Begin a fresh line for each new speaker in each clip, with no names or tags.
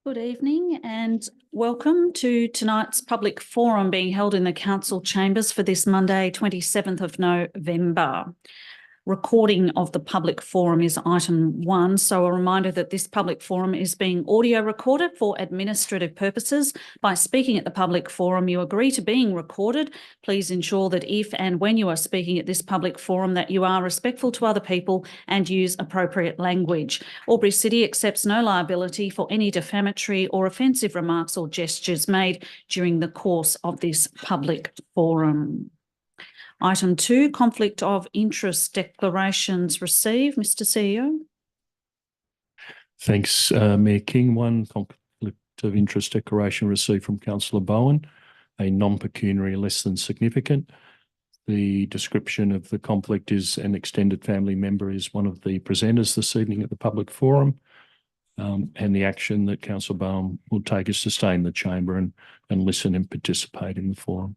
Good evening and welcome to tonight's public forum being held in the council chambers for this Monday, 27th of November. Recording of the public forum is item 1. So a reminder that this public forum is being audio recorded for administrative purposes. By speaking at the public forum, you agree to being recorded. Please ensure that if and when you are speaking at this public forum that you are respectful to other people and use appropriate language. Albury City accepts no liability for any defamatory or offensive remarks or gestures made during the course of this public forum. Item 2, conflict of interest declarations received. Mr. CEO.
Thanks, Mayor King. One conflict of interest declaration received from Councillor Bowen, a non-pecuniary less than significant. The description of the conflict is an extended family member is one of the presenters this evening at the public forum. And the action that Councillor Bowen will take is to stay in the chamber and listen and participate in the forum.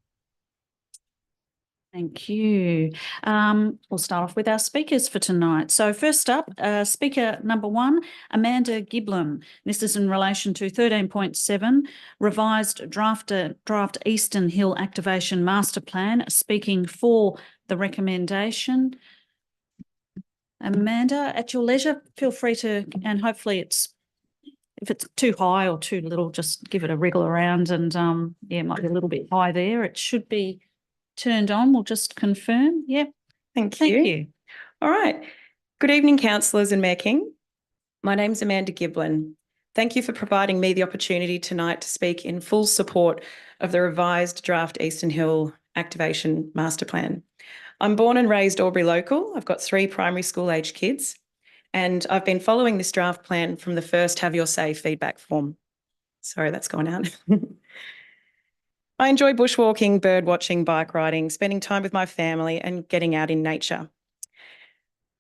Thank you. We'll start off with our speakers for tonight. So first up, speaker number 1, Amanda Giblin. This is in relation to 13.7, revised draft Eastern Hill Activation Master Plan, speaking for the recommendation. Amanda, at your leisure, feel free to, and hopefully if it's too high or too little, just give it a wriggle around and yeah, it might be a little bit high there. It should be turned on. We'll just confirm. Yeah.
Thank you. All right. Good evening, councillors and Mayor King. My name's Amanda Giblin. Thank you for providing me the opportunity tonight to speak in full support of the revised draft Eastern Hill Activation Master Plan. I'm born and raised Albury local. I've got 3 primary school age kids, and I've been following this draft plan from the first Have Your Say feedback form. Sorry, that's gone out. I enjoy bushwalking, bird watching, bike riding, spending time with my family and getting out in nature.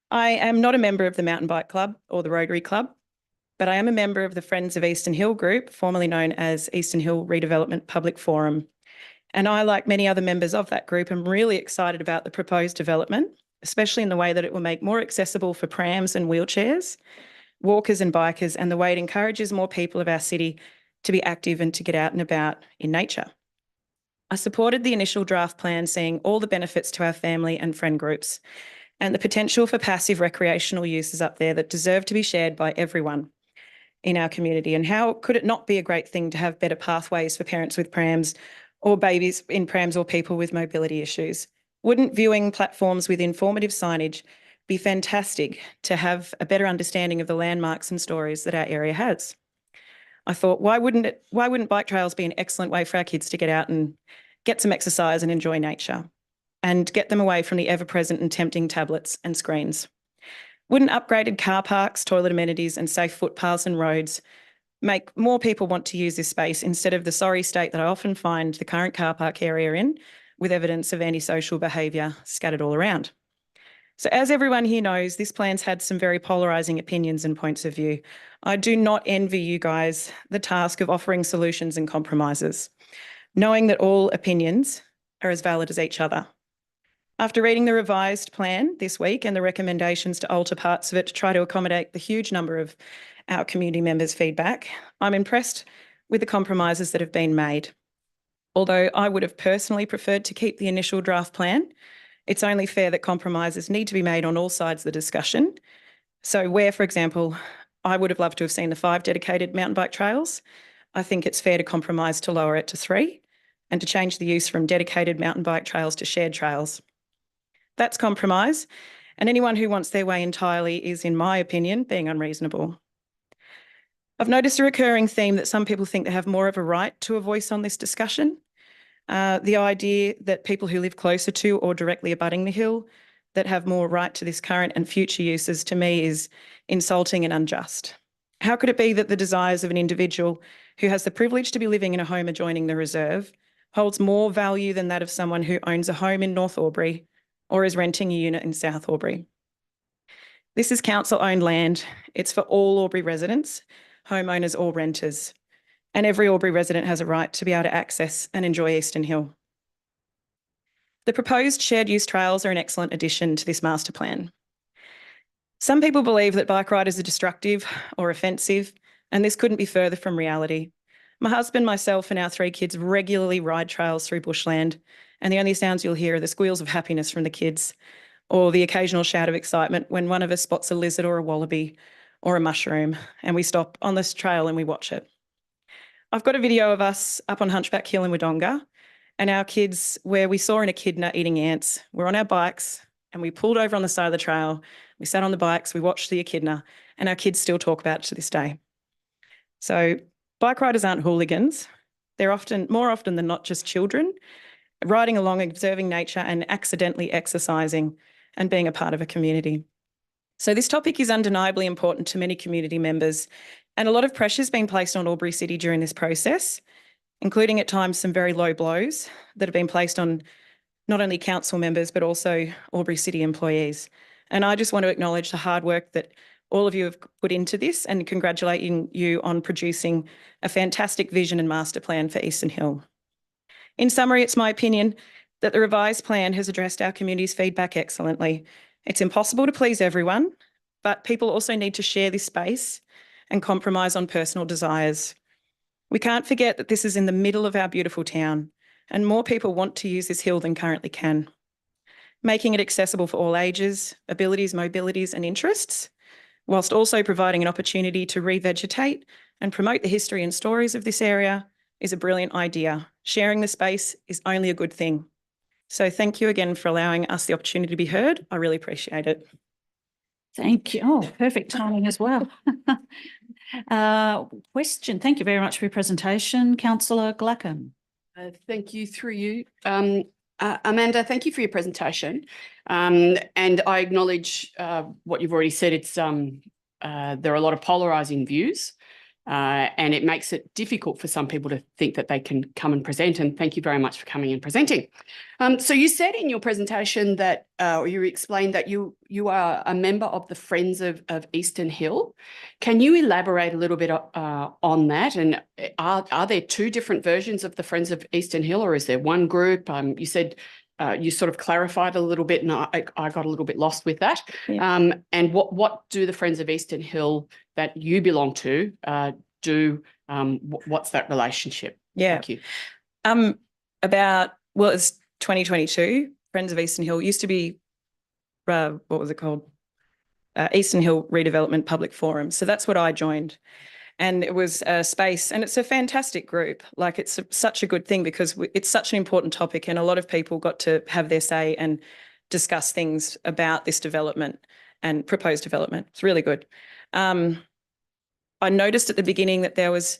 I am not a member of the Mountain Bike Club or the Rotary Club, but I am a member of the Friends of Eastern Hill group, formerly known as Eastern Hill Redevelopment Public Forum. And I, like many other members of that group, am really excited about the proposed development, especially in the way that it will make more accessible for prams and wheelchairs, walkers and bikers, and the way it encourages more people of our city to be active and to get out and about in nature. I supported the initial draft plan, seeing all the benefits to our family and friend groups and the potential for passive recreational uses up there that deserve to be shared by everyone in our community. And how could it not be a great thing to have better pathways for parents with prams or babies in prams or people with mobility issues? Wouldn't viewing platforms with informative signage be fantastic to have a better understanding of the landmarks and stories that our area has? I thought, why wouldn't bike trails be an excellent way for our kids to get out and get some exercise and enjoy nature and get them away from the ever-present and tempting tablets and screens? Wouldn't upgraded car parks, toilet amenities and safe footpaths and roads make more people want to use this space instead of the sorry state that I often find the current car park area in, with evidence of antisocial behaviour scattered all around? So as everyone here knows, this plan's had some very polarising opinions and points of view. I do not envy you guys the task of offering solutions and compromises, knowing that all opinions are as valid as each other. After reading the revised plan this week and the recommendations to alter parts of it to try to accommodate the huge number of our community members' feedback, I'm impressed with the compromises that have been made. Although I would have personally preferred to keep the initial draft plan, it's only fair that compromises need to be made on all sides of the discussion. So where, for example, I would have loved to have seen the 5 dedicated mountain bike trails, I think it's fair to compromise to lower it to 3 and to change the use from dedicated mountain bike trails to shared trails. That's compromise, and anyone who wants their way entirely is, in my opinion, being unreasonable. I've noticed a recurring theme that some people think they have more of a right to a voice on this discussion. The idea that people who live closer to or directly abutting the hill that have more right to this current and future uses, to me, is insulting and unjust. How could it be that the desires of an individual who has the privilege to be living in a home adjoining the reserve holds more value than that of someone who owns a home in North Albury or is renting a unit in South Albury? This is council-owned land. It's for all Albury residents, homeowners or renters. And every Albury resident has a right to be able to access and enjoy Eastern Hill. The proposed shared use trails are an excellent addition to this master plan. Some people believe that bike riders are destructive or offensive, and this couldn't be further from reality. My husband, myself, and our 3 kids regularly ride trails through bushland, and the only sounds you'll hear are the squeals of happiness from the kids, or the occasional shout of excitement when one of us spots a lizard or a wallaby or a mushroom, and we stop on this trail and we watch it. I've got a video of us up on Hunchback Hill in Wodonga, and our kids, where we saw an echidna eating ants. We're on our bikes and we pulled over on the side of the trail. We sat on the bikes, we watched the echidna, and our kids still talk about it to this day. So bike riders aren't hooligans. They're more often than not just children, riding along, observing nature and accidentally exercising and being a part of a community. So this topic is undeniably important to many community members, and a lot of pressure has been placed on Albury City during this process, including at times some very low blows that have been placed on not only council members, but also Albury City employees. And I just want to acknowledge the hard work that all of you have put into this and congratulating you on producing a fantastic vision and master plan for Eastern Hill. In summary, it's my opinion that the revised plan has addressed our community's feedback excellently. It's impossible to please everyone, but people also need to share this space and compromise on personal desires. We can't forget that this is in the middle of our beautiful town, and more people want to use this hill than currently can. Making it accessible for all ages, abilities, mobilities and interests, whilst also providing an opportunity to revegetate and promote the history and stories of this area is a brilliant idea. Sharing the space is only a good thing. So thank you again for allowing us the opportunity to be heard. I really appreciate it.
Thank you. Oh, perfect timing as well. Question. Thank you very much for your presentation. Councillor Glackham.
Thank you, through you. Amanda, thank you for your presentation. And I acknowledge what you've already said. It's there are a lot of polarising views, and it makes it difficult for some people to think that they can come and present. And thank you very much for coming and presenting. So you said in your presentation that, or you explained that you are a member of the Friends of Eastern Hill. Can you elaborate a little bit on that? And are there 2 different versions of the Friends of Eastern Hill, or is there one group? You said you sort of clarified a little bit, and I got a little bit lost with that. Yeah. And what do the Friends of Eastern Hill that you belong to do? What's that relationship?
Yeah.
Thank you.
It's 2022. Friends of Eastern Hill used to be, what was it called? Eastern Hill Redevelopment Public Forum. So that's what I joined. And it was a space, and it's a fantastic group. Like, it's such a good thing because it's such an important topic, and a lot of people got to have their say and discuss things about this development and proposed development. It's really good. I noticed at the beginning that there was,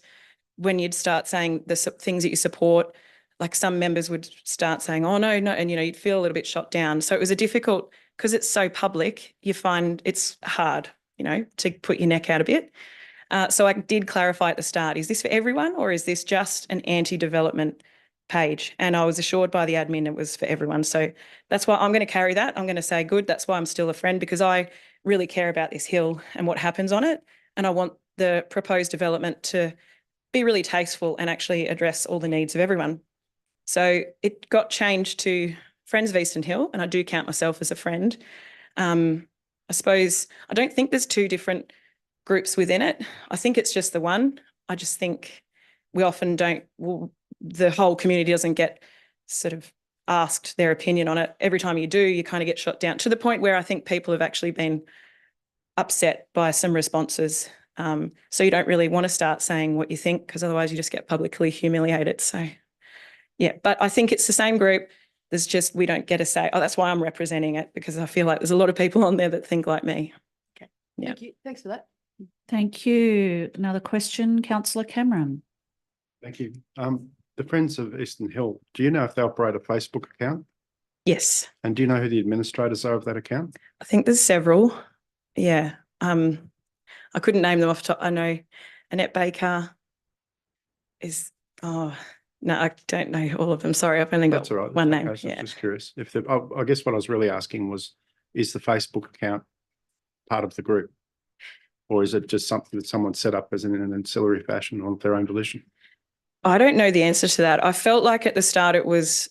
when you'd start saying the things that you support, like some members would start saying, oh, no, and, you'd feel a little bit shot down. So it was a difficult, because it's so public, you find it's hard, to put your neck out a bit. So I did clarify at the start, is this for everyone or is this just an anti-development page? And I was assured by the admin it was for everyone. So that's why I'm going to carry that. I'm going to say, good, that's why I'm still a friend, because I really care about this hill and what happens on it. And I want the proposed development to be really tasteful and actually address all the needs of everyone. So it got changed to Friends of Eastern Hill, and I do count myself as a friend. I suppose I don't think there's 2 different groups within it. I think it's just the one. I just think we often the whole community doesn't get sort of asked their opinion on it. Every time you do, you kind of get shot down, to the point where I think people have actually been upset by some responses. So you don't really want to start saying what you think, because otherwise you just get publicly humiliated. So yeah, but I think it's the same group. There's just, we don't get a say. Oh, that's why I'm representing it, because I feel like there's a lot of people on there that think like me.
Okay.
Yeah.
Thank you. Thanks for that.
Thank you. Another question, Councillor Cameron.
Thank you. The Friends of Eastern Hill, do you know if they operate a Facebook account?
Yes.
And do you know who the administrators are of that account?
I think there's several. Yeah. I couldn't name them off the top. I know Annette Baker is, no, I don't know all of them. Sorry, I've only got one name.
Okay, so
yeah.
just curious. I guess what I was really asking was, is the Facebook account part of the group? Or is it just something that someone set up as in an ancillary fashion on their own volition?
I don't know the answer to that. I felt like at the start it was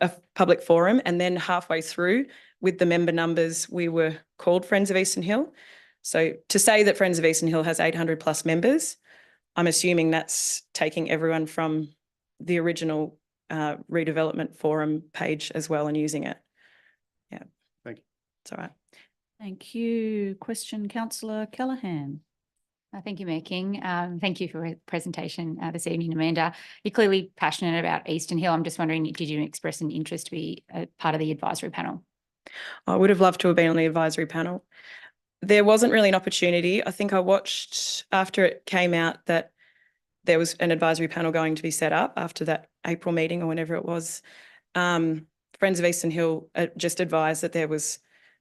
a public forum, and then halfway through with the member numbers, we were called Friends of Eastern Hill. So to say that Friends of Eastern Hill has 800 plus members, I'm assuming that's taking everyone from the original redevelopment forum page as well and using it. Yeah.
Thank you.
It's all right.
Thank you. Question, Councillor Callaghan.
Thank you, Mayor King. Thank you for your presentation this evening, Amanda. You're clearly passionate about Eastern Hill. I'm just wondering, did you express an interest to be a part of the advisory panel?
I would have loved to have been on the advisory panel. There wasn't really an opportunity. I think I watched after it came out that there was an advisory panel going to be set up after that April meeting or whenever it was. Friends of Eastern Hill just advised that there was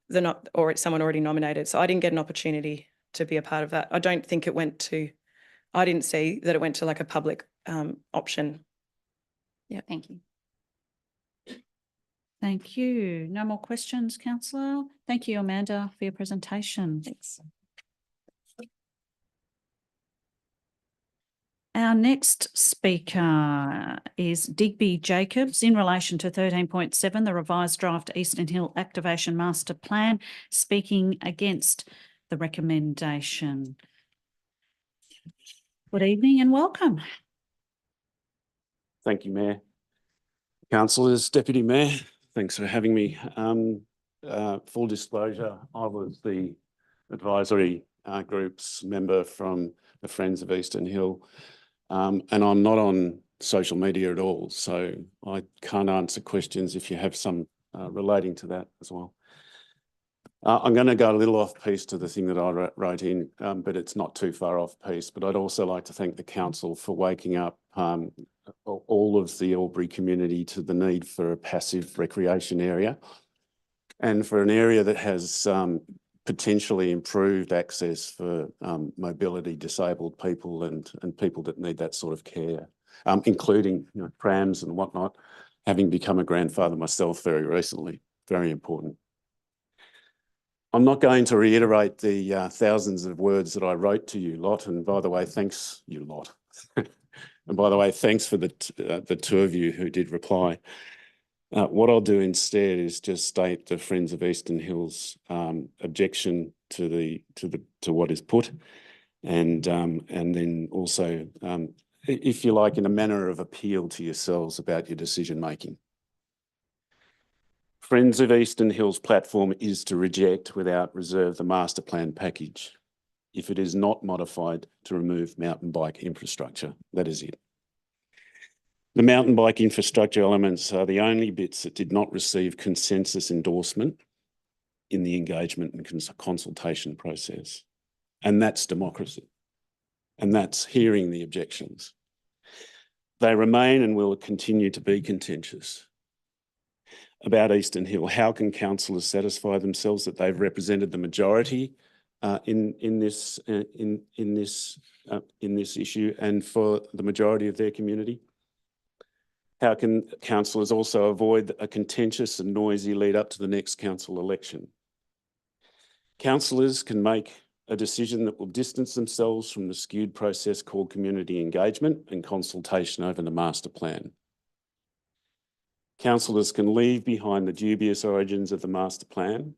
someone already nominated. So I didn't get an opportunity to be a part of that. I don't think it went to, I didn't see that it went to like a public option. Yeah.
Thank you.
Thank you. No more questions, Councillor. Thank you, Amanda, for your presentation.
Thanks.
Our next speaker is Digby Jacobs in relation to 13.7, the revised draft Eastern Hill Activation Master Plan, speaking against the recommendation. Good evening and welcome.
Thank you, Mayor. Councillors, Deputy Mayor, thanks for having me. Full disclosure, I was the advisory group's member from the Friends of Eastern Hill, and I'm not on social media at all, so I can't answer questions if you have some relating to that as well. I'm going to go a little off-piece to the thing that I wrote in, but it's not too far off-piece. But I'd also like to thank the council for waking up all of the Albury community to the need for a passive recreation area and for an area that has potentially improved access for mobility disabled people and people that need that sort of care, including prams and whatnot, having become a grandfather myself very recently. Very important. I'm not going to reiterate the thousands of words that I wrote to you lot. And by the way, thanks you lot. And by the way, thanks for the two of you who did reply. What I'll do instead is just state the Friends of Eastern Hill's objection to what is put, and then also, if you like, in a manner of appeal to yourselves about your decision making. Friends of Eastern Hill's platform is to reject without reserve the master plan package if it is not modified to remove mountain bike infrastructure. That is it. The mountain bike infrastructure elements are the only bits that did not receive consensus endorsement in the engagement and consultation process. And that's democracy. And that's hearing the objections. They remain and will continue to be contentious. About Eastern Hill, how can councillors satisfy themselves that they've represented the majority in this issue and for the majority of their community? How can councillors also avoid a contentious and noisy lead up to the next council election? Councillors can make a decision that will distance themselves from the skewed process called community engagement and consultation over the master plan. Councillors can leave behind the dubious origins of the master plan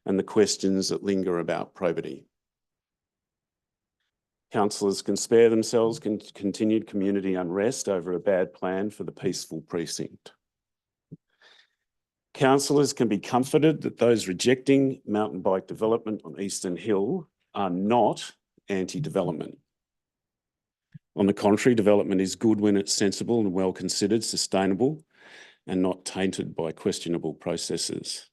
and the questions that linger about probity. Councillors can spare themselves continued community unrest over a bad plan for the peaceful precinct. Councillors can be comforted that those rejecting mountain bike development on Eastern Hill are not anti-development. On the contrary, development is good when it's sensible and well considered, sustainable, and not tainted by questionable processes.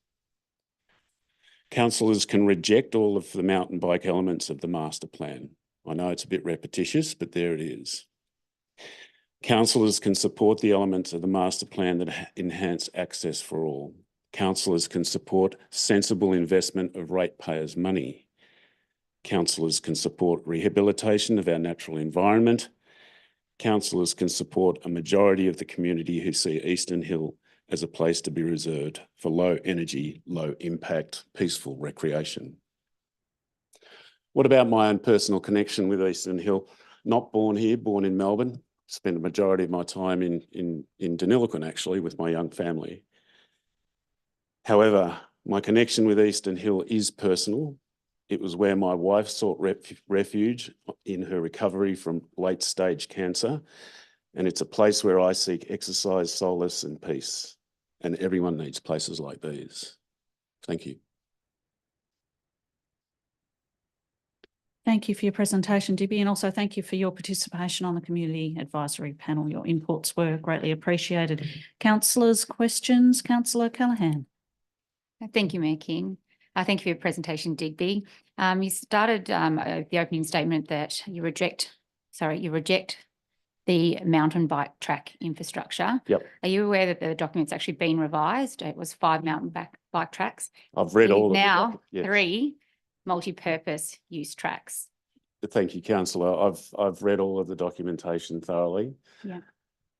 Councillors can reject all of the mountain bike elements of the master plan. I know it's a bit repetitious, but there it is. Councillors can support the elements of the master plan that enhance access for all. Councillors can support sensible investment of ratepayers' money. Councillors can support rehabilitation of our natural environment. Councillors can support a majority of the community who see Eastern Hill as a place to be reserved for low energy, low impact, peaceful recreation. What about my own personal connection with Eastern Hill? Not born here, born in Melbourne. Spent a majority of my time in Deniliquin actually with my young family. However, my connection with Eastern Hill is personal. It was where my wife sought refuge in her recovery from late-stage cancer, and it's a place where I seek exercise, solace and peace. And everyone needs places like these. Thank you.
Thank you for your presentation, Digby, and also thank you for your participation on the Community Advisory Panel. Your inputs were greatly appreciated. Councillors, questions? Councillor Callaghan.
Thank you, Mayor King. Thank you for your presentation, Digby. You started the opening statement that you reject the mountain bike track infrastructure.
Yep.
Are you aware that the document's actually been revised? It was 5 mountain bike tracks.
I've read all of them.
Now
Yes.
3 multi-purpose use tracks.
Thank you, Councillor. I've read all of the documentation thoroughly.
Yeah.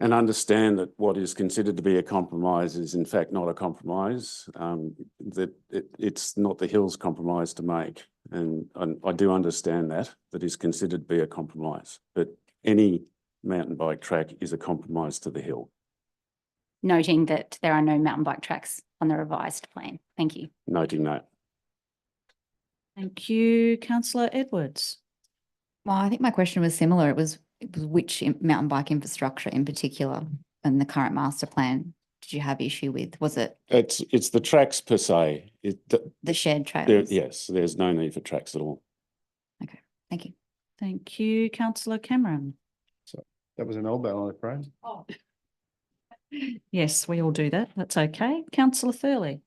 And understand that what is considered to be a compromise is in fact not a compromise, that it's not the Hills compromise to make. And I do understand that is considered to be a compromise, but any mountain bike track is a compromise to the Hill.
Noting that there are no mountain bike tracks on the revised plan. Thank you.
Noting that.
Thank you. Councillor Edwards.
Well, I think my question was similar. It was which mountain bike infrastructure in particular in the current master plan did you have issue with? Was it?
It's the tracks per se.
The shared trails?
Yes, there's no need for tracks at all.
Okay, thank you.
Thank you. Councillor Cameron.
So that was an elbow, I'm afraid.
Oh. Yes, we all do that. That's okay. Councillor Thurley.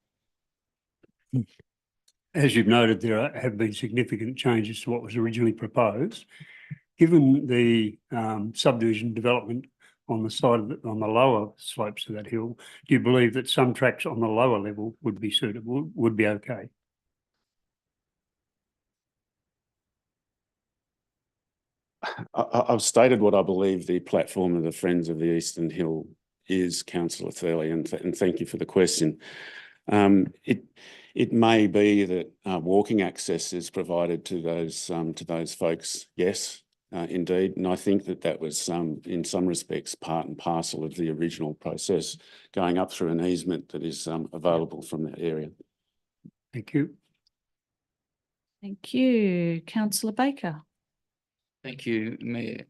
As you've noted, there have been significant changes to what was originally proposed. Given the subdivision development on the side of on the lower slopes of that hill, do you believe that some tracks on the lower level would be suitable, would be okay?
I've stated what I believe the platform of the Friends of the Eastern Hill is, Councillor Thurley, and thank you for the question. It may be that walking access is provided to those folks, yes, indeed, and I think that was in some respects part and parcel of the original process, going up through an easement that is available from that area.
Thank you.
Thank you. Councillor Baker.
Thank you, Mayor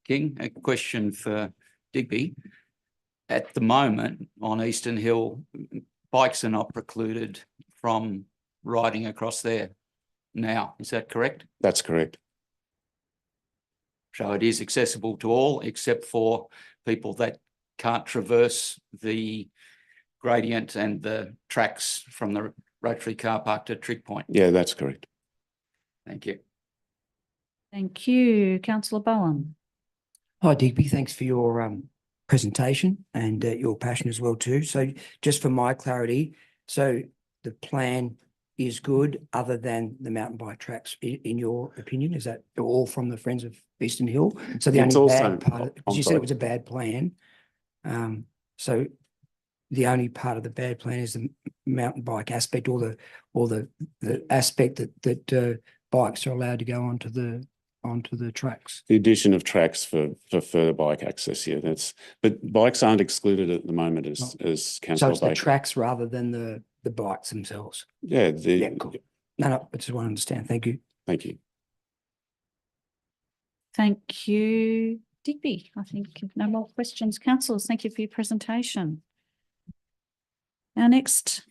King. A question for Digby. At the moment on Eastern Hill, bikes are not precluded from riding across there now. Is that correct?
That's correct.
So it is accessible to all except for people that can't traverse the gradient and the tracks from the Rotary car park to Trig Point.
Yeah, that's correct.
Thank you.
Thank you. Councillor Bowen.
Hi, Digby. Thanks for your presentation and your passion as well too. So just for my clarity, so the plan is good other than the mountain bike tracks in your opinion? Is that all from the Friends of Eastern Hill? So the only bad part, because you said it was a bad plan. So the only part of the bad plan is the mountain bike aspect or the aspect that bikes are allowed to go onto the tracks.
The addition of tracks for further bike access, yeah, but bikes aren't excluded at the moment as Councillor
So it's
Baker.
the tracks rather than the bikes themselves.
Yeah,
Cool. No, I just want to understand. Thank you.
Thank you.
Thank you. Digby, I think no more questions. Councillors, thank you for your presentation. Our next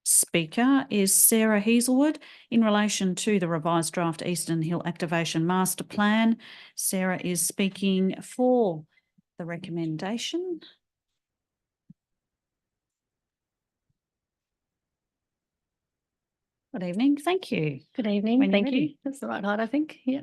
speaker is Sarah Hwood in relation to the revised draft Eastern Hill Activation Master Plan. Sarah is speaking for the recommendation. Good evening. Thank you.
Good evening.
When you're
Thank
ready.
you. That's the right height, I think. Yeah.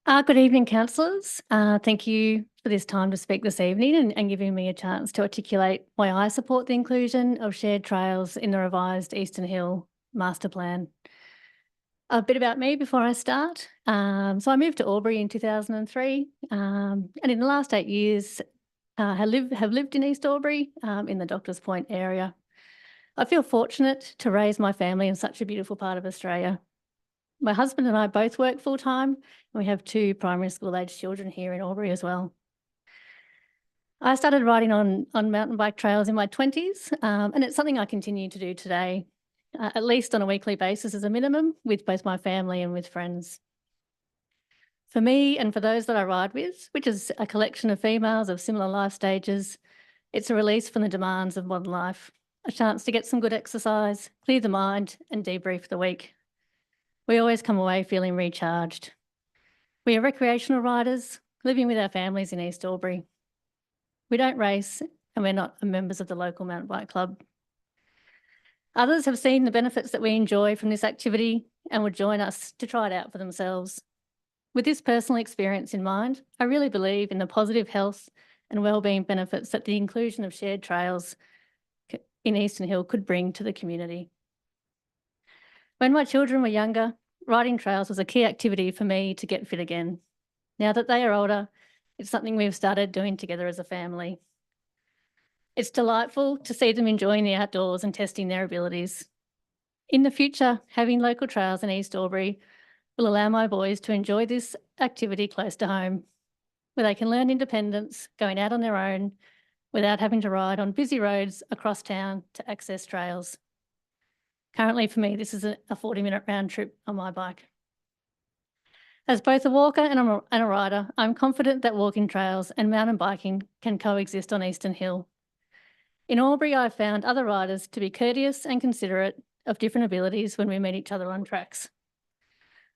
Good evening, councillors. Thank you for this time to speak this evening and giving me a chance to articulate why I support the inclusion of shared trails in the revised Eastern Hill Master Plan. A bit about me before I start. So I moved to Albury in 2003, and in the last 8 years have lived in East Albury in the Doctors Point area. I feel fortunate to raise my family in such a beautiful part of Australia. My husband and I both work full-time, and we have 2 primary school-aged children here in Albury as well. I started riding on mountain bike trails in my 20s, and it's something I continue to do today. at least on a weekly basis as a minimum, with both my family and with friends. For me and for those that I ride with, which is a collection of females of similar life stages, it's a release from the demands of modern life, a chance to get some good exercise, clear the mind and debrief the week. We always come away feeling recharged. We are recreational riders living with our families in East Albury. We don't race and we're not members of the local mountain bike club. Others have seen the benefits that we enjoy from this activity and would join us to try it out for themselves. With this personal experience in mind, I really believe in the positive health and wellbeing benefits that the inclusion of shared trails in Eastern Hill could bring to the community. When my children were younger, riding trails was a key activity for me to get fit again. Now that they are older, it's something we've started doing together as a family. It's delightful to see them enjoying the outdoors and testing their abilities. In the future, having local trails in East Albury will allow my boys to enjoy this activity close to home, where they can learn independence, going out on their own, without having to ride on busy roads across town to access trails. Currently for me, this is a 40-minute round trip on my bike. As both a walker and a rider, I'm confident that walking trails and mountain biking can coexist on Eastern Hill. In Albury, I've found other riders to be courteous and considerate of different abilities when we meet each other on tracks.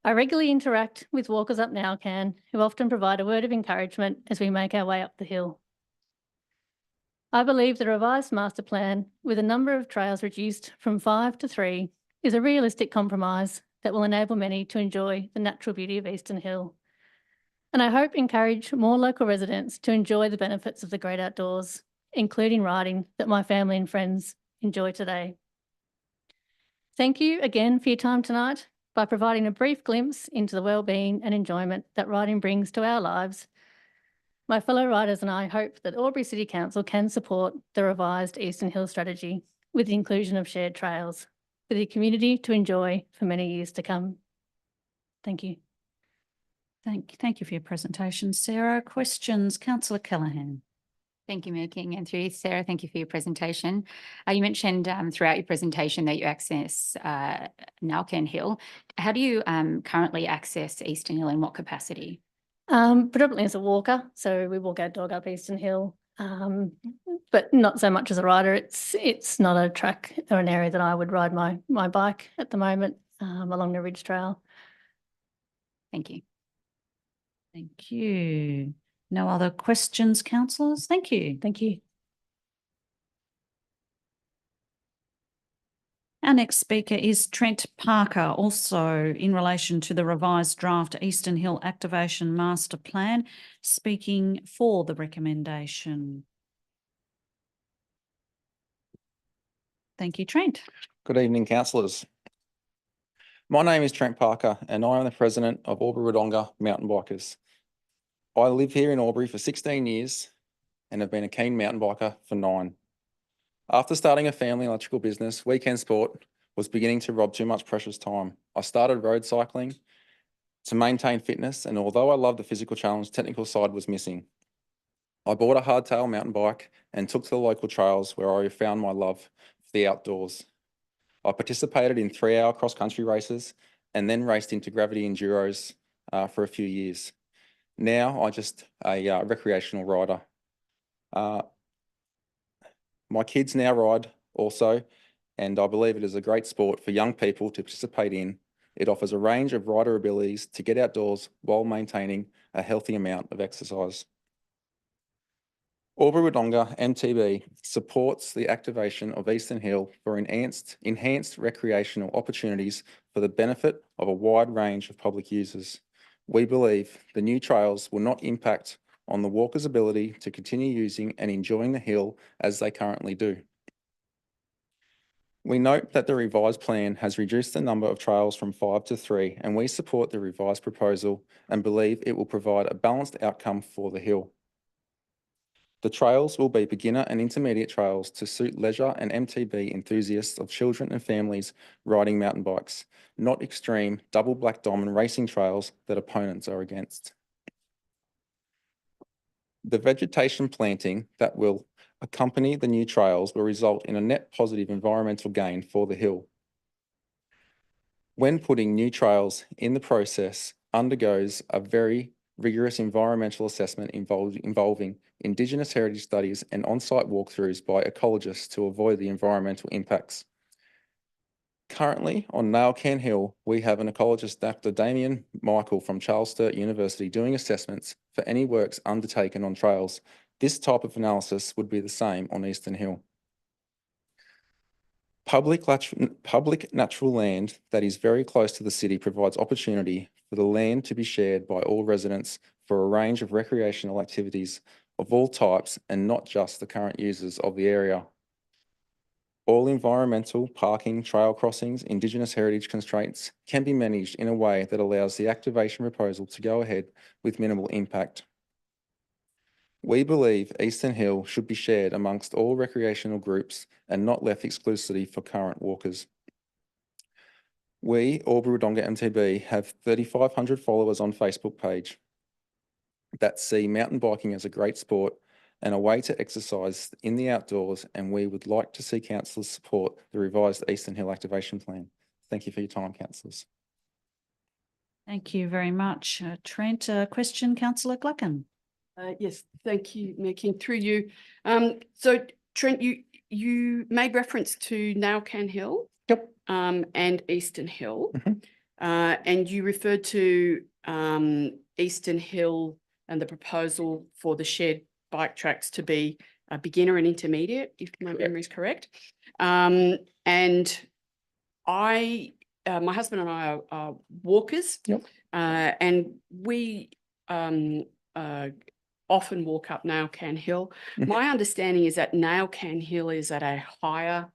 I regularly interact with walkers up Nowcan, who often provide a word of encouragement as we make our way up the hill. I believe the revised master plan, with a number of trails reduced from 5 to 3, is a realistic compromise that will enable many to enjoy the natural beauty of Eastern Hill. And I hope encourage more local residents to enjoy the benefits of the great outdoors, including riding that my family and friends enjoy today. Thank you again for your time tonight. By providing a brief glimpse into the wellbeing and enjoyment that riding brings to our lives, my fellow riders and I hope that Albury City Council can support the revised Eastern Hill strategy with the inclusion of shared trails for the community to enjoy for many years to come. Thank you.
Thank you for your presentation, Sarah. Questions? Councillor Callaghan.
Thank you, Mayor King, and through you, Sarah, thank you for your presentation. You mentioned throughout your presentation that you access Nowcan Hill. How do you currently access Eastern Hill, in what capacity?
Predominantly as a walker, so we walk our dog up Eastern Hill, but not so much as a rider. It's not a track or an area that I would ride my bike at the moment along the Ridge Trail.
Thank you.
Thank you. No other questions, councillors? Thank you.
Thank you.
Our next speaker is Trent Parker, also in relation to the revised draft Eastern Hill Activation Master Plan, speaking for the recommendation. Thank you, Trent.
Good evening, councillors. My name is Trent Parker and I am the president of Albury-Wodonga Mountain Bikers. I live here in Albury for 16 years and have been a keen mountain biker for 9. After starting a family electrical business, weekend sport was beginning to rob too much precious time. I started road cycling to maintain fitness, and although I loved the physical challenge, the technical side was missing. I bought a hardtail mountain bike and took to the local trails where I found my love for the outdoors. I participated in 3-hour cross-country races and then raced into gravity enduros for a few years. Now I'm just a recreational rider. My kids now ride also, and I believe it is a great sport for young people to participate in. It offers a range of rider abilities to get outdoors while maintaining a healthy amount of exercise. Albury-Wodonga MTB supports the activation of Eastern Hill for enhanced recreational opportunities for the benefit of a wide range of public users. We believe the new trails will not impact on the walkers' ability to continue using and enjoying the hill as they currently do. We note that the revised plan has reduced the number of trails from 5 to 3, and we support the revised proposal and believe it will provide a balanced outcome for the hill. The trails will be beginner and intermediate trails to suit leisure and MTB enthusiasts of children and families riding mountain bikes, not extreme double black diamond racing trails that opponents are against. The vegetation planting that will accompany the new trails will result in a net positive environmental gain for the hill. when putting new trails in the process, undergoes a very rigorous environmental assessment involving Indigenous heritage studies and on-site walkthroughs by ecologists to avoid the environmental impacts. Currently, on Nailcan Hill, we have an ecologist, Dr. Damien Michael from Charles Sturt University, doing assessments for any works undertaken on trails. This type of analysis would be the same on Eastern Hill. Public natural land that is very close to the city provides opportunity for the land to be shared by all residents for a range of recreational activities of all types and not just the current users of the area. All environmental, parking, trail crossings, Indigenous heritage constraints can be managed in a way that allows the activation proposal to go ahead with minimal impact. We believe Eastern Hill should be shared amongst all recreational groups and not left exclusively for current walkers. We, Albury-Wodonga MTB, have 3,500 followers on Facebook page that see mountain biking as a great sport and a way to exercise in the outdoors, and we would like to see councillors support the revised Eastern Hill Activation Plan. Thank you for your time, councillors.
Thank you very much. Trent, question, councillor Gluckin.
Yes, thank you, Mayor King, through you. So Trent, you made reference to Nailcan Hill.
Yep.
And Eastern Hill.
Mhm.
And you referred to Eastern Hill and the proposal for the shared bike tracks to be a beginner and intermediate, if my memory is correct. And my husband and I are walkers.
Yep.
And we often walk up Nailcan Hill.
Mhm.
My understanding is that Nailcan Hill is at a higher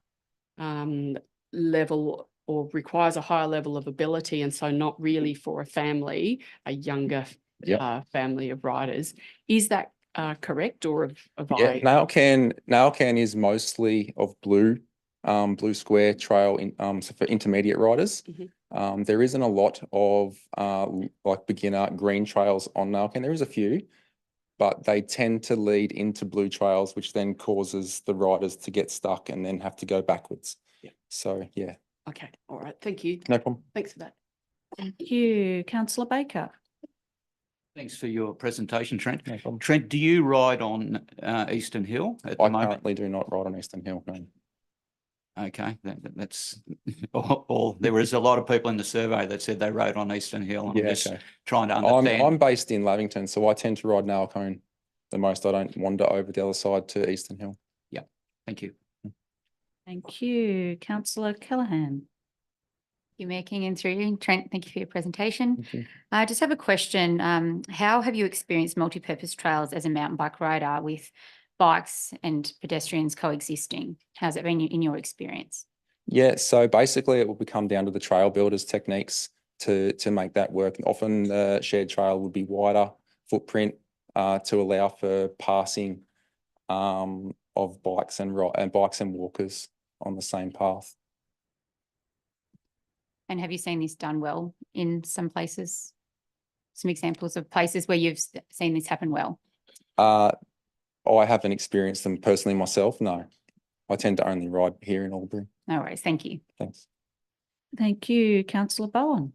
level or requires a higher level of ability, and so not really for a family, a younger family of riders. Is that correct, or have
Yeah,
I?
Nailcan is mostly of blue square trail so for intermediate riders.
Mhm.
There isn't a lot of like beginner green trails on Nailcan. There is a few, but they tend to lead into blue trails, which then causes the riders to get stuck and then have to go backwards.
Yeah.
So, yeah.
Okay, all right, thank you.
No problem.
Thanks for that.
Thank you, councillor Baker.
Thanks for your presentation, Trent.
No problem.
Trent, do you ride on Eastern Hill at the
I
moment?
currently do not ride on Eastern Hill, no.
Okay, that's all. There was a lot of people in the survey that said they rode on Eastern Hill. And
Yeah,
I'm just
okay.
trying to understand.
I'm based in Lavington, so I tend to ride Nailcone the most. I don't wander over the other side to Eastern Hill.
Yeah, thank you.
Thank you, councillor Callaghan.
You, Mayor King, and through you, Trent, thank you for your presentation.
Thank you.
I just have a question. How have you experienced multi-purpose trails as a mountain bike rider with bikes and pedestrians coexisting? How's it been in your experience?
Yeah, so basically it will come down to the trail builders' techniques to make that work. Often the shared trail would be wider footprint to allow for passing of bikes and walkers on the same path.
And have you seen this done well in some places? Some examples of places where you've seen this happen well?
I haven't experienced them personally myself, no. I tend to only ride here in Albury.
No worries, thank you.
Thanks.
Thank you, councillor Bowen.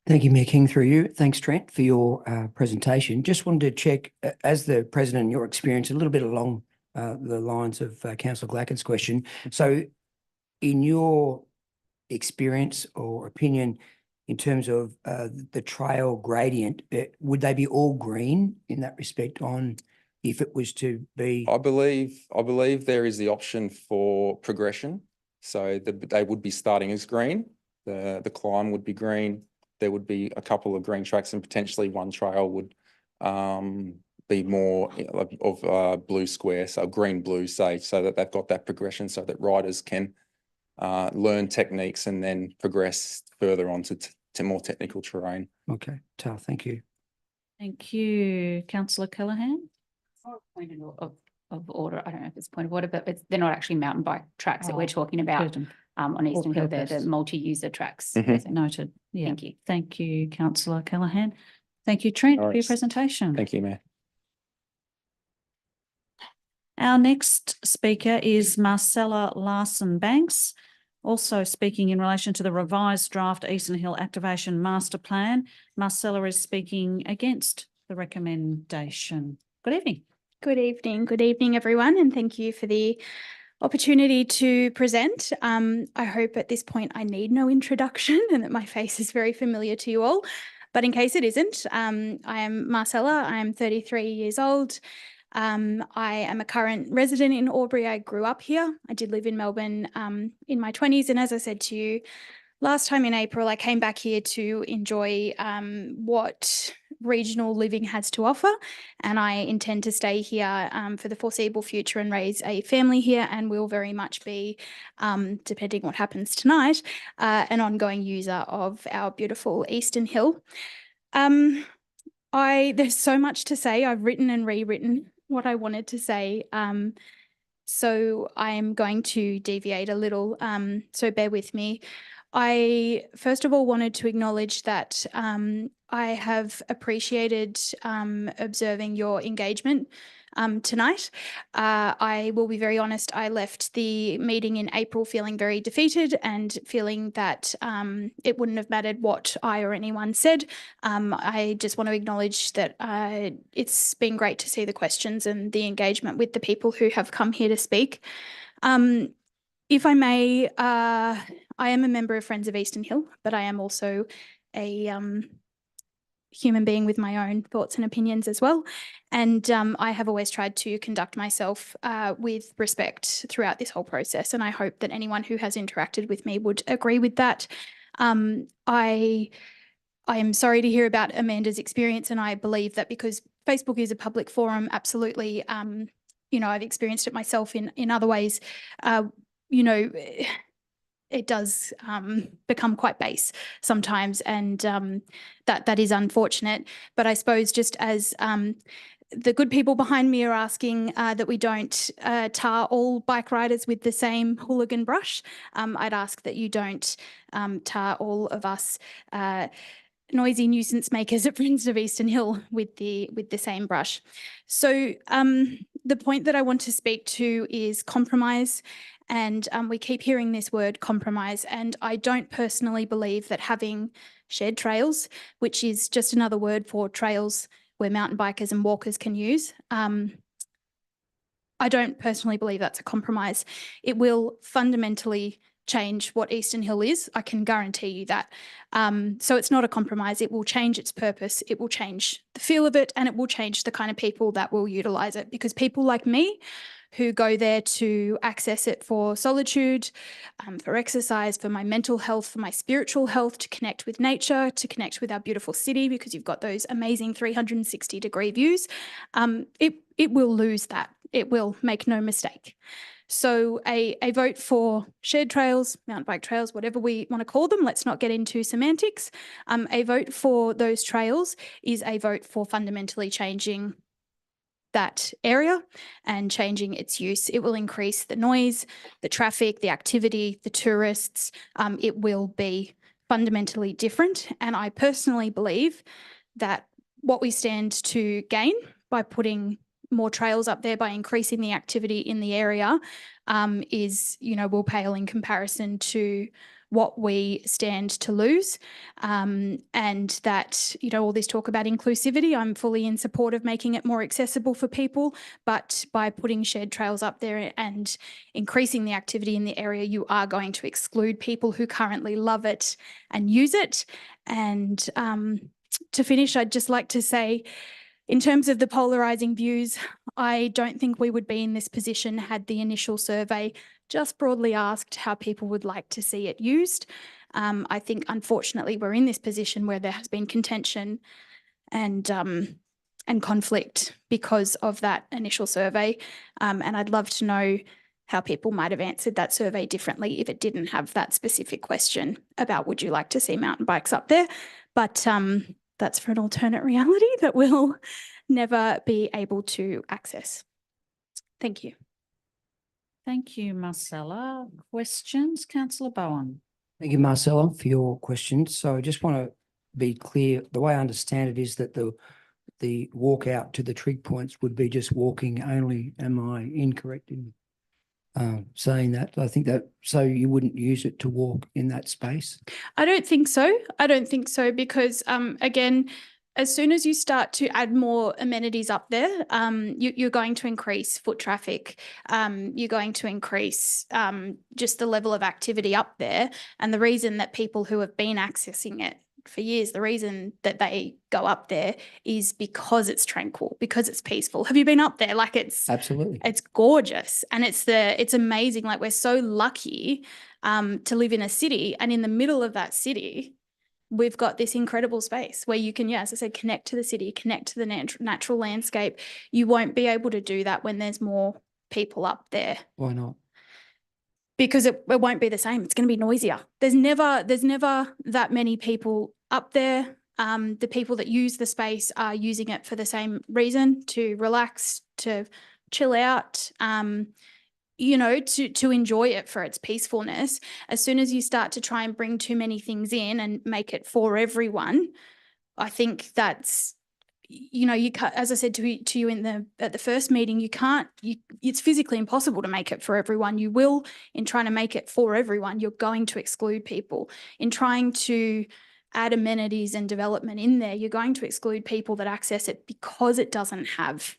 Thank you, Mayor King, through you. Thanks, Trent, for your presentation. Just wanted to check, as the president, your experience a little bit along the lines of councillor Glacken's question. So in your experience or opinion, in terms of the trail gradient, would they be all green in that respect on if it was to be?
I believe there is the option for progression. So they would be starting as green. The climb would be green. There would be a couple of green tracks, and potentially one trail would be more of blue square, so green blue, say, so that they've got that progression, so that riders can learn techniques and then progress further on to more technical terrain.
Okay, thank you.
Thank you, councillor Callaghan.
Point of order, I don't know if it's point of order, but they're not actually mountain bike tracks that we're talking about on Eastern Hill. They're the multi-user tracks.
Mhm.
Noted. Yeah.
Thank you.
Thank you, councillor Callaghan. Thank you, Trent, for your
right.
presentation.
Thank you, Mayor.
Our next speaker is Marcela Lson Banks. Also speaking in relation to the revised draft Eastern Hill Activation Master Plan, Marcela is speaking against the recommendation. Good evening.
Good evening, everyone, and thank you for the opportunity to present. I hope at this point I need no introduction and that my face is very familiar to you all. But in case it isn't, I am Marcela. I am 33 years old. I am a current resident in Albury. I grew up here. I did live in Melbourne in my 20s. And as I said to you last time in April, I came back here to enjoy what regional living has to offer. And I intend to stay here for the foreseeable future and raise a family here, and will very much be, depending what happens tonight, an ongoing user of our beautiful Eastern Hill. There's so much to say. I've written and rewritten what I wanted to say. So I am going to deviate a little, so bear with me. I first of all wanted to acknowledge that I have appreciated observing your engagement tonight. I will be very honest, I left the meeting in April feeling very defeated and feeling that it wouldn't have mattered what I or anyone said. I just want to acknowledge that it's been great to see the questions and the engagement with the people who have come here to speak. If I may, I am a member of Friends of Eastern Hill, but I am also a human being with my own thoughts and opinions as well. And I have always tried to conduct myself with respect throughout this whole process. And I hope that anyone who has interacted with me would agree with that. I am sorry to hear about Amanda's experience, and I believe that because Facebook is a public forum, absolutely, you know, I've experienced it myself in other ways. You know, it does become quite base sometimes, and that is unfortunate. But I suppose just as the good people behind me are asking that we don't tar all bike riders with the same hooligan brush, I'd ask that you don't tar all of us noisy nuisance makers at Friends of Eastern Hill with the same brush. So the point that I want to speak to is compromise. And we keep hearing this word compromise, and I don't personally believe that having shared trails, which is just another word for trails where mountain bikers and walkers can use, I don't personally believe that's a compromise. It will fundamentally change what Eastern Hill is. I can guarantee you that. So it's not a compromise. It will change its purpose. It will change the feel of it, and it will change the kind of people that will utilise it, because people like me who go there to access it for solitude, for exercise, for my mental health, for my spiritual health, to connect with nature, to connect with our beautiful city, because you've got those amazing 360-degree views, it will lose that. It will, make no mistake. So a vote for shared trails, mountain bike trails, whatever we want to call them, let's not get into semantics. A vote for those trails is a vote for fundamentally changing that area and changing its use. It will increase the noise, the traffic, the activity, the tourists. It will be fundamentally different. And I personally believe that what we stand to gain by putting more trails up there, by increasing the activity in the area, is, you know, will pale in comparison to what we stand to lose. And that, you know, all this talk about inclusivity, I'm fully in support of making it more accessible for people, but by putting shared trails up there and increasing the activity in the area, you are going to exclude people who currently love it and use it. And to finish, I'd just like to say, in terms of the polarising views, I don't think we would be in this position had the initial survey just broadly asked how people would like to see it used. I think, unfortunately, we're in this position where there has been contention and conflict because of that initial survey. And I'd love to know how people might have answered that survey differently if it didn't have that specific question about would you like to see mountain bikes up there. But that's for an alternate reality that we'll never be able to access. Thank you.
Thank you, Marcela. Questions? Councillor Bowen.
Thank you, Marcela, for your questions. So I just want to be clear. The way I understand it is that the walk out to the trig points would be just walking only. Am I incorrect in saying that. I think that, so you wouldn't use it to walk in that space?
I don't think so. I don't think so because, again, as soon as you start to add more amenities up there, you're going to increase foot traffic. You're going to increase just the level of activity up there. And the reason that people who have been accessing it for years, the reason that they go up there is because it's tranquil, because it's peaceful. Have you been up there? Like
Absolutely.
it's gorgeous and it's amazing. Like we're so lucky to live in a city, and in the middle of that city, we've got this incredible space where you can, as I said, connect to the city, connect to the natural landscape. You won't be able to do that when there's more people up there.
Why not?
Because it won't be the same. It's going to be noisier. There's never that many people up there. The people that use the space are using it for the same reason, to relax, to chill out, to enjoy it for its peacefulness. As soon as you start to try and bring too many things in and make it for everyone, I think that's, you can't, as I said to you at the first meeting, it's physically impossible to make it for everyone. You will, in trying to make it for everyone, you're going to exclude people. In trying to add amenities and development in there, you're going to exclude people that access it because it doesn't have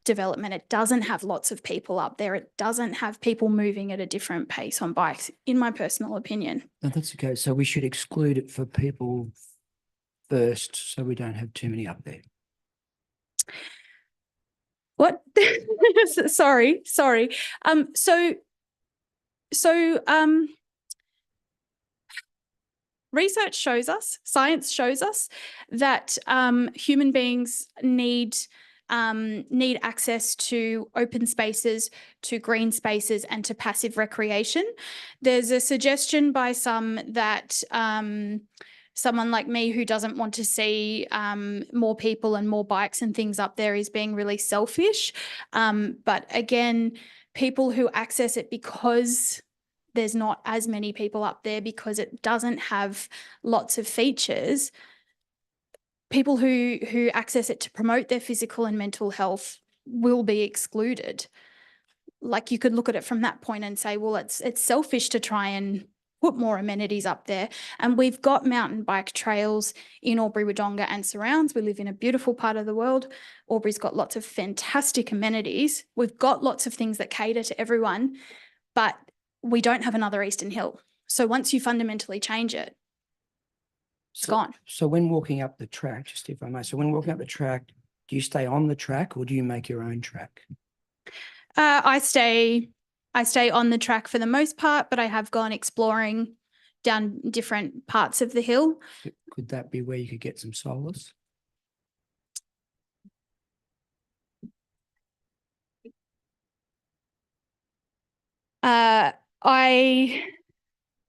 development. It doesn't have lots of people up there. It doesn't have people moving at a different pace on bikes, in my personal opinion.
No, that's okay. So we should exclude it for people first, so we don't have too many up there.
What? Sorry. Research shows us, science shows us that human beings need access to open spaces, to green spaces, and to passive recreation. There's a suggestion by some that someone like me who doesn't want to see more people and more bikes and things up there is being really selfish. But again, people who access it because there's not as many people up there, because it doesn't have lots of features, people who access it to promote their physical and mental health will be excluded. Like, you could look at it from that point and say, well, it's selfish to try and put more amenities up there. And we've got mountain bike trails in Albury-Wodonga and surrounds. We live in a beautiful part of the world. Albury's got lots of fantastic amenities. We've got lots of things that cater to everyone, but we don't have another Eastern Hill. So once you fundamentally change it, it's gone.
So when walking up the track, just if I may, so when walking up the track, do you stay on the track or do you make your own track?
I stay on the track for the most part, but I have gone exploring down different parts of the hill.
Could that be where you could get some solace?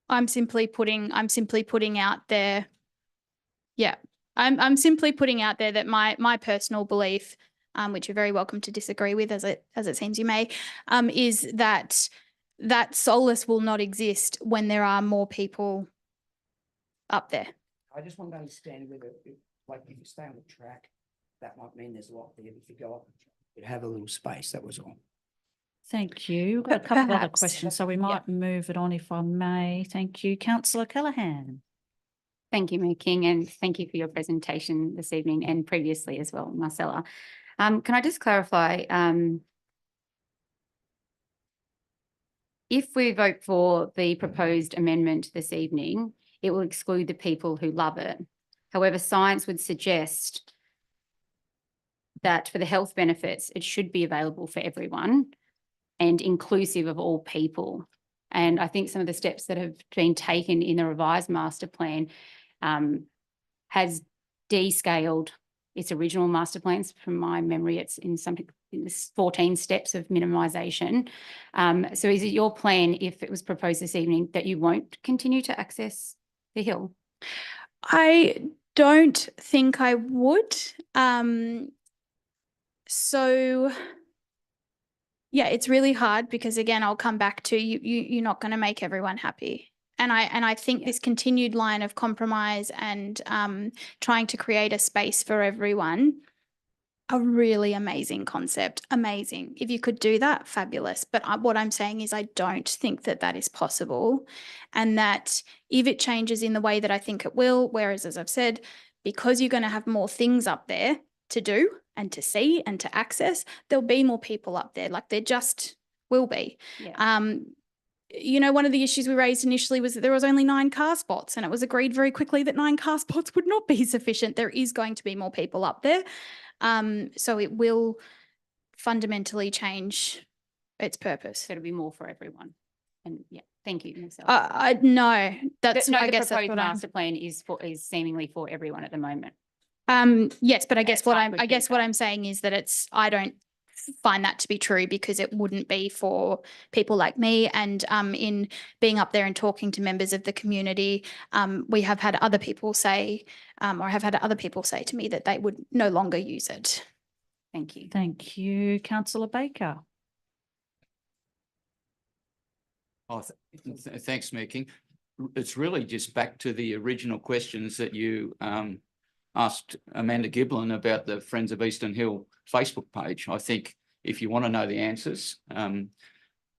I'm simply putting out there. Yeah, I'm simply putting out there that my personal belief, which you're very welcome to disagree with, as it seems you may, is that solace will not exist when there are more people up there.
I just want to understand whether, like, if you stay on the track, that might mean there's a lot there. If you go up, you'd have a little space. That was all.
Thank you. We've got a couple of other
Perhaps.
questions, so we might move it on if I may. Thank you. Councillor Callaghan.
Thank you, Mayor King, and thank you for your presentation this evening and previously as well, Marcela. Can I just clarify, if we vote for the proposed amendment this evening, it will exclude the people who love it. However, science would suggest that for the health benefits, it should be available for everyone and inclusive of all people. And I think some of the steps that have been taken in the revised master plan has descaled its original master plans. From my memory, it's in 14 steps of minimisation. So is it your plan, if it was proposed this evening, that you won't continue to access the hill?
I don't think I would. So yeah, it's really hard because, again, I'll come back to you're not going to make everyone happy. And I think this continued line of compromise and trying to create a space for everyone a really amazing concept. Amazing. If you could do that, fabulous. But what I'm saying is I don't think that that is possible. And that if it changes in the way that I think it will, whereas as I've said, because you're going to have more things up there to do and to see and to access, there'll be more people up there. Like there just will be.
Yeah.
You know, one of the issues we raised initially was that there was only 9 car spots, and it was agreed very quickly that 9 car spots would not be sufficient. There is going to be more people up there. So it will fundamentally change its purpose.
It'll be more for everyone. And yeah, thank you, Marcela.
No, that's
No,
I
the
guess that's
proposed
what
master plan is seemingly for everyone at the moment.
yes, but I guess what
Type of
I'm saying is that I don't find that to be true, because it wouldn't be for people like me. And in being up there and talking to members of the community, we have had other people say, or have had other people say to me that they would no longer use it.
Thank you.
Thank you, Councillor Baker.
Oh, thanks, Mayor King. It's really just back to the original questions that you asked Amanda Giblin about the Friends of Eastern Hill Facebook page. I think if you want to know the answers,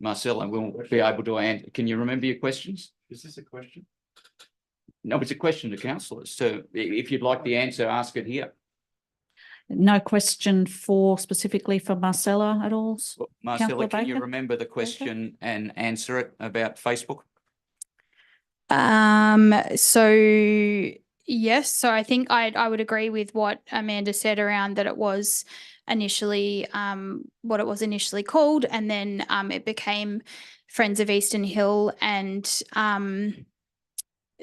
Marcela will be able to answer. Can you remember your questions?
Is this a question?
No, it's a question to councillors. So if you'd like the answer, ask it here.
No question specifically for Marcela at all?
Well, Marcela,
Councillor
can you
Baker?
remember the question and answer it about Facebook?
So yes, so I think I would agree with what Amanda said around that it was initially what it was initially called, and then it became Friends of Eastern Hill, and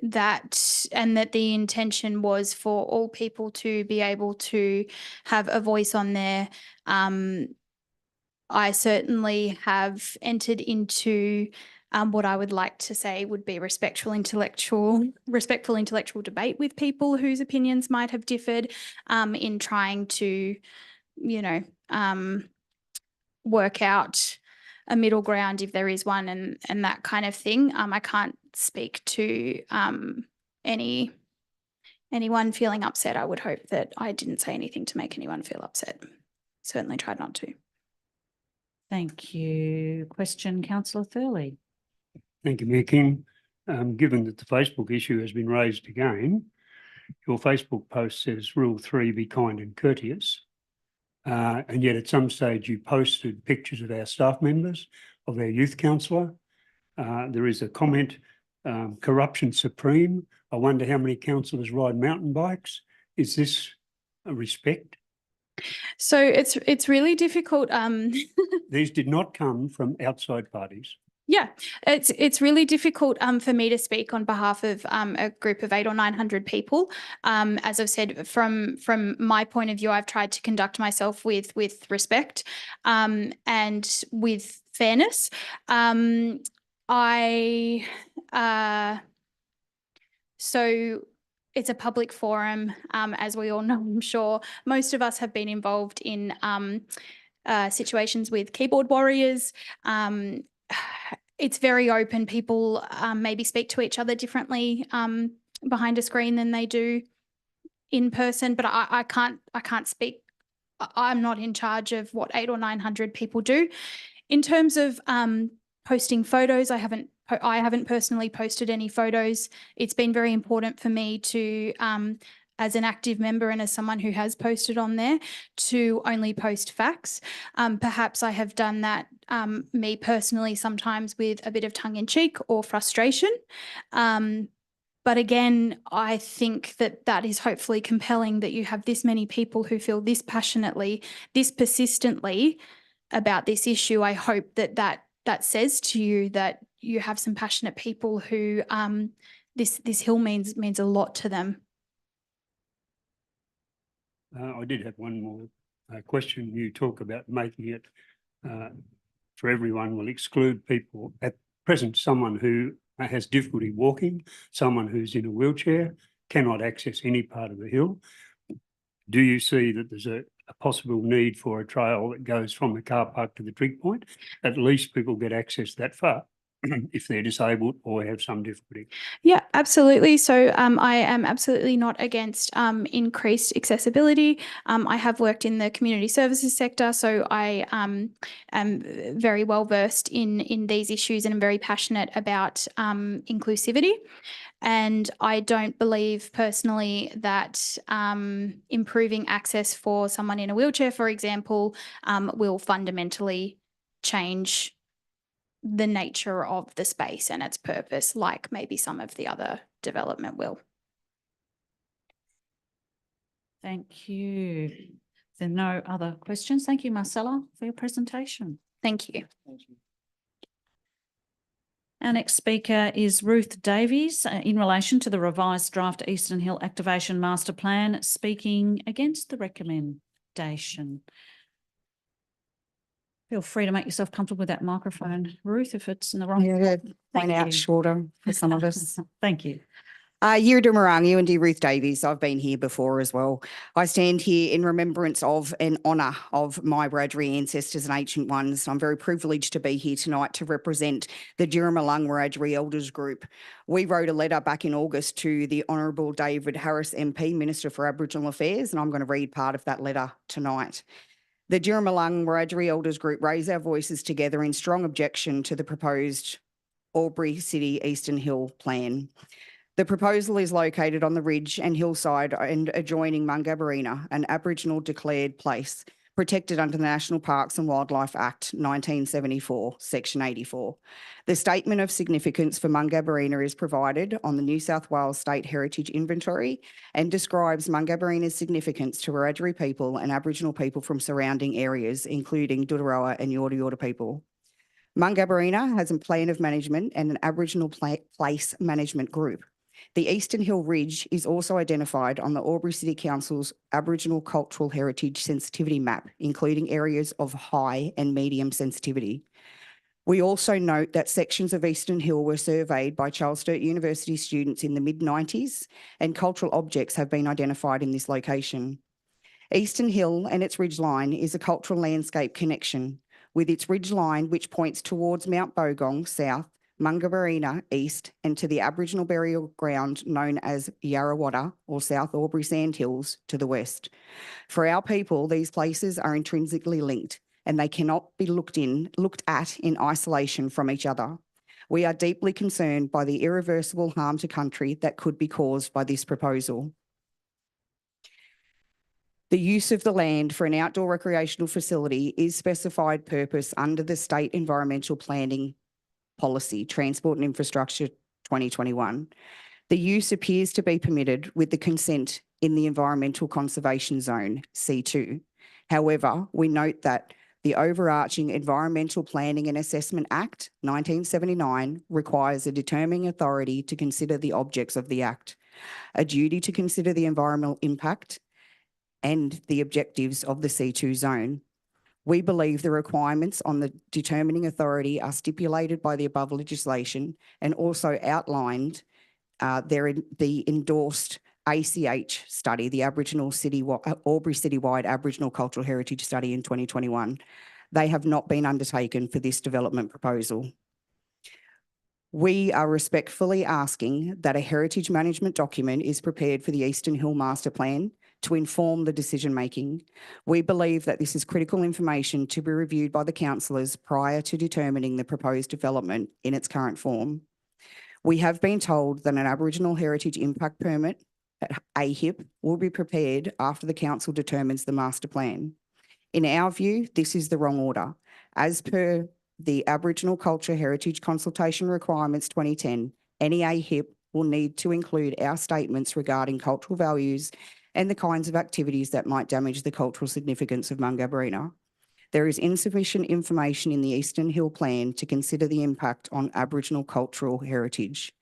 that the intention was for all people to be able to have a voice on there. I certainly have entered into what I would like to say would be respectful intellectual debate with people whose opinions might have differed, in trying to, you know, work out a middle ground if there is one, and that kind of thing. I can't speak to anyone feeling upset. I would hope that I didn't say anything to make anyone feel upset. Certainly tried not to.
Thank you. Question, Councillor Thurley.
Thank you, Mayor King. Given that the Facebook issue has been raised again, your Facebook post says Rule 3, be kind and courteous. And yet at some stage you posted pictures of our staff members, of our youth councillor. There is a comment, corruption supreme. I wonder how many councillors ride mountain bikes. Is this a respect?
So it's really difficult.
These did not come from outside parties.
Yeah, it's really difficult for me to speak on behalf of a group of 800 or 900 people. As I've said, from my point of view, I've tried to conduct myself with respect and with fairness. So it's a public forum, as we all know, I'm sure. Most of us have been involved in situations with keyboard warriors. It's very open. People maybe speak to each other differently behind a screen than they do in person, but I can't speak. I'm not in charge of what 800 or 900 people do. In terms of posting photos, I haven't personally posted any photos. It's been very important for me to, as an active member and as someone who has posted on there, to only post facts. Perhaps I have done that, me personally, sometimes with a bit of tongue in cheek or frustration. But again, I think that is hopefully compelling, that you have this many people who feel this passionately, this persistently about this issue. I hope that says to you that you have some passionate people who this hill means a lot to them.
I did have one more question. You talk about making it for everyone will exclude people. At present, someone who has difficulty walking, someone who's in a wheelchair, cannot access any part of the hill. Do you see that there's a possible need for a trail that goes from the car park to the trig point? At least people get access that far. if they're disabled or have some difficulty?
Yeah, absolutely. So I am absolutely not against increased accessibility. I have worked in the community services sector, so I am very well versed in these issues and I'm very passionate about inclusivity. And I don't believe personally that improving access for someone in a wheelchair, for example, will fundamentally change the nature of the space and its purpose, like maybe some of the other development will.
Thank you. If there are no other questions, thank you, Marcela, for your presentation.
Thank you.
Our next speaker is Ruth Davies in relation to the revised draft Eastern Hill Activation Master Plan, speaking against the recommendation. Feel free to make yourself comfortable with that microphone, Ruth, if it's in the wrong.
Yeah,
Thank
point out
you.
shorter for some of us.
Thank you.
Yiridumarang, UND Ruth Davies. I've been here before as well. I stand here in remembrance of and honour of my Wiradjuri ancestors and ancient ones. I'm very privileged to be here tonight to represent the Jiramalung Wiradjuri Elders Group. We wrote a letter back in August to the Honourable David Harris MP, Minister for Aboriginal Affairs, and I'm going to read part of that letter tonight. The Jiramalung Wiradjuri Elders Group raise our voices together in strong objection to the proposed Albury City Eastern Hill Plan. The proposal is located on the ridge and hillside and adjoining Mungabarina, an Aboriginal declared place protected under the National Parks and Wildlife Act 1974, Section 84. The statement of significance for Mungabarina is provided on the New South Wales State Heritage Inventory and describes Mungabarina's significance to Wiradjuri people and Aboriginal people from surrounding areas, including Doodarowa and Yorta Yorta people. Mungabarina has a plan of management and an Aboriginal place management group. The Eastern Hill Ridge is also identified on the Albury City Council's Aboriginal Cultural Heritage Sensitivity Map, including areas of high and medium sensitivity. We also note that sections of Eastern Hill were surveyed by Charles Sturt University students in the mid-90s, and cultural objects have been identified in this location. Eastern Hill and its ridgeline is a cultural landscape connection, with its ridgeline which points towards Mount Bogong south, Mungabarina east, and to the Aboriginal burial ground known as Yarrawadda or South Albury Sandhills to the west. For our people, these places are intrinsically linked and they cannot be looked at in isolation from each other. We are deeply concerned by the irreversible harm to country that could be caused by this proposal. The use of the land for an outdoor recreational facility is specified purpose under the State Environmental Planning Policy, Transport and Infrastructure 2021. The use appears to be permitted with the consent in the Environmental Conservation Zone, C2. However, we note that the overarching Environmental Planning and Assessment Act 1979 requires a determining authority to consider the objects of the Act, a duty to consider the environmental impact and the objectives of the C2 zone. We believe the requirements on the determining authority are stipulated by the above legislation and also outlined the endorsed ACH study, the Aboriginal Albury Citywide Aboriginal Cultural Heritage Study in 2021. They have not been undertaken for this development proposal. We are respectfully asking that a heritage management document is prepared for the Eastern Hill Master Plan to inform the decision-making. We believe that this is critical information to be reviewed by the councillors prior to determining the proposed development in its current form. We have been told that an Aboriginal Heritage Impact Permit, AHIP, will be prepared after the council determines the master plan. In our view, this is the wrong order. As per the Aboriginal Culture Heritage Consultation Requirements 2010, any AHIP will need to include our statements regarding cultural values and the kinds of activities that might damage the cultural significance of Mungabarina. There is insufficient information in the Eastern Hill Plan to consider the impact on Aboriginal cultural heritage,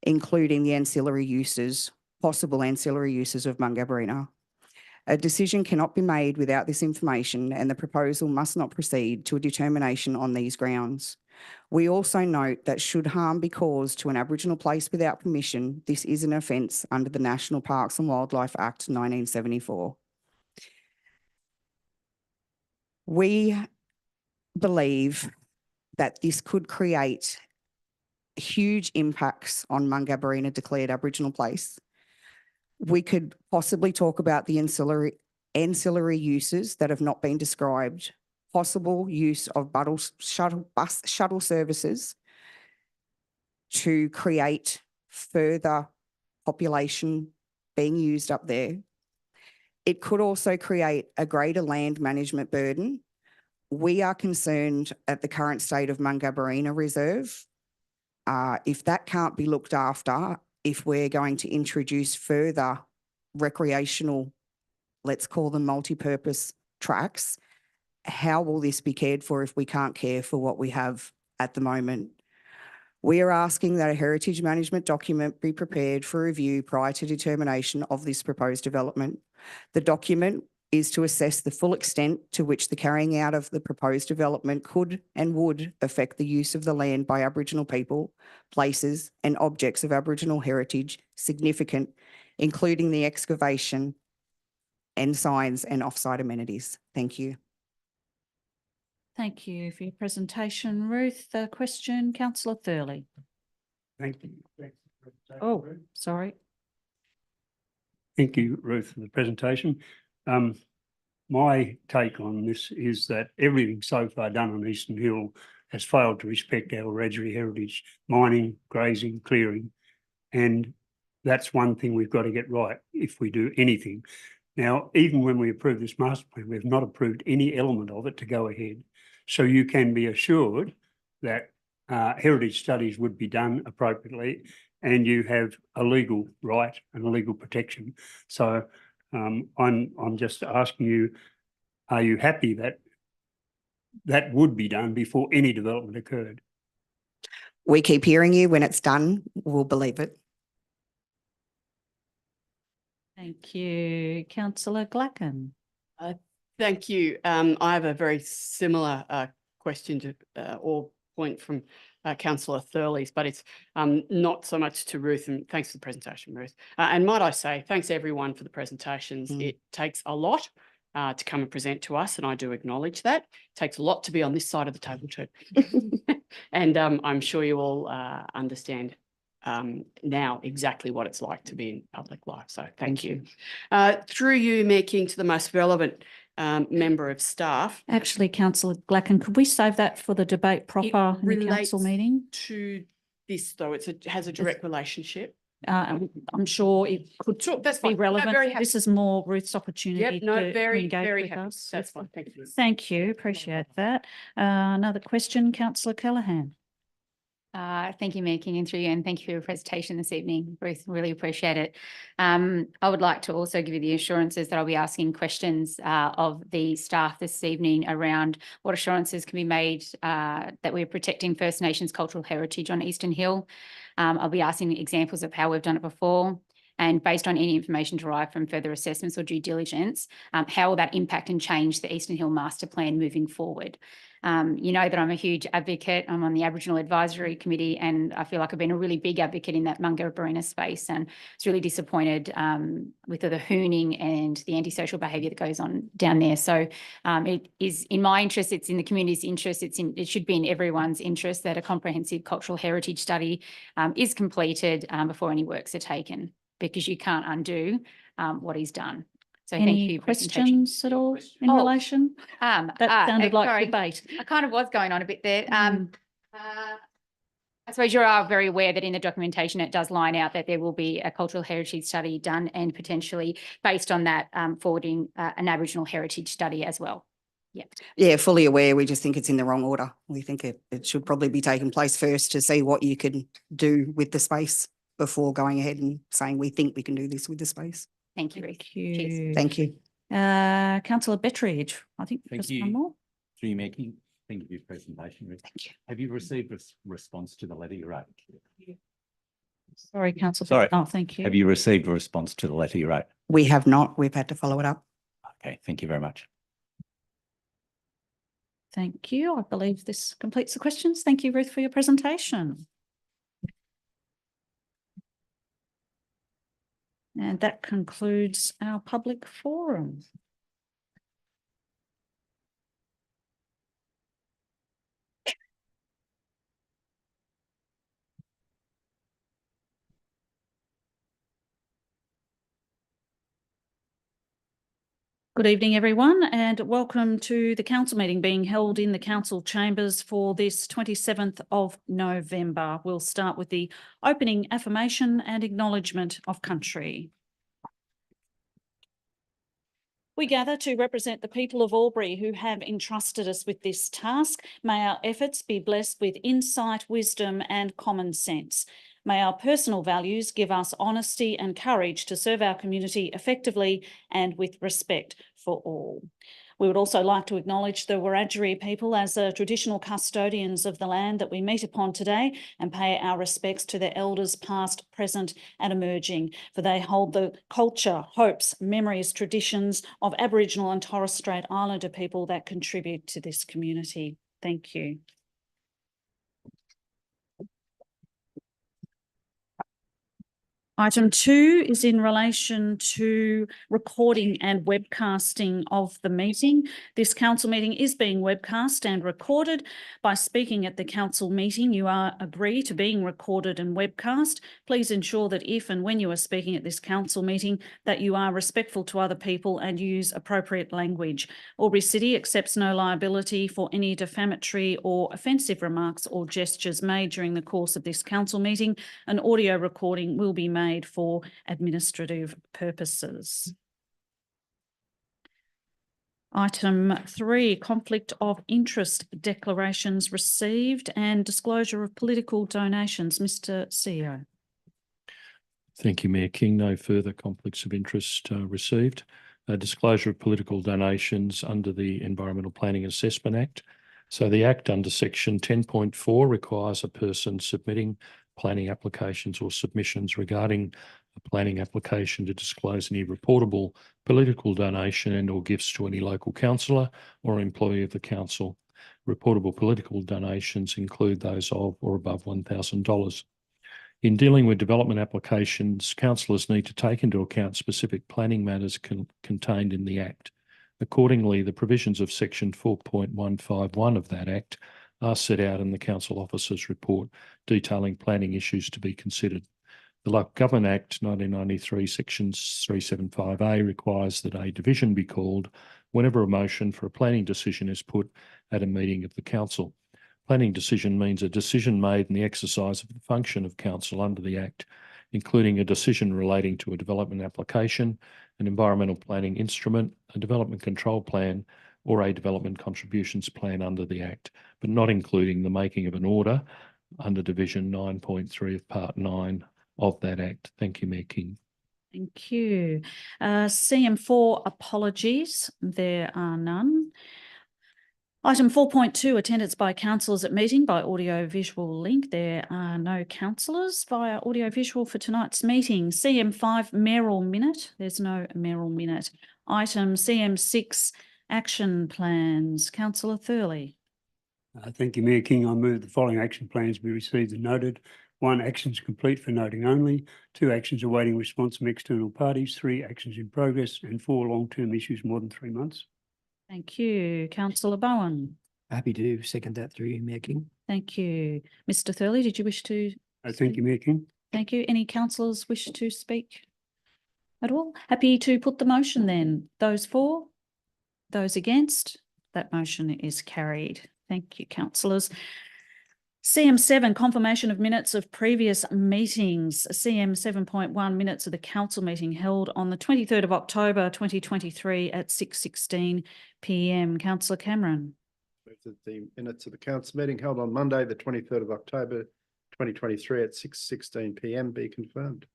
including the ancillary uses, possible ancillary uses of Mungabarina. A decision cannot be made without this information, and the proposal must not proceed to a determination on these grounds. We also note that should harm be caused to an Aboriginal place without permission, this is an offence under the National Parks and Wildlife Act 1974. We believe that this could create huge impacts on Mungabarina declared Aboriginal place. We could possibly talk about the ancillary uses that have not been described, possible use of bus shuttle services to create further population being used up there. It could also create a greater land management burden. We are concerned at the current state of Mungabarina Reserve. If that can't be looked after, if we're going to introduce further recreational, let's call them multi-purpose tracks, how will this be cared for if we can't care for what we have at the moment? We are asking that a heritage management document be prepared for review prior to determination of this proposed development. The document is to assess the full extent to which the carrying out of the proposed development could and would affect the use of the land by Aboriginal people, places and objects of Aboriginal heritage significant, including the excavation and signs and offsite amenities. Thank you.
Thank you for your presentation, Ruth. The question, Councillor Thurley.
Thank you.
Oh, sorry.
Thank you, Ruth, for the presentation. My take on this is that everything so far done on Eastern Hill has failed to respect our Wiradjuri heritage, mining, grazing, clearing, and that's one thing we've got to get right if we do anything. Now, even when we approve this master plan, we've not approved any element of it to go ahead. So you can be assured that heritage studies would be done appropriately and you have a legal right and a legal protection. So I'm just asking you, are you happy that that would be done before any development occurred?
We keep hearing you. When it's done, we'll believe it.
Thank you. Councillor Glacken.
Thank you. I have a very similar question to or point from Councillor Thurley's, but it's not so much to Ruth, and thanks for the presentation, Ruth. And might I say, thanks everyone for the presentations. It takes a lot to come and present to us, and I do acknowledge that. It takes a lot to be on this side of the table too. And I'm sure you all understand now exactly what it's like to be in public life. So thank you. Through you, Mayor King, to the most relevant member of staff.
Actually, Councillor Glacken, could we save that for the debate proper in the council meeting?
To this, though, it has a direct relationship.
I'm sure it could be relevant.
very happy.
This is more Ruth's opportunity to
very
engage with
happy.
us.
That's fine. Thank you.
Thank you. Appreciate that. Another question, Councillor Callaghan.
Thank you, Mayor King, and through you, and thank you for your presentation this evening, Ruth. Really appreciate it. I would like to also give you the assurances that I'll be asking questions of the staff this evening around what assurances can be made that we're protecting First Nations cultural heritage on Eastern Hill. I'll be asking examples of how we've done it before, and based on any information derived from further assessments or due diligence, how will that impact and change the Eastern Hill Master Plan moving forward? You know that I'm a huge advocate. I'm on the Aboriginal Advisory Committee, and I feel like I've been a really big advocate in that Mungabarina space, and was really disappointed with the hooning and the antisocial behaviour that goes on down there. So it is in my interest, it's in the community's interest, it should be in everyone's interest that a comprehensive cultural heritage study is completed before any works are taken, because you can't undo what is done. So thank you for your
questions at all in relation? That sounded like
sorry.
debate.
I kind of was going on a bit there. I suppose you are very aware that in the documentation it does line out that there will be a cultural heritage study done, and potentially based on that forwarding an Aboriginal heritage study as well. Yeah.
Yeah, fully aware. We just think it's in the wrong order. We think it should probably be taking place first to see what you can do with the space before going ahead and saying we think we can do this with the space.
Thank you, Ruth.
Cheers.
Thank you.
Councillor Bettridge, I think
Thank
just
you.
one more.
Through you, Making. Thank you for your presentation, Ruth.
Thank you.
Have you received a response to the letter you wrote?
Sorry, Councillor.
Sorry.
Oh, thank you.
Have you received a response to the letter you wrote?
We have not. We've had to follow it up.
Okay, thank you very much.
Thank you. I believe this completes the questions. Thank you, Ruth, for your presentation. And that concludes our public forum. Good evening, everyone, and welcome to the council meeting being held in the council chambers for this 27th of November. We'll start with the opening affirmation and acknowledgement of country. We gather to represent the people of Albury who have entrusted us with this task. May our efforts be blessed with insight, wisdom and common sense. May our personal values give us honesty and courage to serve our community effectively and with respect for all. We would also like to acknowledge the Wiradjuri people as the traditional custodians of the land that we meet upon today and pay our respects to their elders past, present and emerging, for they hold the culture, hopes, memories, traditions of Aboriginal and Torres Strait Islander people that contribute to this community. Thank you. Item 2 is in relation to recording and webcasting of the meeting. This council meeting is being webcast and recorded. By speaking at the council meeting, you agree to being recorded and webcast. Please ensure that if and when you are speaking at this council meeting, that you are respectful to other people and use appropriate language. Albury City accepts no liability for any defamatory or offensive remarks or gestures made during the course of this council meeting. An audio recording will be made for administrative purposes. Item 3, conflict of interest declarations received and disclosure of political donations. Mr. CEO.
Thank you, Mayor King. No further conflicts of interest received. Disclosure of political donations under the Environmental Planning Assessment Act. So the Act under section 10.4 requires a person submitting planning applications or submissions regarding a planning application to disclose any reportable political donation and or gifts to any local councillor or employee of the council. Reportable political donations include those of or above $1,000. In dealing with development applications, councillors need to take into account specific planning matters contained in the Act. Accordingly, the provisions of section 4.151 of that Act are set out in the Council Officer's report detailing planning issues to be considered. The Local Government Act 1993 section 375A requires that a division be called whenever a motion for a planning decision is put at a meeting of the council. Planning decision means a decision made in the exercise of the function of council under the Act, including a decision relating to a development application, an environmental planning instrument, a development control plan, or a development contributions plan under the Act, but not including the making of an order under Division 9.3 of Part 9 of that Act. Thank you, Mayor King.
Thank you. CM4 apologies. There are none. Item 4.2, attendance by councillors at meeting by audio-visual link. There are no councillors via audio-visual for tonight's meeting. CM5 mayoral minute. There's no mayoral minute. Item CM6 action plans. Councillor Thurley.
Thank you, Mayor King. I move the following action plans be received and noted. 1, actions complete for noting only. 2, actions awaiting response from external parties. 3, actions in progress. And 4, long-term issues more than 3 months.
Thank you. Councillor Bowen.
Happy to second that through you, Mayor King.
Thank you. Mr. Thurley, did you wish to?
Thank you, Mayor King.
Thank you. Any councillors wish to speak at all? Happy to put the motion then. Those for? Those against? That motion is carried. Thank you, councillors. CM7, confirmation of minutes of previous meetings. CM 7.1, minutes of the council meeting held on the 23rd of October 2023 at 6:16 p.m. Councillor Cameron.
Move that the minutes of the council meeting held on Monday, the 23rd of October 2023 at 6:16 p.m. be confirmed.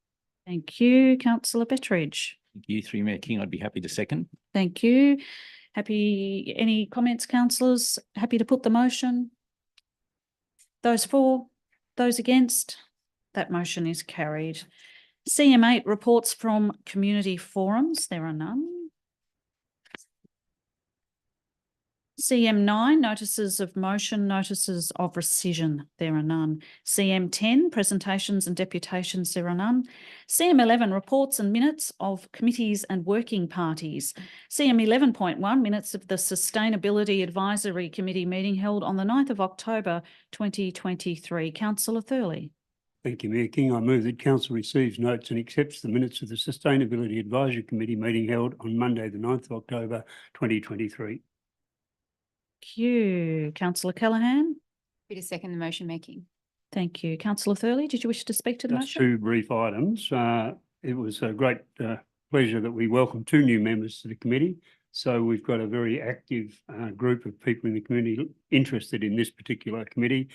Thank you. Councillor Bettridge.
Thank you, through Mayor King. I'd be happy to second.
Thank you. Happy, any comments, councillors? Happy to put the motion? Those for, those against, that motion is carried. CM8, reports from community forums. There are none. CM9, notices of motion, notices of rescission. There are none. CM10, presentations and deputations. There are none. CM11, reports and minutes of committees and working parties. CM11.1, minutes of the Sustainability Advisory Committee meeting held on the 9th of October 2023. Councillor Thurley.
Thank you, Mayor King. I move that council receives, notes and accepts the minutes of the Sustainability Advisory Committee meeting held on Monday, the 9th of October, 2023.
Thank you. Councillor Callaghan.
Happy to second the motion, Mayor King.
Thank you. Councillor Thurley, did you wish to speak to the
Just
motion?
two brief items. It was a great pleasure that we welcomed two new members to the committee. So we've got a very active group of people in the community interested in this particular committee.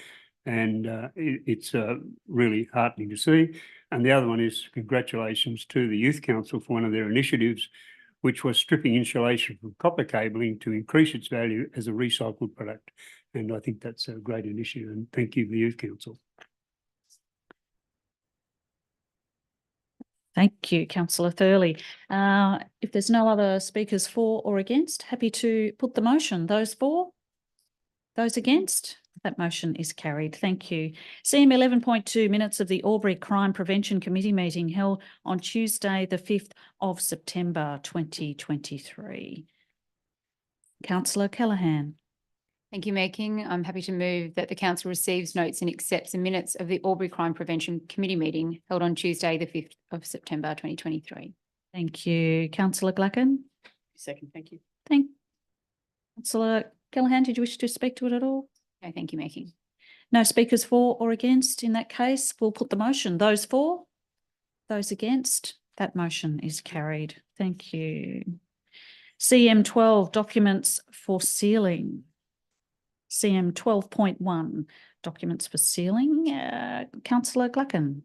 And it's really heartening to see. And the other one is congratulations to the Youth Council for one of their initiatives, which was stripping insulation from copper cabling to increase its value as a recycled product. And I think that's a great initiative, and thank you, the Youth Council.
Thank you, Councillor Thurley. If there's no other speakers for or against, happy to put the motion. Those for? Those against? That motion is carried. Thank you. CM 11.2 minutes of the Albury Crime Prevention Committee meeting held on Tuesday, the 5th of September 2023. Councillor Callaghan.
Thank you, Mayor King. I'm happy to move that the council receives, notes and accepts the minutes of the Albury Crime Prevention Committee meeting held on Tuesday, the 5th of September 2023.
Thank you. Councillor Glacken.
Second, thank you.
Councillor Callaghan, did you wish to speak to it at all?
No, thank you, Mayor King.
No speakers for or against. In that case, we'll put the motion. Those for? Those against? That motion is carried. Thank you. CM 12, documents for sealing. CM 12.1, documents for sealing. Councillor Glacken.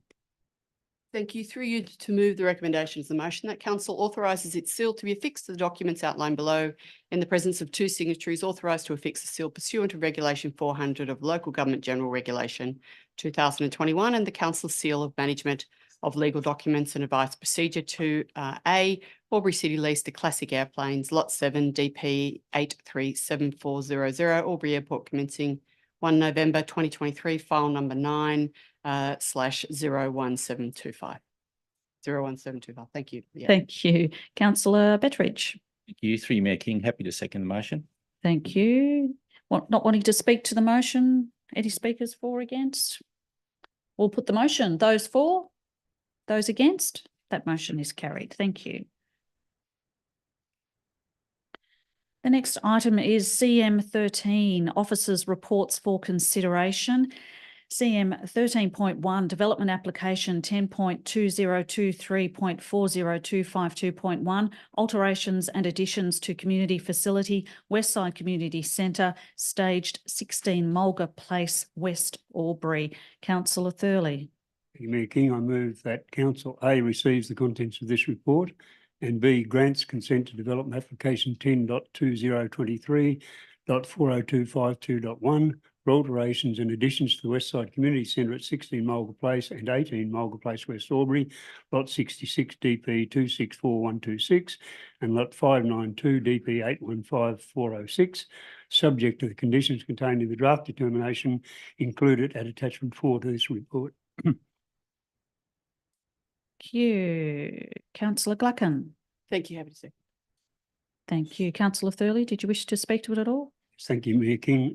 Thank you. Through you to move the recommendation of the motion that council authorises its seal to be affixed to the documents outlined below in the presence of two signatories authorised to affix the seal pursuant to Regulation 400 of Local Government General Regulation 2021 and the council seal of management of legal documents and advice procedure to A, Albury City Lease to Classic Airplanes, Lot 7, DP 837400, Albury Airport commencing 1 November 2023, file number 9/01725. 01725. Thank you. Yeah.
Thank you. Councillor Bettridge.
Thank you. Through you, Mayor King. Happy to second the motion.
Thank you. Not wanting to speak to the motion? Any speakers for or against? We'll put the motion. Those for? Those against? That motion is carried. Thank you. The next item is CM 13, Officers' Reports for Consideration. CM 13.1, Development Application 10.2023.40252.1, Alterations and Additions to Community Facility, Westside Community Centre, Staged 16 Mulga Place, West Albury. Councillor Thurley.
Thank you, Mayor King. I move that Council A receives the contents of this report and B grants consent to development application 10.2023.40252.1 for alterations and additions to the Westside Community Centre at 16 Mulga Place and 18 Mulga Place, West Albury, Lot 66 DP 264126 and Lot 592 DP 815406, subject to the conditions contained in the draft determination included at attachment 4 to this report.
Thank you. Councillor Glacken.
Thank you. Happy to say.
Thank you. Councillor Thurley, did you wish to speak to it at all?
Thank you, Mayor King.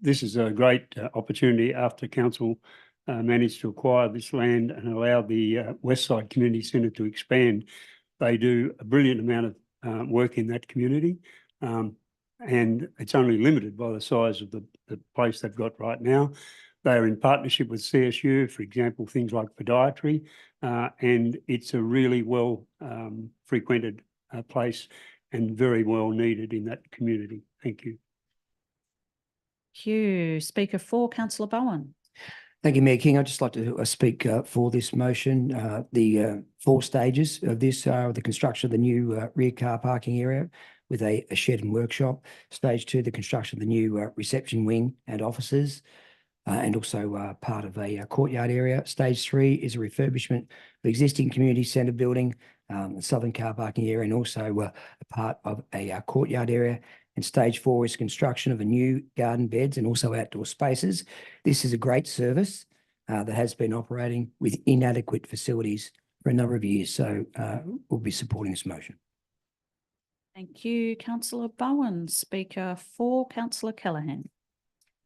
This is a great opportunity after council managed to acquire this land and allow the Westside Community Centre to expand. They do a brilliant amount of work in that community, and it's only limited by the size of the place they've got right now. They are in partnership with CSU, for example, things like podiatry, and it's a really well frequented place and very well needed in that community. Thank you.
Thank you. Speaker 4, Councillor Bowen.
Thank you, Mayor King. I'd just like to speak for this motion. The 4 stages of this are the construction of the new rear car parking area with a shed and workshop. Stage 2, the construction of the new reception wing and offices. And also part of a courtyard area. Stage 3 is a refurbishment of the existing community centre building, the southern car parking area, and also a part of a courtyard area. And stage 4 is construction of a new garden beds and also outdoor spaces. This is a great service that has been operating with inadequate facilities for a number of years. So we'll be supporting this motion.
Thank you, Councillor Bowen. Speaker 4, Councillor Callaghan.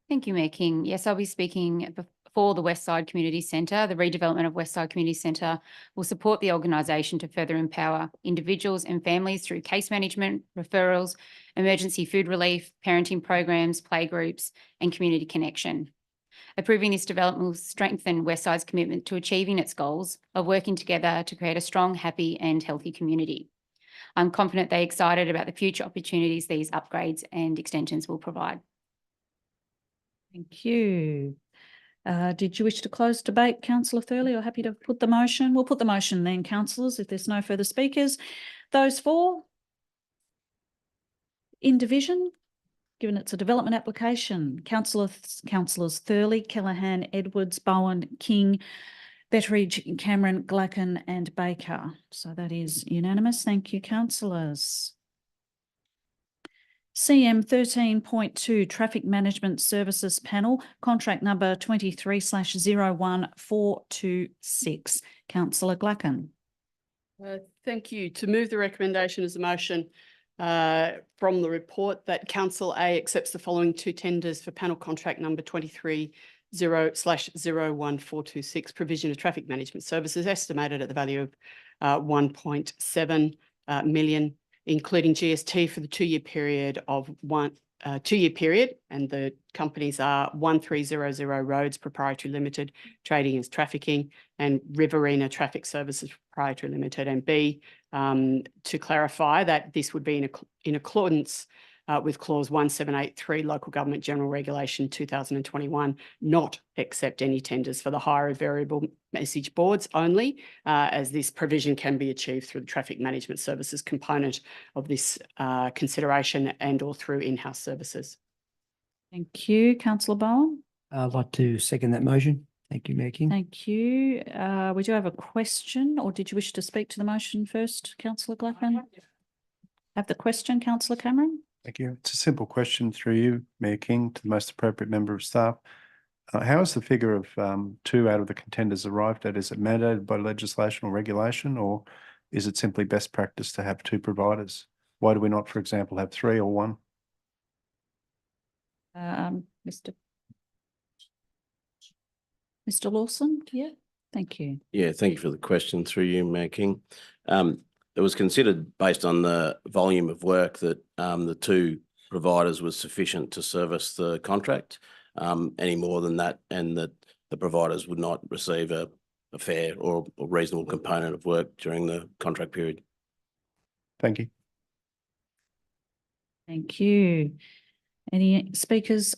Thank you, Mayor King. Yes, I'll be speaking for the Westside Community Centre. The redevelopment of Westside Community Centre will support the organisation to further empower individuals and families through case management, referrals, emergency food relief, parenting programs, playgroups, and community connection. Approving this development will strengthen Westside's commitment to achieving its goals of working together to create a strong, happy and healthy community. I'm confident they're excited about the future opportunities these upgrades and extensions will provide.
Thank you. Did you wish to close debate, Councillor Thurley, or happy to put the motion? We'll put the motion then, councillors, if there's no further speakers. Those for? In division? Given it's a development application, councillors Thurley, Callaghan, Edwards, Bowen, King, Betteridge, Cameron, Glacken and Baker. So that is unanimous. Thank you, councillors. CM 13.2 Traffic Management Services Panel, contract number 23/01426. Councillor Glacken.
Thank you. To move the recommendation as a motion from the report that Council A accepts the following two tenders for panel contract number 23/01426, provision of traffic management services estimated at the value of 1.7 million, including GST for the two-year period, and the companies are 1300 Roads Proprietary Limited, trading as Trafficking, and Riverina Traffic Services Proprietary Limited. And B, to clarify that this would be in accordance with clause 1783 Local Government General Regulation 2021, not accept any tenders for the hire of variable message boards only, as this provision can be achieved through the traffic management services component of this consideration and or through in-house services.
Thank you. Councillor Bowen.
I'd like to second that motion. Thank you, Mayor King.
Thank you. We do have a question, or did you wish to speak to the motion first, Councillor Glacken? Have the question, Councillor Cameron.
Thank you. It's a simple question through you, Mayor King, to the most appropriate member of staff. How is the figure of 2 out of the contenders arrived at? Is it mandated by legislation or regulation, or is it simply best practice to have 2 providers? Why do we not, for example, have 3 or 1?
Mr. Lawson, yeah, thank you.
Yeah, thank you for the question through you, Mayor King. It was considered based on the volume of work that the 2 providers was sufficient to service the contract. Any more than that, and that the providers would not receive a fair or reasonable component of work during the contract period.
Thank you.
Thank you. Any speakers?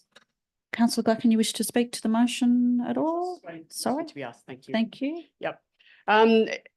Councillor Glacken, you wish to speak to the motion at all? Sorry.
To be asked. Thank you.
Thank you.
Yep.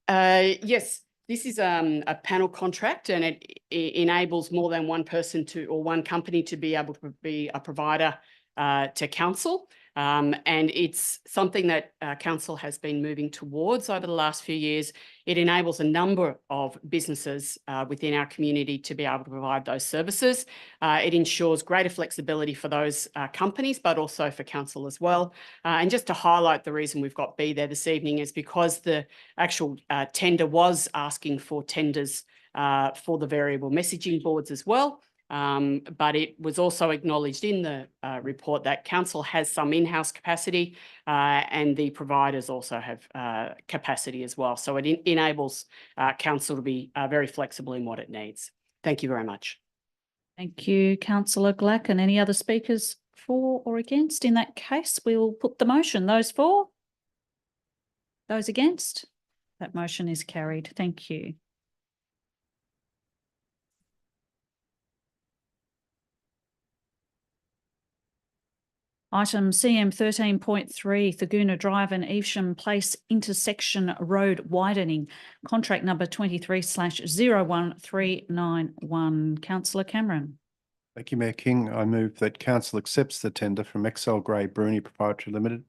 Yes, this is a panel contract, and it enables more than one person or one company to be able to be a provider to council. And it's something that council has been moving towards over the last few years. It enables a number of businesses within our community to be able to provide those services. It ensures greater flexibility for those companies, but also for council as well. And just to highlight the reason we've got B there this evening is because the actual tender was asking for tenders for the variable messaging boards as well. But it was also acknowledged in the report that council has some in-house capacity and the providers also have capacity as well. So it enables council to be very flexible in what it needs. Thank you very much.
Thank you, Councillor Glacken. Any other speakers for or against? In that case, we'll put the motion. Those for? Those against? That motion is carried. Thank you. Item CM 13.3, Thurgoona Drive and Evesham Place intersection road widening, contract number 23/01391. Councillor Cameron.
Thank you, Mayor King. I move that council accepts the tender from Excel Grey Bruni Proprietary Limited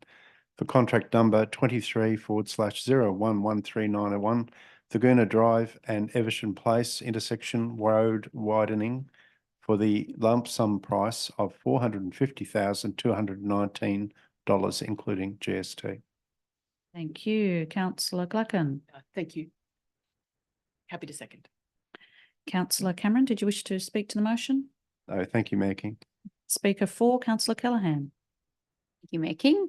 for contract number 23/0113901, Thurgoona Drive and Evesham Place intersection road widening, for the lump sum price of $450,219, including GST.
Thank you. Councillor Glacken.
Thank you. Happy to second.
Councillor Cameron, did you wish to speak to the motion?
No, thank you, Mayor King.
Speaker for, Councillor Callaghan.
Thank you, Mayor King.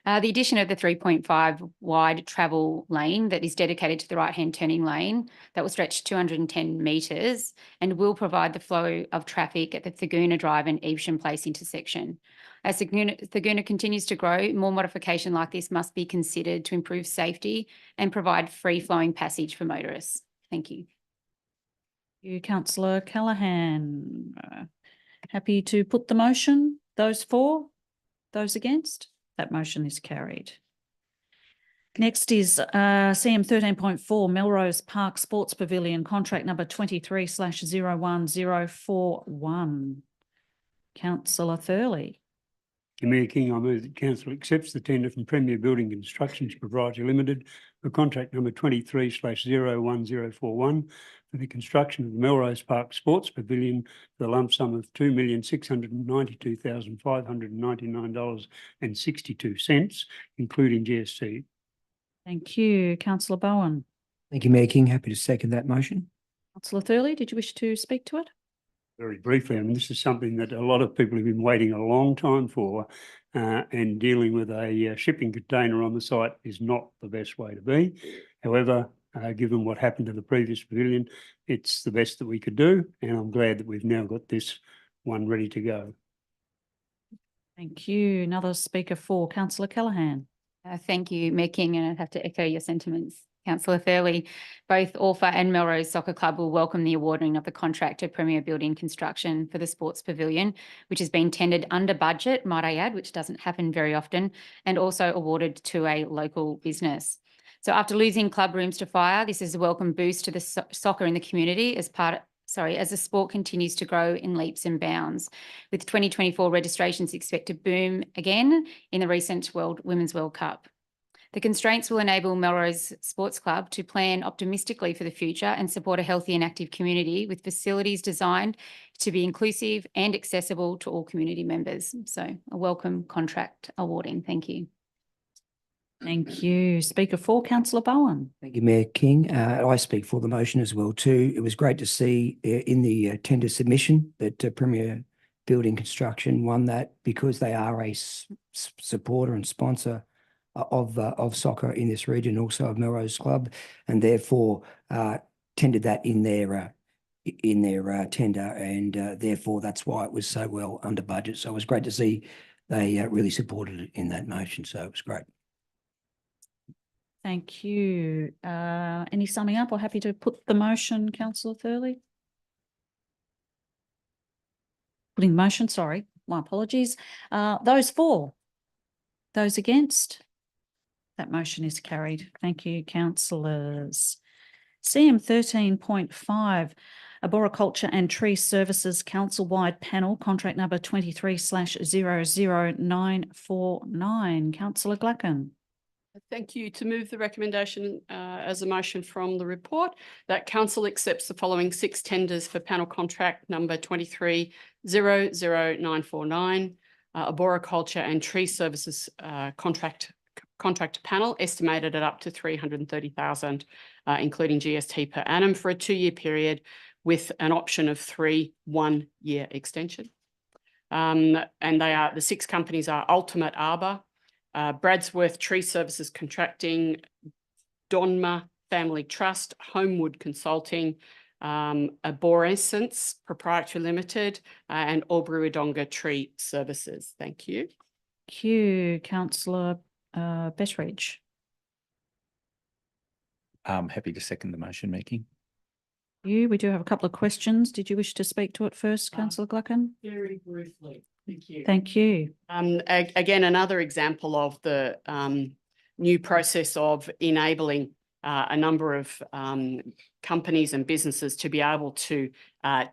The addition of the 3.5 wide travel lane that is dedicated to the right-hand turning lane that will stretch 210 metres and will provide the flow of traffic at the Thurgoona Drive and Evesham Place intersection. As Thurgoona continues to grow, more modification like this must be considered to improve safety and provide free-flowing passage for motorists. Thank you.
Thank you, Councillor Callaghan. Happy to put the motion. Those for? Those against? That motion is carried. Next is CM 13.4 Melrose Park Sports Pavilion, contract number 23/01041. Councillor Thurley.
Mayor King, I move that council accepts the tender from Premier Building Constructions Proprietary Limited for contract number 23/01041 for the construction of the Melrose Park Sports Pavilion for the lump sum of $2,692,599.62, including GST.
Thank you. Councillor Bowen.
Thank you, Mayor King. Happy to second that motion.
Councillor Thurley, did you wish to speak to it?
Very briefly, I mean, this is something that a lot of people have been waiting a long time for, and dealing with a shipping container on the site is not the best way to be. However, given what happened to the previous pavilion, it's the best that we could do, and I'm glad that we've now got this one ready to go.
Thank you. Another speaker for Councillor Callaghan.
Thank you, Mayor King, and I'd have to echo your sentiments, Councillor Thurley. Both Orpha and Melrose Soccer Club will welcome the awarding of the contract to Premier Building Construction for the Sports Pavilion, which has been tendered under budget, might I add, which doesn't happen very often, and also awarded to a local business. So after losing club rooms to fire, this is a welcome boost to the soccer in the community as the sport continues to grow in leaps and bounds, with 2024 registrations expected to boom again in the recent Women's World Cup. The constraints will enable Melrose Sports Club to plan optimistically for the future and support a healthy and active community with facilities designed to be inclusive and accessible to all community members. So a welcome contract awarding. Thank you.
Thank you. Speaker for Councillor Bowen.
Thank you, Mayor King. I speak for the motion as well too. It was great to see in the tender submission that Premier Building Construction won that because they are a supporter and sponsor of soccer in this region, also of Melrose Club, and therefore tendered that in their tender, and therefore that's why it was so well under budget. So it was great to see they really supported it in that motion. So it was great.
Thank you. Any summing up or happy to put the motion, Councillor Thurley? Putting the motion, sorry, my apologies. Those for? Those against? That motion is carried. Thank you, councillors. CM 13.5, Arboriculture and Tree Services Council-wide Panel, contract number 23/00949. Councillor Glacken.
Thank you. To move the recommendation as a motion from the report, that council accepts the following 6 tenders for panel contract number 23/00949, Arboriculture and Tree Services contract panel, estimated at up to 330,000, including GST per annum, for a 2-year period with an option of 3 one-year extension. And the 6 companies are Ultimate Arbor, Bradsworth Tree Services Contracting, Donma Family Trust, Homewood Consulting, Arborescence Proprietary Limited, and Albury-Wodonga Tree Services. Thank you.
Thank you, Councillor Betteridge.
I'm happy to second the motion, Mayor King.
We do have a couple of questions. Did you wish to speak to it first, Councillor Glacken?
Very briefly. Thank you.
Thank you.
Again, another example of the new process of enabling a number of companies and businesses to be able to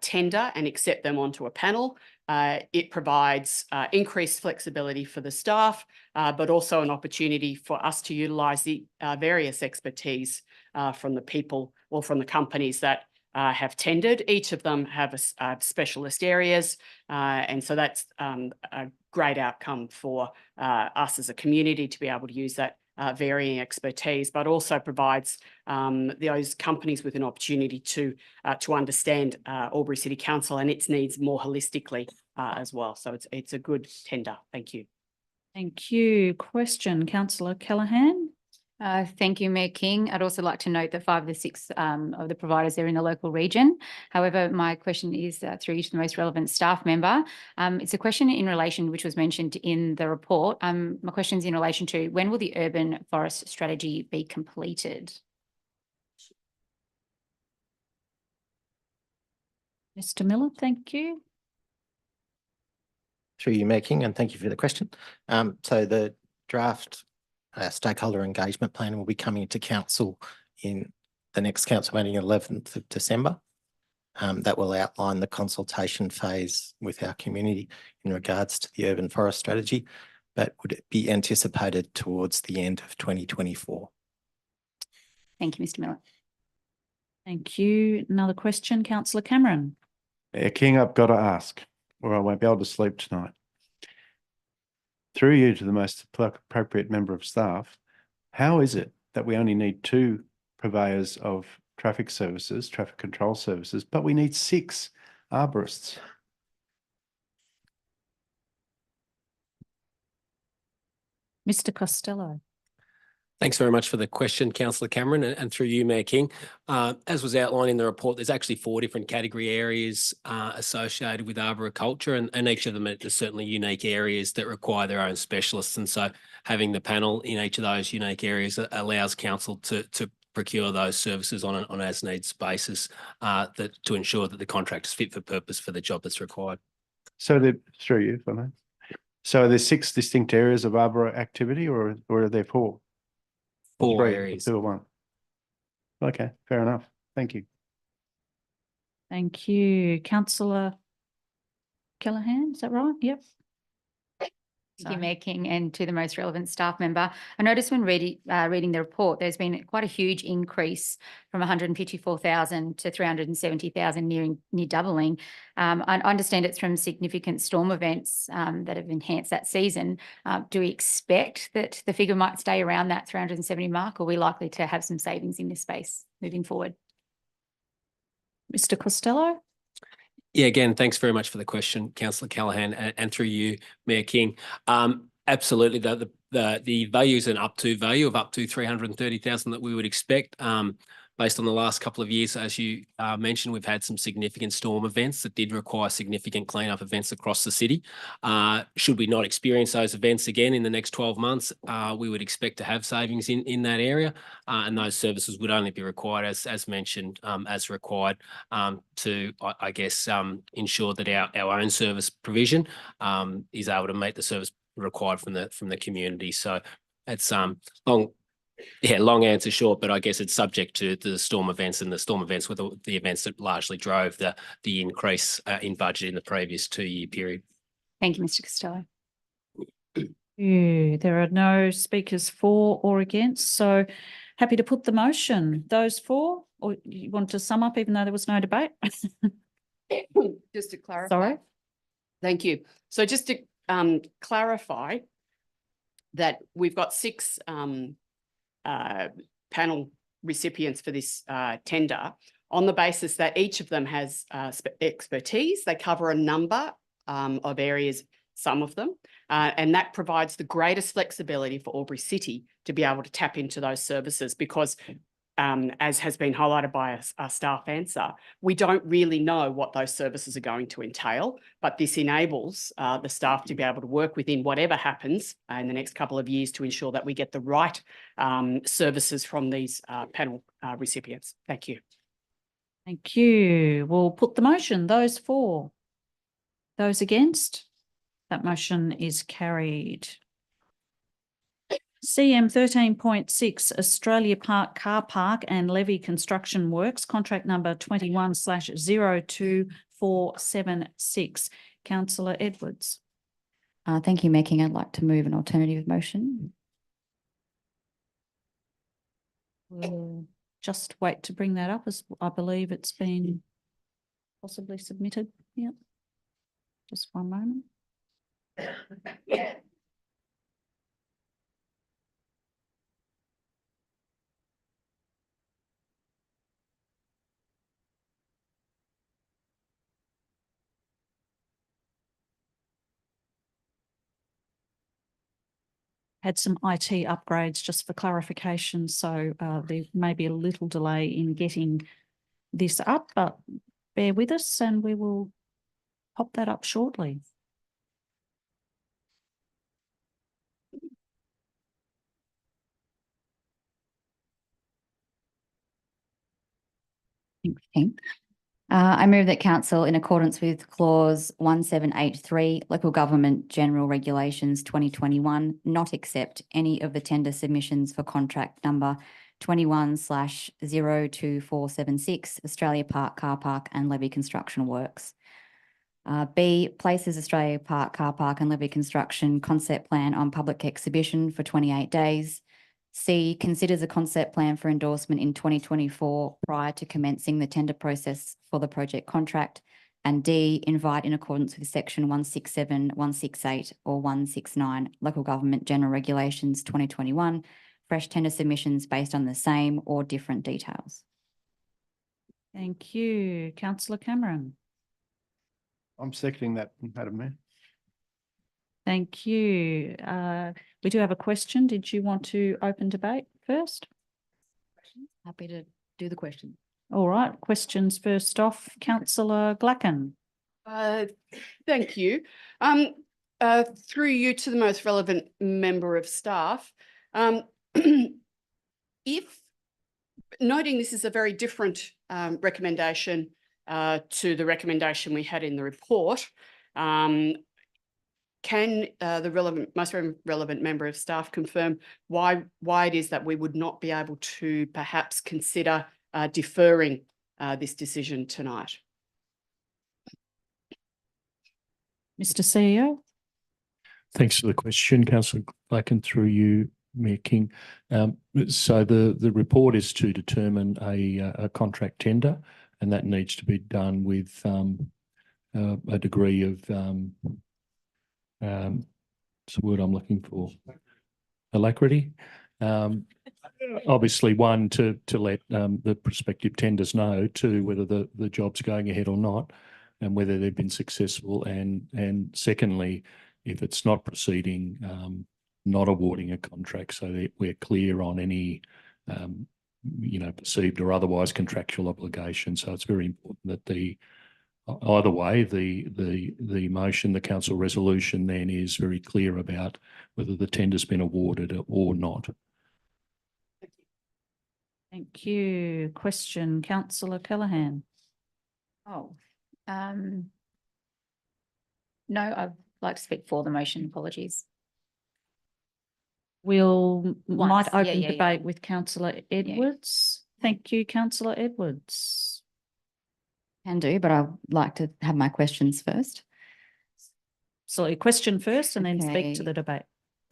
tender and accept them onto a panel. It provides increased flexibility for the staff, but also an opportunity for us to utilise the various expertise from the people or from the companies that have tendered. Each of them have specialist areas, and so that's a great outcome for us as a community to be able to use that varying expertise, but also provides those companies with an opportunity to understand Albury City Council and its needs more holistically as well. So it's a good tender. Thank you.
Thank you. Question, councillor Callaghan.
Thank you, Mayor King. I'd also like to note that 5 of the 6 of the providers are in the local region. However, my question is through you to the most relevant staff member. It's a question in relation, which was mentioned in the report. My question is in relation to when will the urban forest strategy be completed?
Mr. Miller, thank you.
Through you, Mayor King, and thank you for the question. So the draft stakeholder engagement plan will be coming to council in the next council meeting, 11th of December. That will outline the consultation phase with our community in regards to the urban forest strategy, but would it be anticipated towards the end of 2024.
Thank you, Mr. Miller.
Thank you. Another question, councillor Cameron.
Mayor King, I've got to ask, or I won't be able to sleep tonight. Through you to the most appropriate member of staff, how is it that we only need 2 purveyors of traffic services, traffic control services, but we need 6 arborists?
Mr. Costello.
Thanks very much for the question, Councillor Cameron, and through you, Mayor King. As was outlined in the report, there's actually 4 different category areas associated with arboriculture, and each of them are certainly unique areas that require their own specialists. And so having the panel in each of those unique areas allows council to procure those services on an as-needs basis to ensure that the contract is fit for purpose for the job that's required.
So through you, if I may. So are there 6 distinct areas of arbor activity, or are there 4?
4 areas.
2 or 1. Okay, fair enough. Thank you.
Thank you. Councillor Callaghan, is that right? Yep.
Thank you, Mayor King, and to the most relevant staff member. I noticed when reading the report, there's been quite a huge increase from 154,000 to 370,000, near doubling. I understand it's from significant storm events that have enhanced that season. Do we expect that the figure might stay around that 370 mark, or are we likely to have some savings in this space moving forward?
Mr. Costello.
Yeah, again, thanks very much for the question, Councillor Callaghan, and through you, Mayor King. Absolutely, the value is an up to value of up to 330,000 that we would expect. Based on the last couple of years, as you mentioned, we've had some significant storm events that did require significant cleanup events across the city. Should we not experience those events again in the next 12 months, we would expect to have savings in that area, and those services would only be required, as mentioned, as required to, I guess, ensure that our own service provision is able to meet the service required from the community. So it's long answer short, but I guess it's subject to the storm events, and the storm events were the events that largely drove the increase in budget in the previous 2-year period.
Thank you, Mr. Costello.
There are no speakers for or against, so happy to put the motion. Those for, or you want to sum up even though there was no debate?
Just to clarify.
Sorry.
Thank you. So just to clarify that we've got 6 panel recipients for this tender on the basis that each of them has expertise. They cover a number of areas, some of them, and that provides the greatest flexibility for Albury City to be able to tap into those services because, as has been highlighted by our staff answer, we don't really know what those services are going to entail, but this enables the staff to be able to work within whatever happens in the next couple of years to ensure that we get the right services from these panel recipients. Thank you.
Thank you. We'll put the motion. Those for. Those against? That motion is carried. CM 13.6 Australia Park Car Park and Levy Construction Works, contract number 21/02476. Councillor Edwards.
Thank you, Mayor King. I'd like to move an alternative motion.
We'll just wait to bring that up, as I believe it's been possibly submitted. Yep. Just one moment. had some IT upgrades just for clarification. So there may be a little delay in getting this up, but bear with us and we will pop that up shortly.
Okay. I move that council, in accordance with clause 1783 Local Government General Regulations 2021, not accept any of the tender submissions for contract number 21/02476 Australia Park Car Park and Levy Construction Works. B, places Australia Park Car Park and Levy Construction concept plan on public exhibition for 28 days. C, considers a concept plan for endorsement in 2024 prior to commencing the tender process for the project contract. And D, invite in accordance with section 167, 168 or 169 Local Government General Regulations 2021, fresh tender submissions based on the same or different details.
Thank you. Councillor Cameron.
I'm seconding that, Madam Mayor.
Thank you. We do have a question. Did you want to open debate first?
Happy to do the question.
All right. Questions first off. Councillor Glacken.
Thank you. Through you to the most relevant member of staff. If noting this is a very different recommendation to the recommendation we had in the report, can the most relevant member of staff confirm why it is that we would not be able to perhaps consider deferring this decision tonight?
Mr. CEO.
Thanks for the question, Councillor Glacken, through you, Mayor King. So the report is to determine a contract tender, and that needs to be done with a degree of what's the word I'm looking for? Alacrity. Obviously, one, to let the prospective tenders know, two, whether the job's going ahead or not, and whether they've been successful, and secondly, if it's not proceeding, not awarding a contract, so that we're clear on any perceived or otherwise contractual obligation. So it's very important that either way, the motion, the council resolution then is very clear about whether the tender's been awarded or not.
Thank you. Question, Councillor Callaghan.
Oh, no, I'd like to speak for the motion. Apologies.
Might open
yeah.
debate with Councillor Edwards. Thank you, Councillor Edwards.
Can do, but I'd like to have my questions first.
So a question first and then speak to the debate.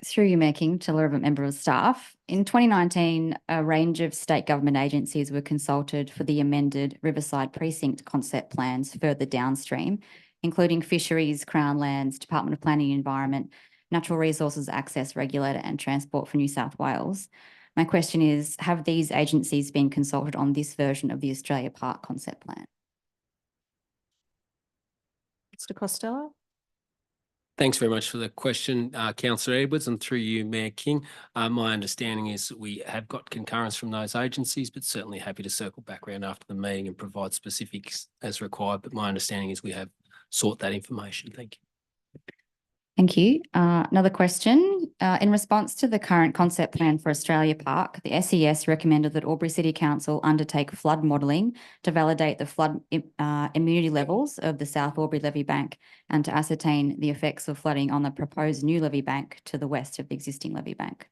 Through you, Mayor King, to the relevant member of staff. In 2019, a range of state government agencies were consulted for the amended Riverside Precinct concept plans further downstream, including Fisheries, Crown Lands, Department of Planning and Environment, Natural Resources Access Regulator and Transport for New South Wales. My question is, have these agencies been consulted on this version of the Australia Park concept plan?
Mr. Costello.
Thanks very much for the question, Councillor Edwards, and through you, Mayor King. My understanding is that we have got concurrence from those agencies, but certainly happy to circle back around after the meeting and provide specifics as required. But my understanding is we have sought that information. Thank you.
Thank you. Another question. In response to the current concept plan for Australia Park, the SES recommended that Albury City Council undertake flood modelling to validate the flood immunity levels of the South Albury levee bank and to ascertain the effects of flooding on the proposed new levee bank to the west of the existing levee bank.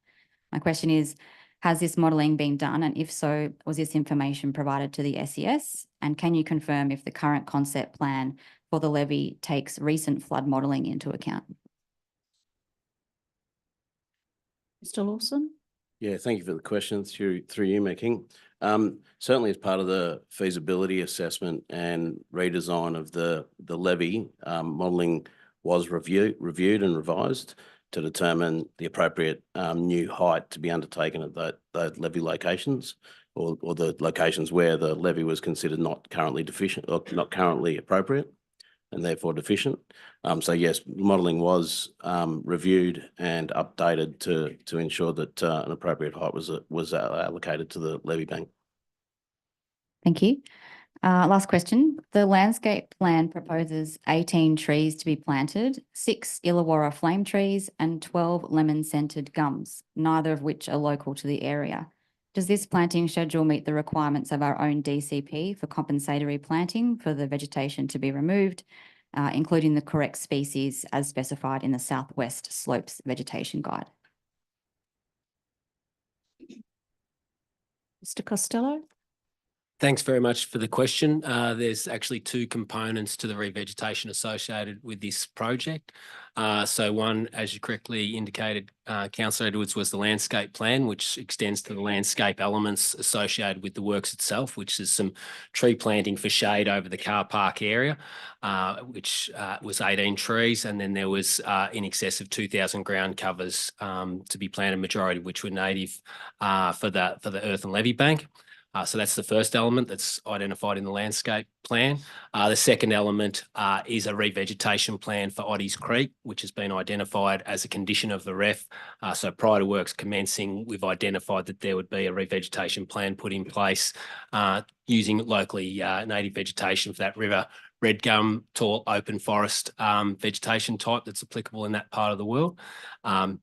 My question is, has this modelling been done? And if so, was this information provided to the SES? And can you confirm if the current concept plan for the levee takes recent flood modelling into account?
Mr. Lawson.
Yeah, thank you for the question through you, Mayor King. Certainly as part of the feasibility assessment and redesign of the levee, modelling was reviewed and revised to determine the appropriate new height to be undertaken at those levee locations or the locations where the levee was considered not currently deficient or not currently appropriate. and therefore deficient. So yes, modelling was reviewed and updated to ensure that an appropriate height was allocated to the levee bank.
Thank you. Last question. The landscape plan proposes 18 trees to be planted, 6 Illawarra flame trees and 12 lemon-scented gums, neither of which are local to the area. Does this planting schedule meet the requirements of our own DCP for compensatory planting for the vegetation to be removed, including the correct species as specified in the Southwest Slopes Vegetation Guide?
Mr. Costello?
Thanks very much for the question. There's actually two components to the revegetation associated with this project. So one, as you correctly indicated, Councillor Edwards, was the landscape plan, which extends to the landscape elements associated with the works itself, which is some tree planting for shade over the car park area, which was 18 trees. And then there was in excess of 2,000 ground covers to be planted, majority of which were native for the earth and levee bank. So that's the first element that's identified in the landscape plan. The second element is a revegetation plan for Oddies Creek, which has been identified as a condition of the REF. So prior to works commencing, we've identified that there would be a revegetation plan put in place using locally native vegetation for that river red gum, tall open forest vegetation type that's applicable in that part of the world. And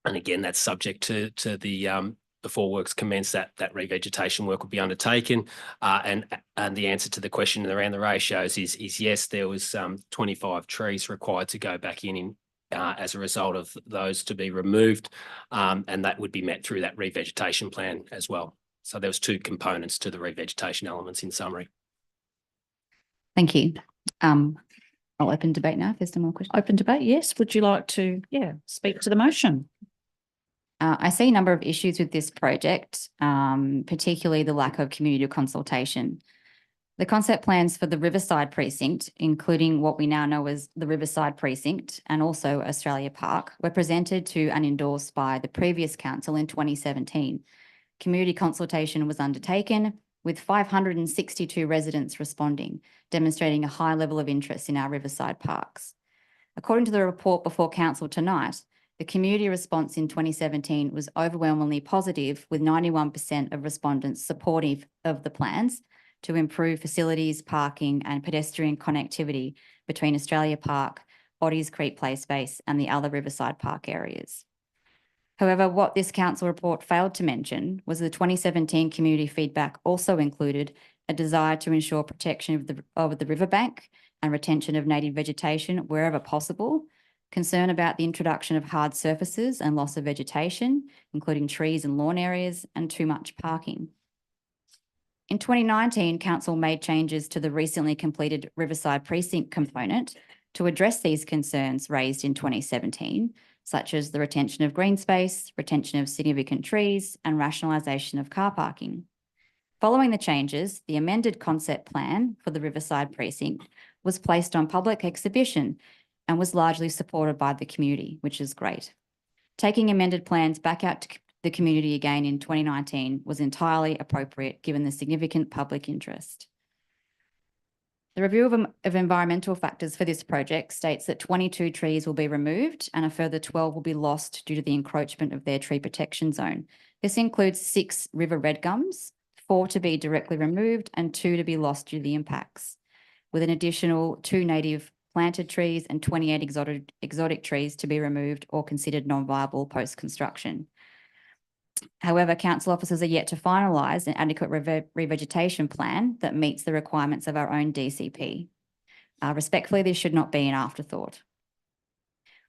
again, that's subject to the before works commence, that revegetation work will be undertaken. And the answer to the question around the ratios is yes, there was 25 trees required to go back in as a result of those to be removed. And that would be met through that revegetation plan as well. So there was two components to the revegetation elements in summary.
Thank you. I'll open debate now if there's some more questions.
Open debate, yes. Would you like to, speak to the motion?
I see a number of issues with this project, particularly the lack of community consultation. The concept plans for the Riverside Precinct, including what we now know as the Riverside Precinct and also Australia Park, were presented to and endorsed by the previous council in 2017. Community consultation was undertaken with 562 residents responding, demonstrating a high level of interest in our Riverside parks. According to the report before council tonight, the community response in 2017 was overwhelmingly positive, with 91% of respondents supportive of the plans to improve facilities, parking and pedestrian connectivity between Australia Park, Oddies Creek Play Space and the other Riverside Park areas. However, what this council report failed to mention was the 2017 community feedback also included a desire to ensure protection of the riverbank and retention of native vegetation wherever possible, concern about the introduction of hard surfaces and loss of vegetation, including trees and lawn areas, and too much parking. In 2019, council made changes to the recently completed Riverside Precinct component to address these concerns raised in 2017, such as the retention of green space, retention of significant trees, and rationalisation of car parking. Following the changes, the amended concept plan for the Riverside Precinct was placed on public exhibition and was largely supported by the community, which is great. Taking amended plans back out to the community again in 2019 was entirely appropriate given the significant public interest. The review of environmental factors for this project states that 22 trees will be removed and a further 12 will be lost due to the encroachment of their tree protection zone. This includes 6 river red gums, 4 to be directly removed and 2 to be lost due to the impacts, with an additional 2 native planted trees and 28 exotic trees to be removed or considered non-viable post-construction. However, council officers are yet to finalise an adequate revegetation plan that meets the requirements of our own DCP. Respectfully, this should not be an afterthought.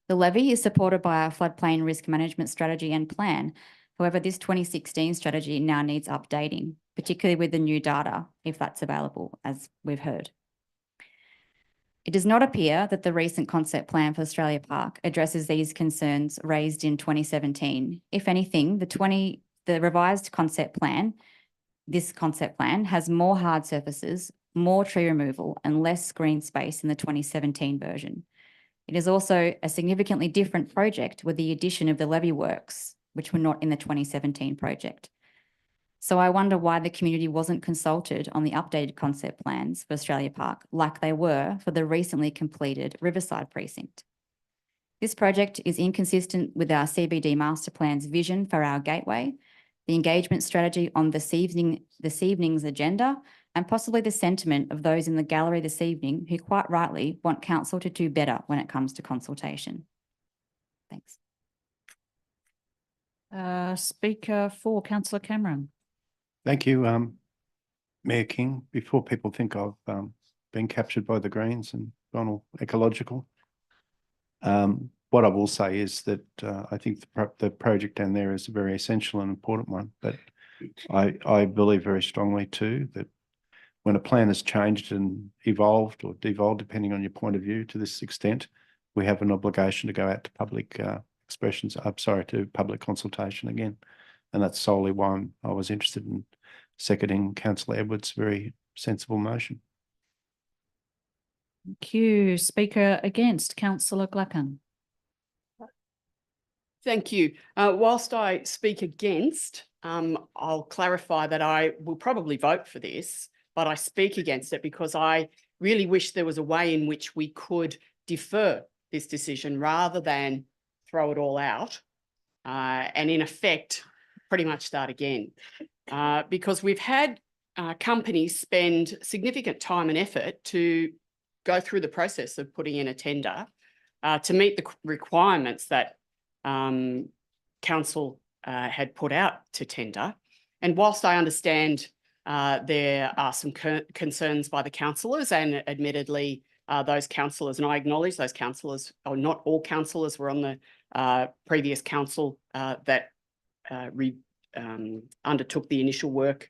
The levy is supported by our floodplain risk management strategy and plan. However, this 2016 strategy now needs updating, particularly with the new data, if that's available, as we've heard. It does not appear that the recent concept plan for Australia Park addresses these concerns raised in 2017. If anything, the revised concept plan, this concept plan has more hard surfaces, more tree removal and less green space in the 2017 version. It is also a significantly different project with the addition of the levee works, which were not in the 2017 project. So I wonder why the community wasn't consulted on the updated concept plans for Australia Park like they were for the recently completed Riverside precinct. This project is inconsistent with our CBD master plan's vision for our gateway, the engagement strategy on this evening's agenda, and possibly the sentiment of those in the gallery this evening who quite rightly want council to do better when it comes to consultation. Thanks.
Speaker 4, Councillor Cameron.
Thank you, Mayor King. Before people think I've been captured by the Greens and gone all ecological, what I will say is that I think the project down there is a very essential and important one. But I believe very strongly too that when a plan has changed and evolved or devolved, depending on your point of view, to this extent, we have an obligation to go out to public to public consultation again. And that's solely why I was interested in seconding Councillor Edwards' very sensible motion.
Thank you. Speaker against, Councillor Glacken.
Thank you. Whilst I speak against, I'll clarify that I will probably vote for this, but I speak against it because I really wish there was a way in which we could defer this decision rather than throw it all out and in effect pretty much start again. Because we've had companies spend significant time and effort to go through the process of putting in a tender to meet the requirements that council had put out to tender. And whilst I understand there are some concerns by the councillors, and admittedly those councillors, and I acknowledge those councillors, or not all councillors were on the previous council that undertook the initial work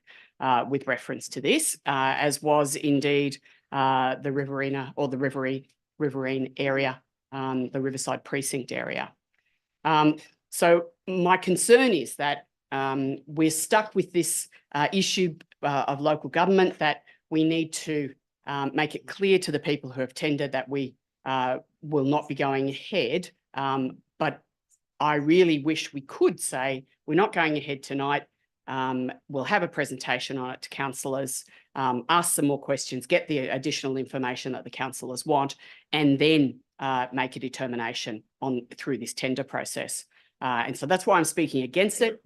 with reference to this, as was indeed the Riverina or the Riverine area, the Riverside precinct area. So my concern is that we're stuck with this issue of local government, that we need to make it clear to the people who have tendered that we will not be going ahead. But I really wish we could say we're not going ahead tonight. We'll have a presentation on it to councillors, ask some more questions, get the additional information that the councillors want, and then make a determination through this tender process. And so that's why I'm speaking against it.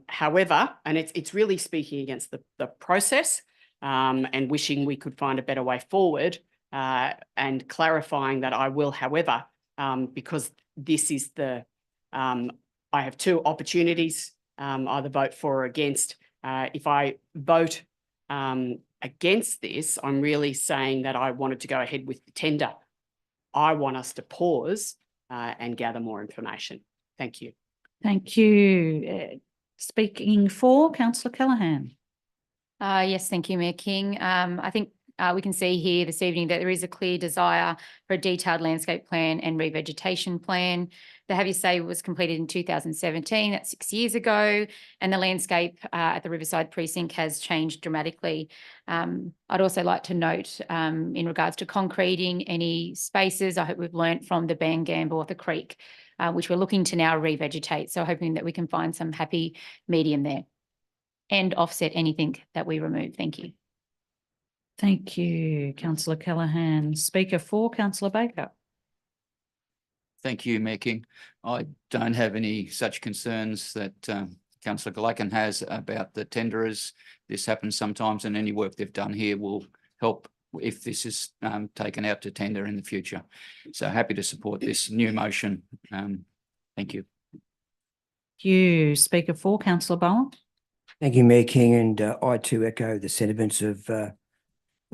However, and it's really speaking against the process and wishing we could find a better way forward, and clarifying that I will, however, because this is I have two opportunities, either vote for or against. If I vote against this, I'm really saying that I wanted to go ahead with the tender. I want us to pause and gather more information. Thank you.
Thank you. Speaking for, Councillor Callaghan.
Yes, thank you, Mayor King. I think we can see here this evening that there is a clear desire for a detailed landscape plan and revegetation plan. The Have You Say was completed in 2017, that's 6 years ago, and the landscape at the Riverside precinct has changed dramatically. I'd also like to note in regards to concreting any spaces, I hope we've learnt from the Bangamble of the creek, which we're looking to now revegetate. So hoping that we can find some happy medium there and offset anything that we remove. Thank you.
Thank you, Councillor Callaghan. Speaker for, Councillor Baker.
Thank you, Mayor King. I don't have any such concerns that Councillor Glacken has about the tenderers. This happens sometimes, and any work they've done here will help if this is taken out to tender in the future. So happy to support this new motion. Thank you.
Thank you. Speaker for, Councillor Bowen.
Thank you, Mayor King, and I too echo the sentiments of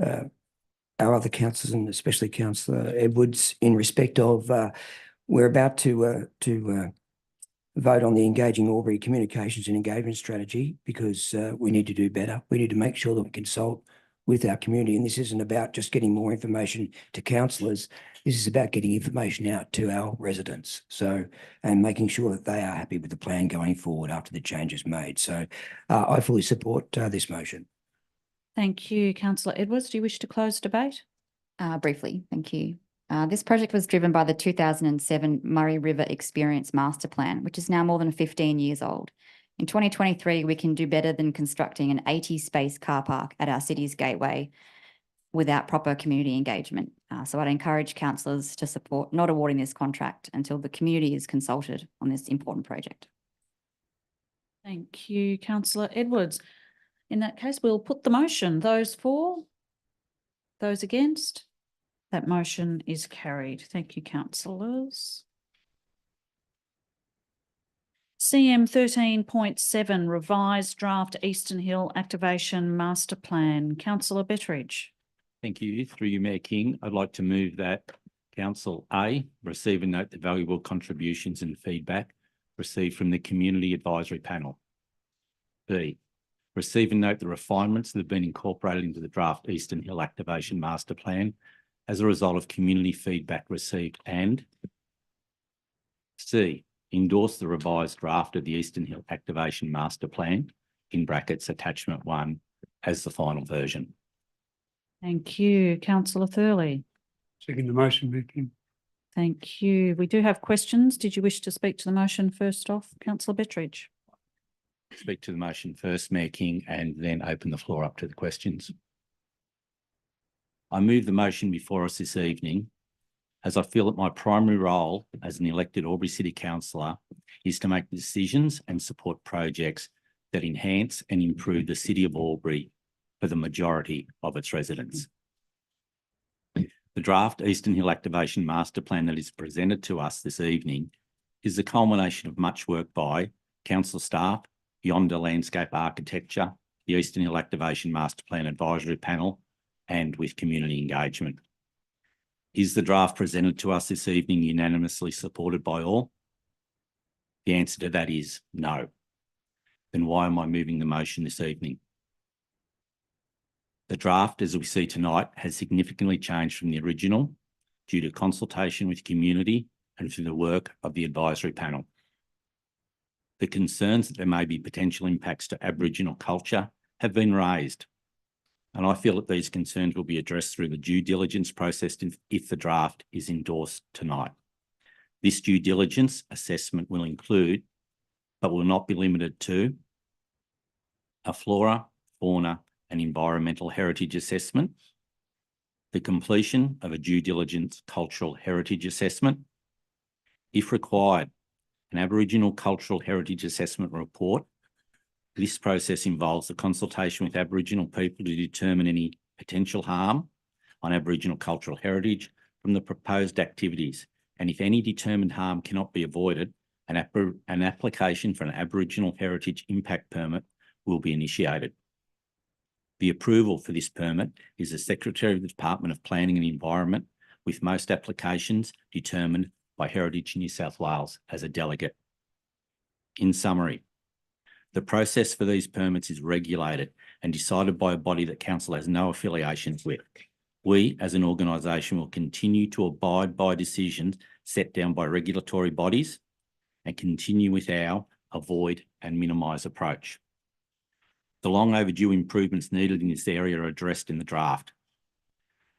our other councillors, and especially Councillor Edwards, in respect of we're about to vote on the Engaging Albury Communications and Engagement Strategy, because we need to do better. We need to make sure that we consult with our community, and this isn't about just getting more information to councillors. This is about getting information out to our residents, and making sure that they are happy with the plan going forward after the changes made. So I fully support this motion.
Thank you, Councillor Edwards. Do you wish to close debate?
Briefly, thank you. This project was driven by the 2007 Murray River Experience Master Plan, which is now more than 15 years old. In 2023, we can do better than constructing an 80-space car park at our city's gateway without proper community engagement. So I'd encourage councillors to support not awarding this contract until the community is consulted on this important project.
Thank you, councillor Edwards. In that case, we'll put the motion. Those for? Those against? That motion is carried. Thank you, councillors. CM 13.7 revised draft Eastern Hill Activation Master Plan. Councillor Betteridge.
Thank you. Through you, Mayor King, I'd like to move that Council A, receive and note the valuable contributions and feedback received from the Community Advisory Panel. B, receive and note the refinements that have been incorporated into the draft Eastern Hill Activation Master Plan as a result of community feedback received, and C, endorse the revised draft of the Eastern Hill Activation Master Plan, in brackets attachment 1, as the final version.
Thank you, councillor Thurley.
Second the motion, Mayor King.
Thank you. We do have questions. Did you wish to speak to the motion first off, councillor Betteridge?
Speak to the motion first, Mayor King, and then open the floor up to the questions. I move the motion before us this evening as I feel that my primary role as an elected Albury City Councillor is to make decisions and support projects that enhance and improve the City of Albury for the majority of its residents. The draft Eastern Hill Activation Master Plan that is presented to us this evening is the culmination of much work by council staff, Yonder Landscape Architecture, the Eastern Hill Activation Master Plan Advisory Panel, and with community engagement. Is the draft presented to us this evening unanimously supported by all? The answer to that is no. Then why am I moving the motion this evening? The draft, as we see tonight, has significantly changed from the original due to consultation with community and through the work of the advisory panel. The concerns that there may be potential impacts to Aboriginal culture have been raised, and I feel that these concerns will be addressed through the due diligence process if the draft is endorsed tonight. This due diligence assessment will include, but will not be limited to, a flora, fauna, and environmental heritage assessment, the completion of a due diligence cultural heritage assessment, if required, an Aboriginal cultural heritage assessment report. This process involves the consultation with Aboriginal people to determine any potential harm on Aboriginal cultural heritage from the proposed activities, and if any determined harm cannot be avoided, an application for an Aboriginal heritage impact permit will be initiated. The approval for this permit is the Secretary of the Department of Planning and Environment, with most applications determined by Heritage New South Wales as a delegate. In summary, the process for these permits is regulated and decided by a body that Council has no affiliations with. We, as an organisation, will continue to abide by decisions set down by regulatory bodies and continue with our avoid and minimise approach. The long overdue improvements needed in this area are addressed in the draft,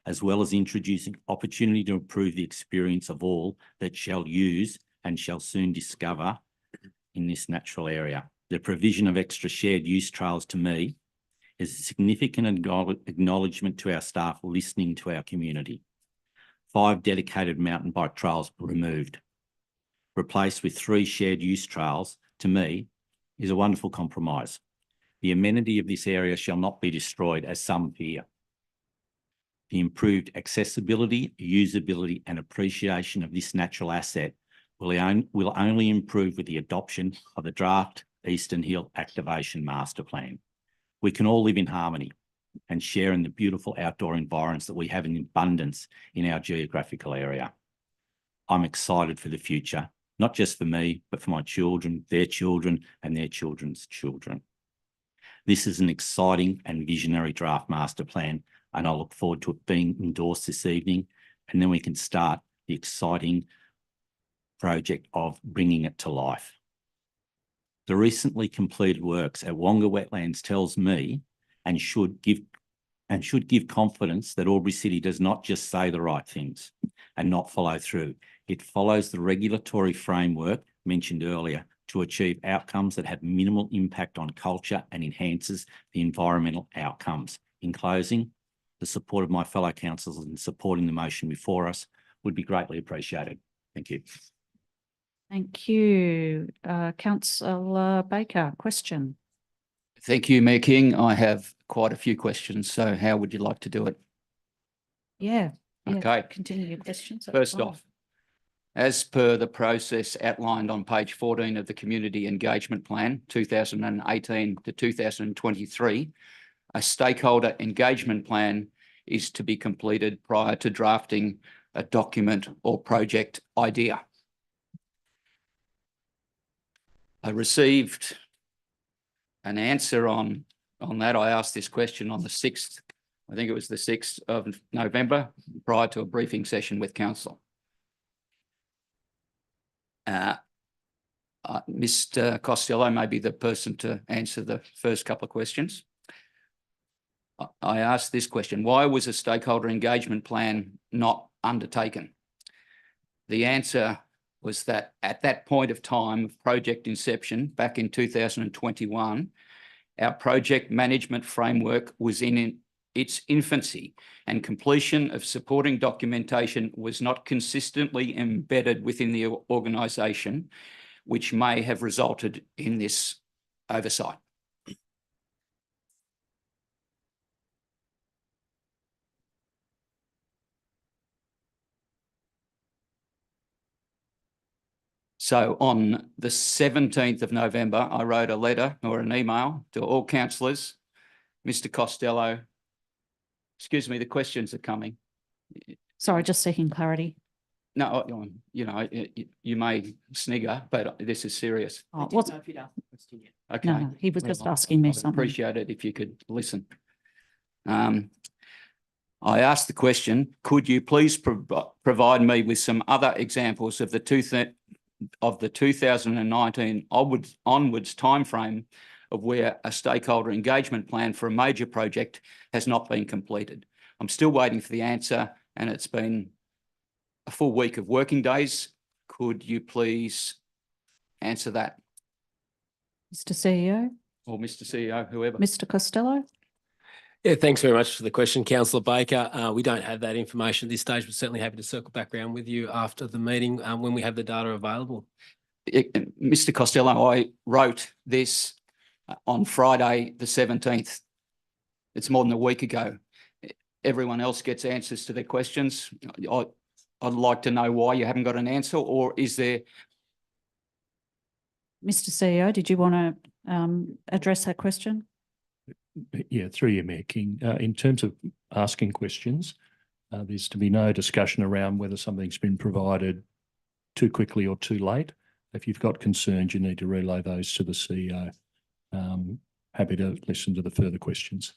as well as introducing opportunity to improve the experience of all that shall use and shall soon discover in this natural area. The provision of extra shared use trails, to me, is a significant acknowledgement to our staff listening to our community. 5 dedicated mountain bike trails were removed, replaced with 3 shared use trails, to me, is a wonderful compromise. The amenity of this area shall not be destroyed, as some fear. The improved accessibility, usability and appreciation of this natural asset will only improve with the adoption of the draft Eastern Hill Activation Master Plan. We can all live in harmony and share in the beautiful outdoor environments that we have in abundance in our geographical area. I'm excited for the future, not just for me, but for my children, their children and their children's children. This is an exciting and visionary draft master plan, and I look forward to it being endorsed this evening, and then we can start the exciting project of bringing it to life. The recently completed works at Wonga Wetlands tells me and should give confidence that Albury City does not just say the right things and not follow through. It follows the regulatory framework mentioned earlier
to achieve outcomes that have minimal impact on culture and enhances the environmental outcomes. In closing, the support of my fellow councillors in supporting the motion before us would be greatly appreciated. Thank you.
Thank you. Councillor Baker, question.
Thank you, Mayor King. I have quite a few questions. So how would you like to do it?
Yeah.
Okay.
Continue your questions. that's
First
fine.
off, as per the process outlined on page 14 of the Community Engagement Plan, 2018 to 2023, a stakeholder engagement plan is to be completed prior to drafting a document or project idea. I received an answer on that. I asked this question on the 6th, I think it was the 6th of November, prior to a briefing session with council. Mr. Costello may be the person to answer the first couple of questions. I asked this question: why was a stakeholder engagement plan not undertaken? The answer was that at that point of time of project inception, back in 2021, our project management framework was in its infancy, and completion of supporting documentation was not consistently embedded within the organisation, which may have resulted in this oversight. So on the 17th of November, I wrote a letter or an email to all councillors. Mr. Costello, excuse me, the questions are coming.
Sorry, just seeking clarity.
No, you know, you may snigger, but this is serious.
Oh, what's,
Okay.
no, he was just asking me
I'd
something.
appreciate it if you could listen. I asked the question, could you please provide me with some other examples of the 2019 onwards timeframe of where a stakeholder engagement plan for a major project has not been completed? I'm still waiting for the answer, and it's been a full week of working days. Could you please answer that?
Mr. CEO?
Or Mr. CEO, whoever.
Mr. Costello?
Yeah, thanks very much for the question, Councillor Baker. We don't have that information at this stage, but certainly happy to circle back around with you after the meeting when we have the data available.
Mr. Costello, I wrote this on Friday the 17th. It's more than a week ago. Everyone else gets answers to their questions. I'd like to know why you haven't got an answer, or is there...
Mr. CEO, did you want to address that question?
Yeah, through you, Mayor King. In terms of asking questions, there's to be no discussion around whether something's been provided too quickly or too late. If you've got concerns, you need to relay those to the CEO. Happy to listen to the further questions.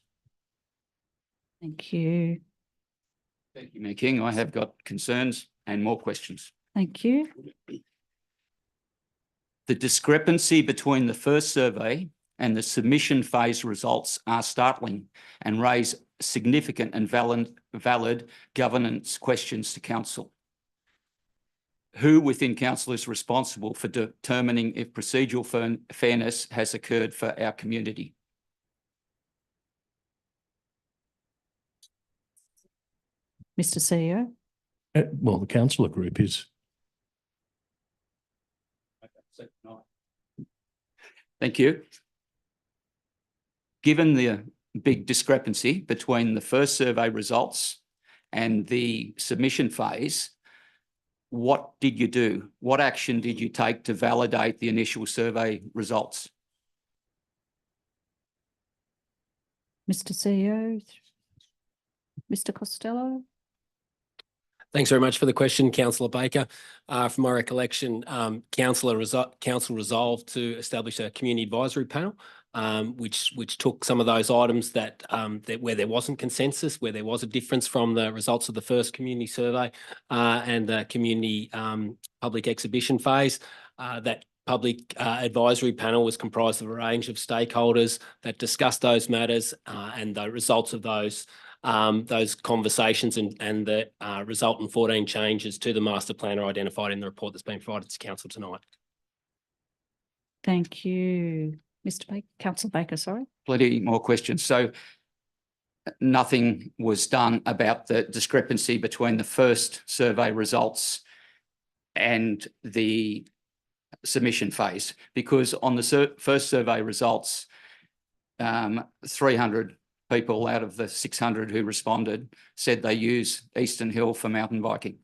Thank you.
Thank you, Mayor King. I have got concerns and more questions.
Thank you.
The discrepancy between the first survey and the submission phase results are startling and raise significant and valid governance questions to council. Who within council is responsible for determining if procedural fairness has occurred for our community?
Mr. CEO?
Well, the councillor group is.
Thank you. Given the big discrepancy between the first survey results and the submission phase, what did you do? What action did you take to validate the initial survey results?
Mr. CEO? Mr. Costello?
Thanks very much for the question, Councillor Baker. From my recollection, council resolved to establish a community advisory panel, which took some of those items that where there wasn't consensus, where there was a difference from the results of the first community survey and the community public exhibition phase. That public advisory panel was comprised of a range of stakeholders that discussed those matters and the results of those conversations and the resultant 14 changes to the master plan are identified in the report that's been provided to council tonight.
Thank you. Mr. Baker, Councillor Baker, sorry.
Plenty more questions. So nothing was done about the discrepancy between the first survey results and the submission phase, because on the first survey results, 300 people out of the 600 who responded said they use Eastern Hill for mountain biking.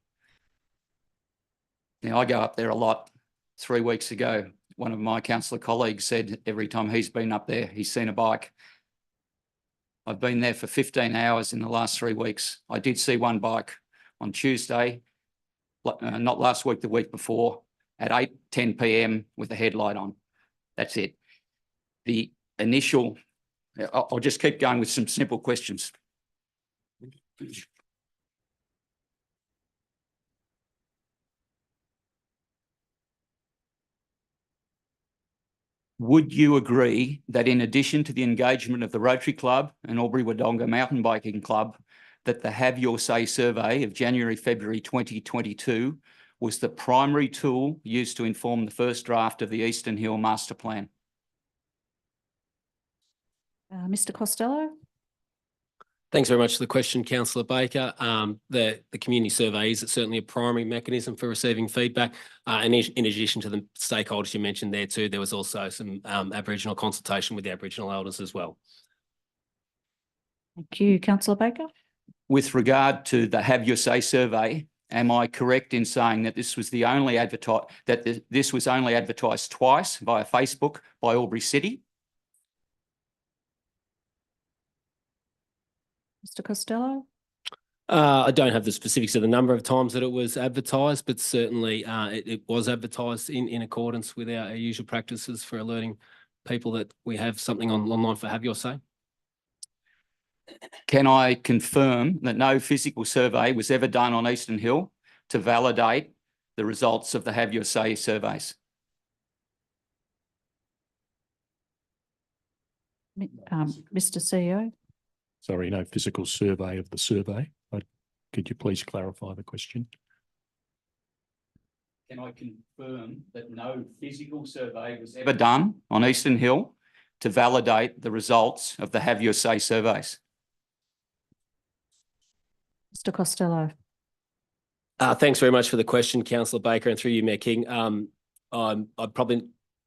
Now, I go up there a lot. 3 weeks ago, one of my councillor colleagues said every time he's been up there, he's seen a bike. I've been there for 15 hours in the last 3 weeks. I did see one bike on Tuesday, not last week, the week before, at 8:10 p.m. with a headlight on. That's it. The initial, I'll just keep going with some simple questions. Would you agree that in addition to the engagement of the Rotary Club and Albury-Wodonga Mountain Biking Club, that the Have Your Say survey of January, February 2022 was the primary tool used to inform the first draft of the Eastern Hill Master Plan?
Mr. Costello.
Thanks very much for the question, Councillor Baker. The community survey is certainly a primary mechanism for receiving feedback. And in addition to the stakeholders you mentioned there too, there was also some Aboriginal consultation with the Aboriginal elders as well.
Thank you, Councillor Baker.
With regard to the Have Your Say survey, am I correct in saying that this was the only this was only advertised twice via Facebook by Albury City?
Mr. Costello.
I don't have the specifics of the number of times that it was advertised, but certainly it was advertised in accordance with our usual practices for alerting people that we have something online for Have Your Say.
Can I confirm that no physical survey was ever done on Eastern Hill to validate the results of the Have Your Say surveys?
Mr. CEO.
Sorry, no physical survey of the survey. Could you please clarify the question?
Can I confirm that no physical survey was ever done on Eastern Hill to validate the results of the Have Your Say surveys?
Mr. Costello.
Thanks very much for the question, Councillor Baker, and through you, Mayor King. I probably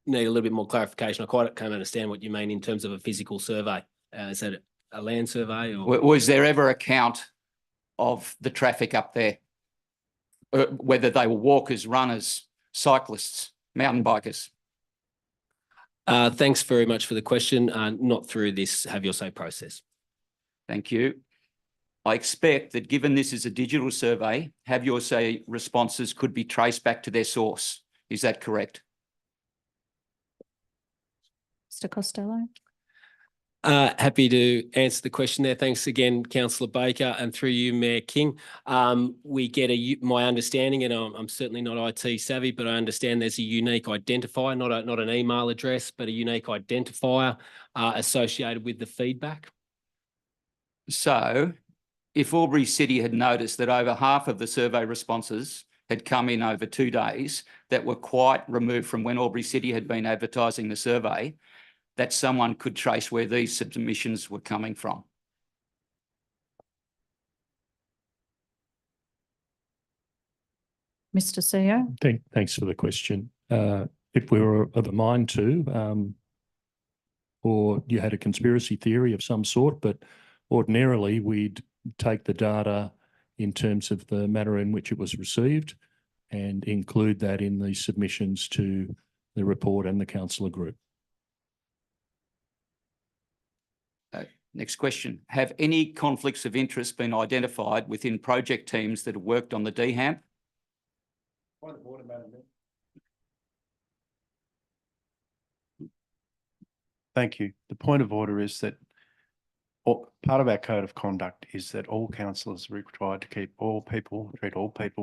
need a little bit more clarification. I quite can't understand what you mean in terms of a physical survey. Is that a land survey? Or?
Was there ever a count of the traffic up there? Whether they were walkers, runners, cyclists, mountain bikers?
Thanks very much for the question. Not through this Have Your Say process.
Thank you. I expect that given this is a digital survey, Have Your Say responses could be traced back to their source. Is that correct?
Mr. Costello.
Happy to answer the question there. Thanks again, Councillor Baker, and through you, Mayor King. We get my understanding, and I'm certainly not IT savvy, but I understand there's a unique identifier, not an email address, but a unique identifier associated with the feedback.
So, if Albury City had noticed that over half of the survey responses had come in over 2 days that were quite removed from when Albury City had been advertising the survey, that someone could trace where these submissions were coming from.
Mr. CEO.
Thanks for the question. If we were of a mind to, or you had a conspiracy theory of some sort, but ordinarily we'd take the data in terms of the manner in which it was received and include that in the submissions to the report and the councillor group.
Next question. Have any conflicts of interest been identified within project teams that have worked on the DHAMP?
Point of order, Madam Mayor. Thank you. The point of order is that part of our code of conduct is that all councillors are required to treat all people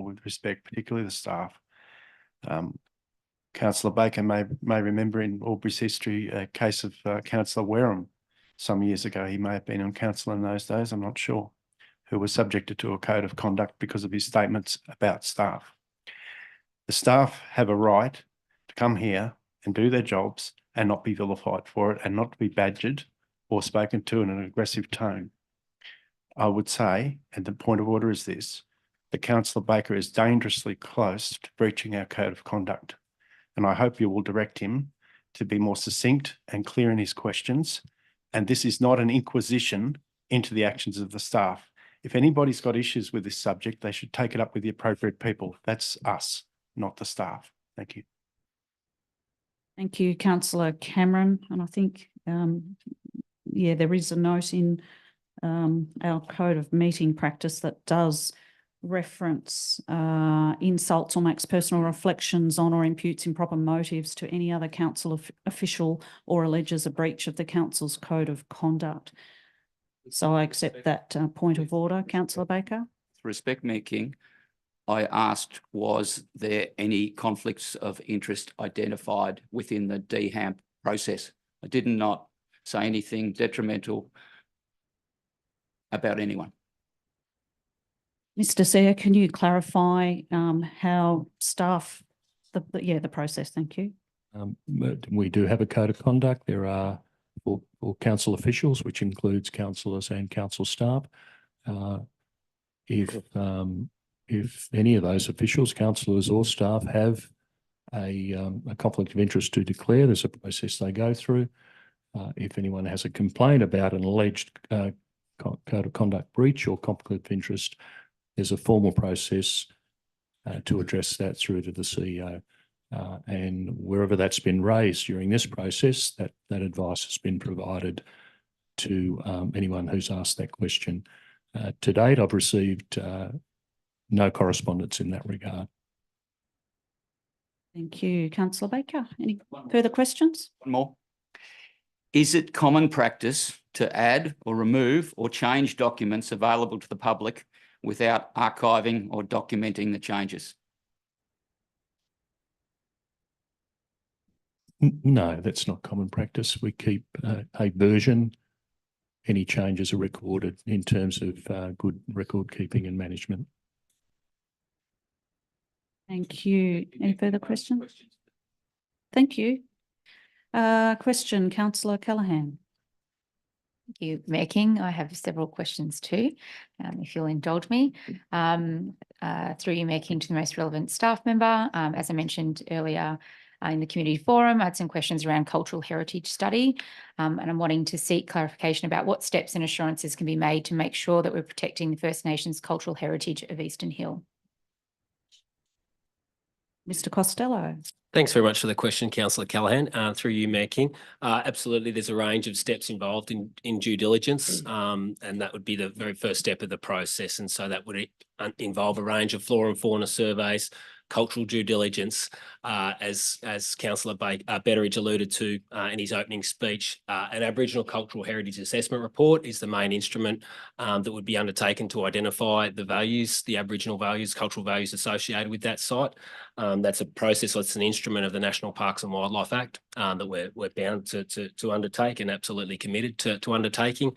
with respect, particularly the staff. Councillor Baker may remember in Albury's history a case of Councillor Wareham some years ago. He may have been on council in those days, I'm not sure, who was subjected to a code of conduct because of his statements about staff. The staff have a right to come here and do their jobs and not be vilified for it and not to be badgered or spoken to in an aggressive tone. I would say, and the point of order is this, that Councillor Baker is dangerously close to breaching our code of conduct. And I hope you will direct him to be more succinct and clear in his questions. And this is not an inquisition into the actions of the staff. If anybody's got issues with this subject, they should take it up with the appropriate people. That's us, not the staff. Thank you.
Thank you, Councillor Cameron. And I think, yeah, there is a note in our code of meeting practice that does reference insults or makes personal reflections on or imputes improper motives to any other council official or alleges a breach of the council's code of conduct. So I accept that point of order, Councillor Baker.
Respect, Mayor King. I asked, was there any conflicts of interest identified within the DHAMP process? I did not say anything detrimental about anyone.
Mr. Sayre, can you clarify how staff, the process, thank you.
We do have a code of conduct. There are for council officials, which includes councillors and council staff. If any of those officials, councillors or staff have a conflict of interest to declare, there's a process they go through. If anyone has a complaint about an alleged code of conduct breach or conflict of interest, there's a formal process to address that through to the CEO. And wherever that's been raised during this process, that advice has been provided to anyone who's asked that question. To date, I've received no correspondence in that regard.
Thank you, Councillor Baker. Any further questions?
One more. Is it common practice to add or remove or change documents available to the public without archiving or documenting the changes?
No, that's not common practice. We keep a version. Any changes are recorded in terms of good record keeping and management.
Thank you. Any further questions? Thank you. Question, Councillor Callaghan.
Thank you, Mayor King. I have several questions too, if you'll indulge me. Through you, Mayor King, to the most relevant staff member. As I mentioned earlier in the community forum, I had some questions around cultural heritage study, and I'm wanting to seek clarification about what steps and assurances can be made to make sure that we're protecting the First Nations cultural heritage of Eastern Hill.
Mr. Costello.
Thanks very much for the question, Councillor Callaghan. Through you, Mayor King. Absolutely, there's a range of steps involved in due diligence, and that would be the very first step of the process. And so that would involve a range of flora and fauna surveys, cultural due diligence, as Councillor Betteridge alluded to in his opening speech. An Aboriginal Cultural Heritage Assessment Report is the main instrument that would be undertaken to identify the values, the Aboriginal values, cultural values associated with that site. That's a process, that's an instrument of the National Parks and Wildlife Act that we're bound to undertake and absolutely committed to undertaking.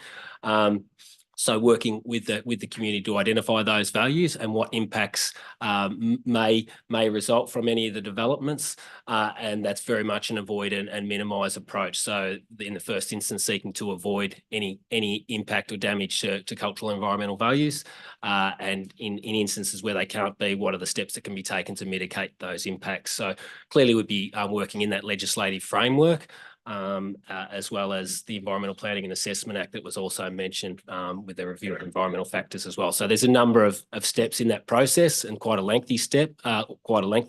So working with the community to identify those values and what impacts may result from any of the developments, and that's very much an avoid and minimise approach. So in the first instance, seeking to avoid any impact or damage to cultural and environmental values, and in instances where they can't be, what are the steps that can be taken to mitigate those impacts? So clearly we'd be working in that legislative framework, as well as the Environmental Planning and Assessment Act that was also mentioned with the review of environmental factors as well. So there's a number of steps in that process, and quite a lengthy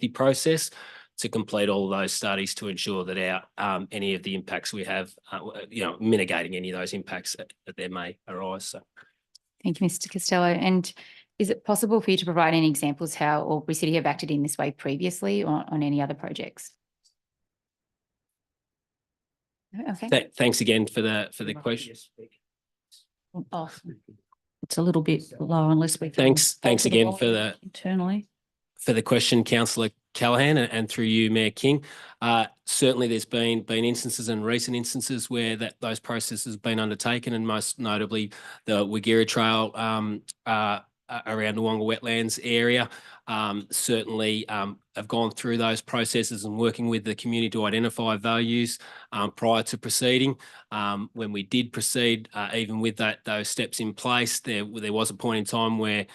process to complete all of those studies to ensure that any of the impacts we have, mitigating any of those impacts that there may arise. So.
Thank you, Mr. Costello. And is it possible for you to provide any examples how Albury City have acted in this way previously or on any other projects? Okay.
Thanks again for the question.
Oh, it's a little bit low unless we.
Thanks again for the
internally
for the question, Councillor Callaghan, and through you, Mayor King. Certainly, there's been instances and recent instances where those processes have been undertaken, and most notably the Wigira Trail around the Wonga Wetlands area. Certainly, have gone through those processes and working with the community to identify values prior to proceeding. When we did proceed, even with those steps in place, there was a point in time where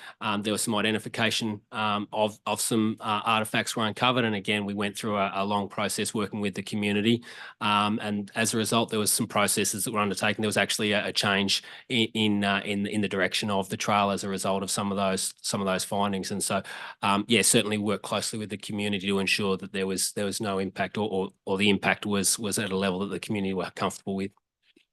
there was some identification of some artefacts were uncovered, and again we went through a long process working with the community, and as a result there was some processes that were undertaken. There was actually a change in the direction of the trail as a result of some of those findings, and so yeah, certainly work closely with the community to ensure that there was no impact, or the impact was at a level that the community were comfortable with.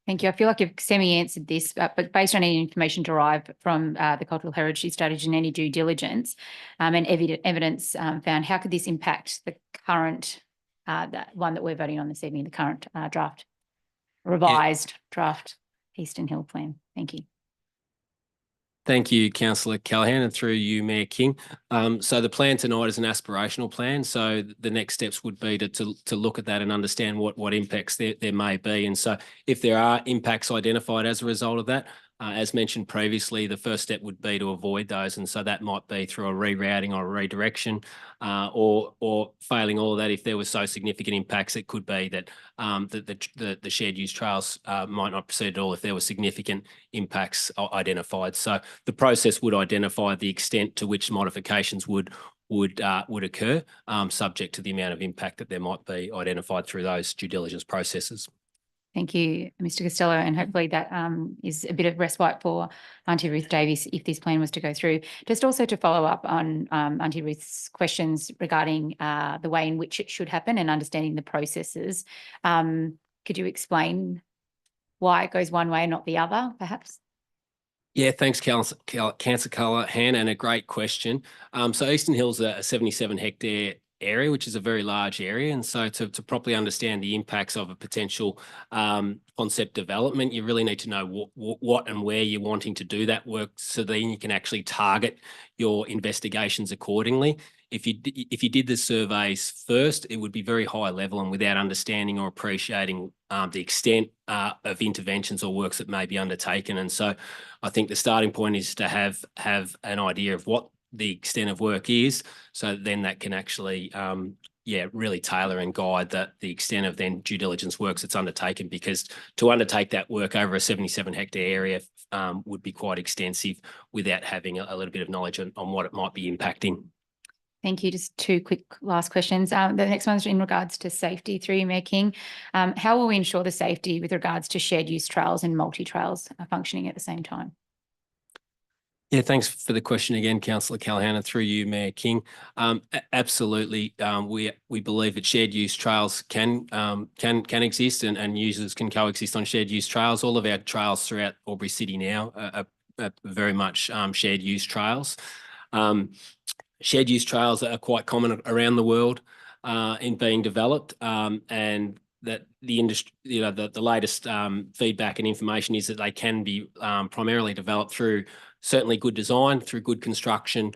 Thank you. I feel like you've semi-answered this, but based on any information derived from the cultural heritage strategy and any due diligence and evidence found, how could this impact the current, that one that we're voting on this evening, the current revised draft Eastern Hill plan? Thank you.
Thank you, Councillor Callaghan, and through you, Mayor King. So the plan tonight is an aspirational plan. So the next steps would be to look at that and understand what impacts there may be. And so if there are impacts identified as a result of that, as mentioned previously, the first step would be to avoid those. And so that might be through a rerouting or a redirection, or failing all of that, if there was so significant impacts, it could be that the shared use trails might not proceed at all if there were significant impacts identified. So the process would identify the extent to which modifications would occur, subject to the amount of impact that there might be identified through those due diligence processes.
Thank you, Mr. Costello, and hopefully that is a bit of respite for Auntie Ruth Davies if this plan was to go through. Just also to follow up on Auntie Ruth's questions regarding the way in which it should happen and understanding the processes, could you explain why it goes one way and not the other, perhaps?
Yeah, thanks, Councillor Callaghan, and a great question. So Eastern Hill's a 77 hectare area, which is a very large area. And so to properly understand the impacts of a potential concept development, you really need to know what and where you're wanting to do that work, so then you can actually target your investigations accordingly. If you did the surveys first, it would be very high level and without understanding or appreciating the extent of interventions or works that may be undertaken. And so I think the starting point is to have an idea of what the extent of work is, so then that can actually really tailor and guide the extent of then due diligence works that's undertaken, because to undertake that work over a 77 hectare area would be quite extensive without having a little bit of knowledge on what it might be impacting.
Thank you. Just two quick last questions. The next one's in regards to safety through you, Mayor King. How will we ensure the safety with regards to shared use trails and multi-trails functioning at the same time?
Yeah, thanks for the question again, Councillor Callaghan, and through you, Mayor King. Absolutely, we believe that shared use trails can exist and users can coexist on shared use trails. All of our trails throughout Albury City now are very much shared use trails. Shared use trails are quite common around the world in being developed, and that the industry, the latest feedback and information is that they can be primarily developed through certainly good design, through good construction,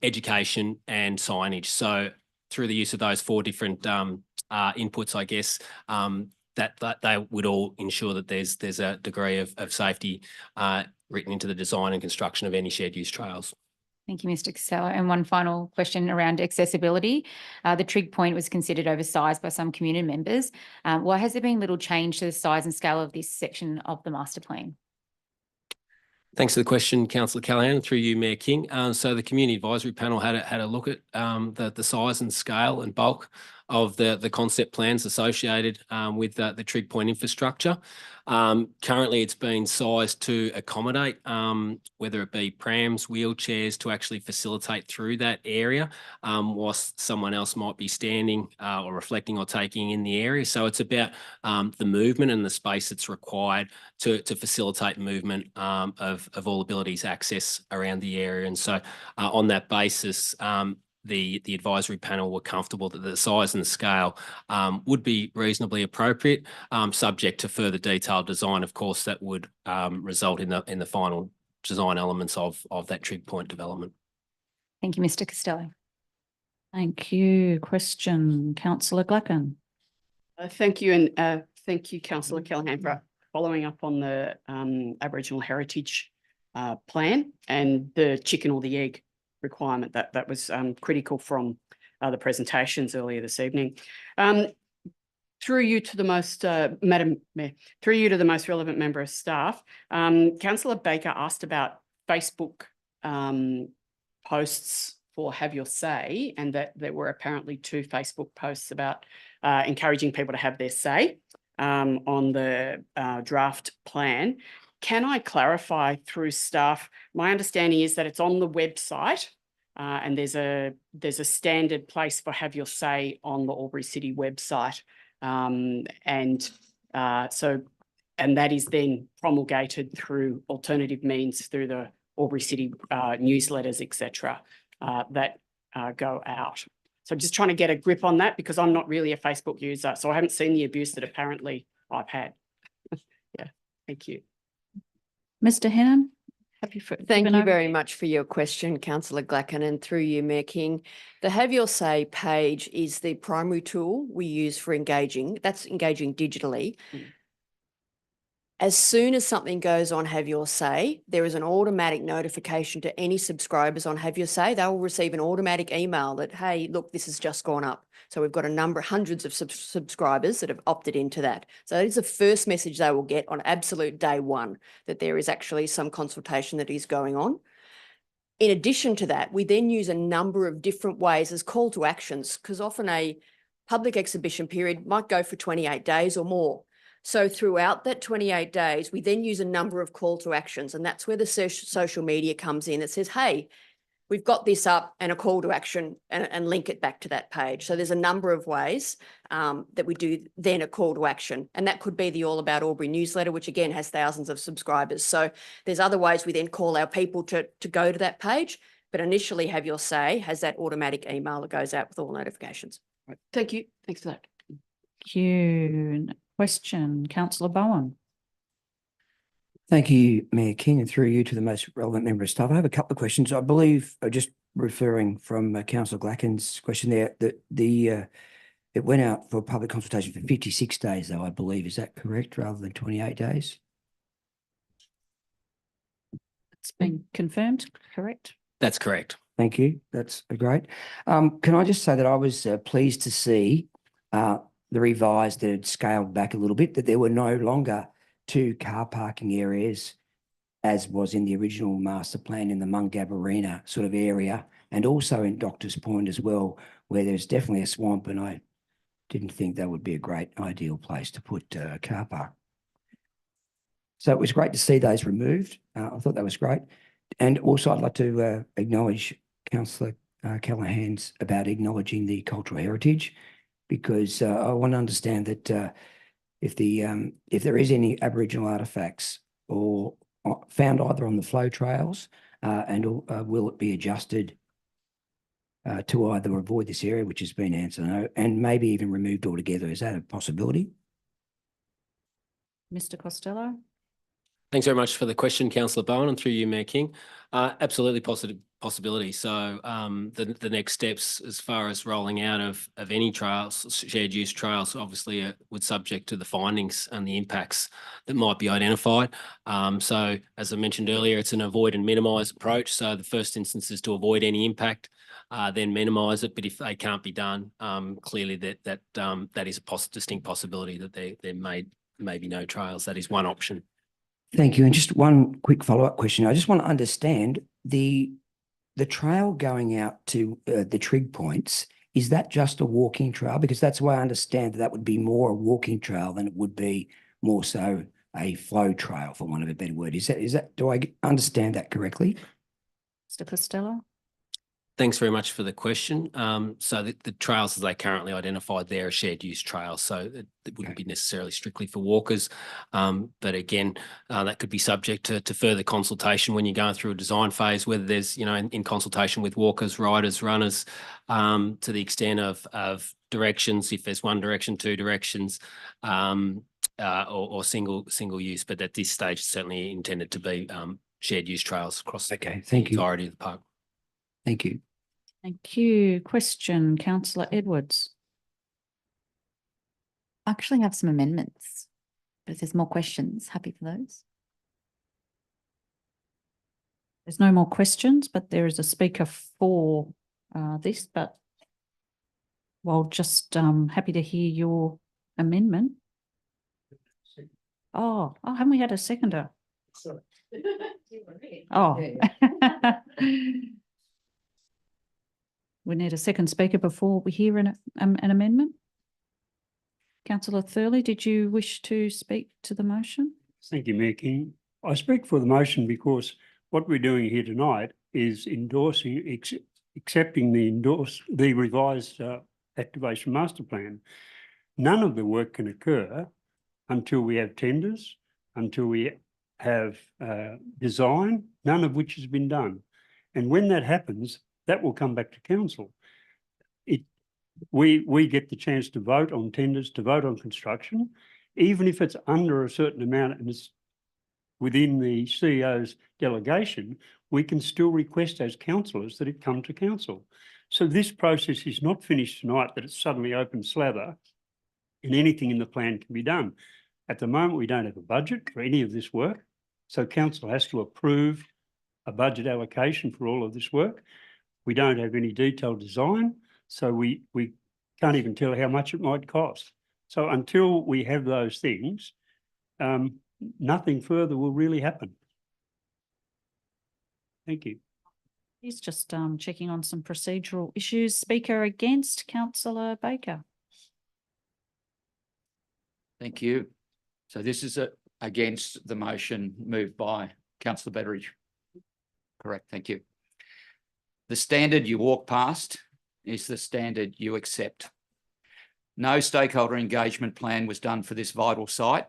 education and signage. So through the use of those four different inputs, I guess, that they would all ensure that there's a degree of safety written into the design and construction of any shared use trails.
Thank you, Mr. Costello. And one final question around accessibility. The trig point was considered oversized by some community members. Why has there been little change to the size and scale of this section of the master plan?
Thanks for the question, Councillor Callaghan, through you, Mayor King. So the Community Advisory Panel had a look at the size and scale and bulk of the concept plans associated with the trig point infrastructure. Currently, it's been sized to accommodate, whether it be prams, wheelchairs, to actually facilitate through that area, whilst someone else might be standing or reflecting or taking in the area. So it's about the movement and the space that's required to facilitate movement of all abilities access around the area. And so on that basis, the advisory panel were comfortable that the size and the scale would be reasonably appropriate, subject to further detailed design, of course, that would result in the final design elements of that trig point development.
Thank you, Mr. Costello.
Thank you. Question, Councillor Gluckin.
Thank you, and thank you, Councillor Callaghan, for following up on the Aboriginal Heritage Plan and the chicken or the egg requirement that was critical from the presentations earlier this evening. Through you to the most, Madam Mayor, through you to the most relevant member of staff, Councillor Baker asked about Facebook posts for Have Your Say, and that there were apparently 2 Facebook posts about encouraging people to have their say on the draft plan. Can I clarify through staff? My understanding is that it's on the website and there's a standard place for Have Your Say on the Albury City website. And that is then promulgated through alternative means through the Albury City newsletters, etc., that go out. So I'm just trying to get a grip on that because I'm not really a Facebook user, so I haven't seen the abuse that apparently I've had. Yeah, thank you.
Mr. Hennan?
Thank you very much for your question, Councillor Glacken, and through you, Mayor King. The Have Your Say page is the primary tool we use for engaging. That's engaging digitally. As soon as something goes on Have Your Say, there is an automatic notification to any subscribers on Have Your Say. They will receive an automatic email that, hey, look, this has just gone up. So we've got a number, hundreds of subscribers that have opted into that. So that is the first message they will get on absolute day one, that there is actually some consultation that is going on. In addition to that, we then use a number of different ways as call to actions, because often a public exhibition period might go for 28 days or more. So throughout that 28 days, we then use a number of call to actions, and that's where the social media comes in. It says, hey, we've got this up, and a call to action, and link it back to that page. So there's a number of ways that we do then a call to action. And that could be the All About Albury newsletter, which again has thousands of subscribers. So there's other ways we then call our people to go to that page. But initially Have Your Say has that automatic email that goes out with all notifications.
Right. Thank you. Thanks for that.
Thank you. Question, Councillor Bowen.
Thank you, Mayor King, and through you to the most relevant member of staff. I have a couple of questions. I believe, just referring from Councillor Glacken's question there, that it went out for public consultation for 56 days, though, I believe. Is that correct, rather than 28 days?
It's been confirmed, correct?
That's correct.
Thank you. That's great. Can I just say that I was pleased to see the revised that had scaled back a little bit, that there were no longer 2 car parking areas as was in the original master plan in the Mungab Arena sort of area, and also in Doctor's Point as well, where there's definitely a swamp, and I didn't think that would be a great ideal place to put a car park. So it was great to see those removed. I thought that was great. And also I'd like to acknowledge Councillor Callahan's about acknowledging the cultural heritage, because I want to understand that if there is any Aboriginal artefacts or found either on the flow trails and will it be adjusted to either avoid this area, which has been answered, and maybe even removed altogether? Is that a possibility?
Mr. Costello.
Thanks very much for the question, Councillor Bowen, and through you, Mayor King. Absolutely possibility. So the next steps as far as rolling out of any trials, shared use trials, obviously would subject to the findings and the impacts that might be identified. So as I mentioned earlier, it's an avoid and minimise approach. So the first instance is to avoid any impact, then minimise it. But if they can't be done, clearly that is a distinct possibility that there may be no trials. That is one option.
Thank you. And just one quick follow-up question. I just want to understand the trail going out to the trig points. Is that just a walking trail? Because that's the way I understand that would be more a walking trail than it would be more so a flow trail, for want of a better word. Is that do I understand that correctly?
Mr. Costello.
Thanks very much for the question. So the trails as they currently identified there are shared use trails, so it wouldn't be necessarily strictly for walkers. But again, that could be subject to further consultation when you're going through a design phase, whether there's, in consultation with walkers, riders, runners, to the extent of directions, if there's one direction, 2 directions, or single use. But at this stage, it's certainly intended to be shared use trails across the entirety of the park.
Thank you.
Thank you. Question, Councillor Edwards.
I actually have some amendments, but if there's more questions, happy for those.
There's no more questions, but there is a speaker for this, but Well, just happy to hear your amendment. Oh, haven't we had a seconder? Oh. We need a second speaker before we hear an amendment. Councillor Thurley, did you wish to speak to the motion?
Thank you, Mayor King. I speak for the motion because what we're doing here tonight is endorsing, accepting the revised activation master plan. None of the work can occur until we have tenders, until we have design, none of which has been done. And when that happens, that will come back to council. We get the chance to vote on tenders, to vote on construction, even if it's under a certain amount and it's within the CEO's delegation, we can still request as councillors that it come to council. So this process is not finished tonight, that it's suddenly open slather and anything in the plan can be done. At the moment, we don't have a budget for any of this work. So council has to approve a budget allocation for all of this work. We don't have any detailed design, so we can't even tell how much it might cost. So until we have those things, nothing further will really happen. Thank you.
He's just checking on some procedural issues. Speaker against, Councillor Baker.
Thank you. So this is against the motion moved by Councillor Betteridge. Correct, thank you. The standard you walk past is the standard you accept. No stakeholder engagement plan was done for this vital site.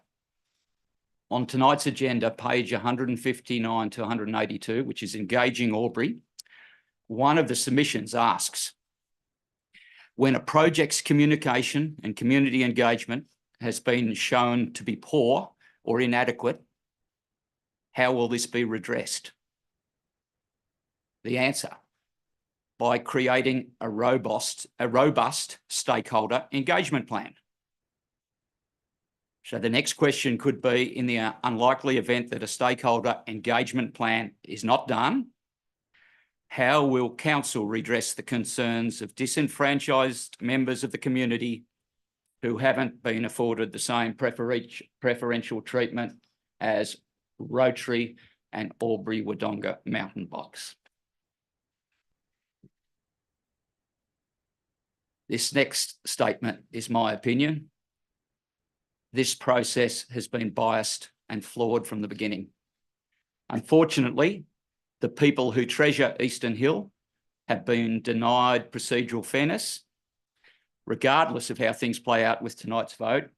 On tonight's agenda, page 159 to 182, which is engaging Albury, one of the submissions asks, when a project's communication and community engagement has been shown to be poor or inadequate, how will this be redressed? The answer, by creating a robust stakeholder engagement plan. So the next question could be, in the unlikely event that a stakeholder engagement plan is not done, how will council redress the concerns of disenfranchised members of the community who haven't been afforded the same preferential treatment as Rotary and Albury-Wodonga mountain bikes? This next statement is my opinion. This process has been biased and flawed from the beginning. Unfortunately, the people who treasure Eastern Hill have been denied procedural fairness. Regardless of how things play out with tonight's vote,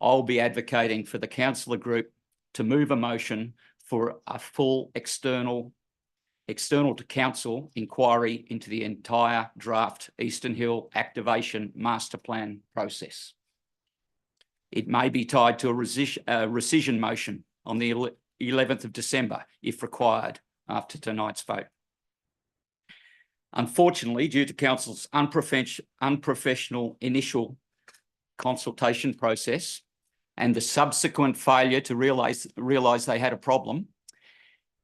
I'll be advocating for the councillor group to move a motion for a full external to council inquiry into the entire draft Eastern Hill activation master plan process. It may be tied to a rescission motion on the 11th of December, if required, after tonight's vote. Unfortunately, due to council's unprofessional initial consultation process and the subsequent failure to realise they had a problem,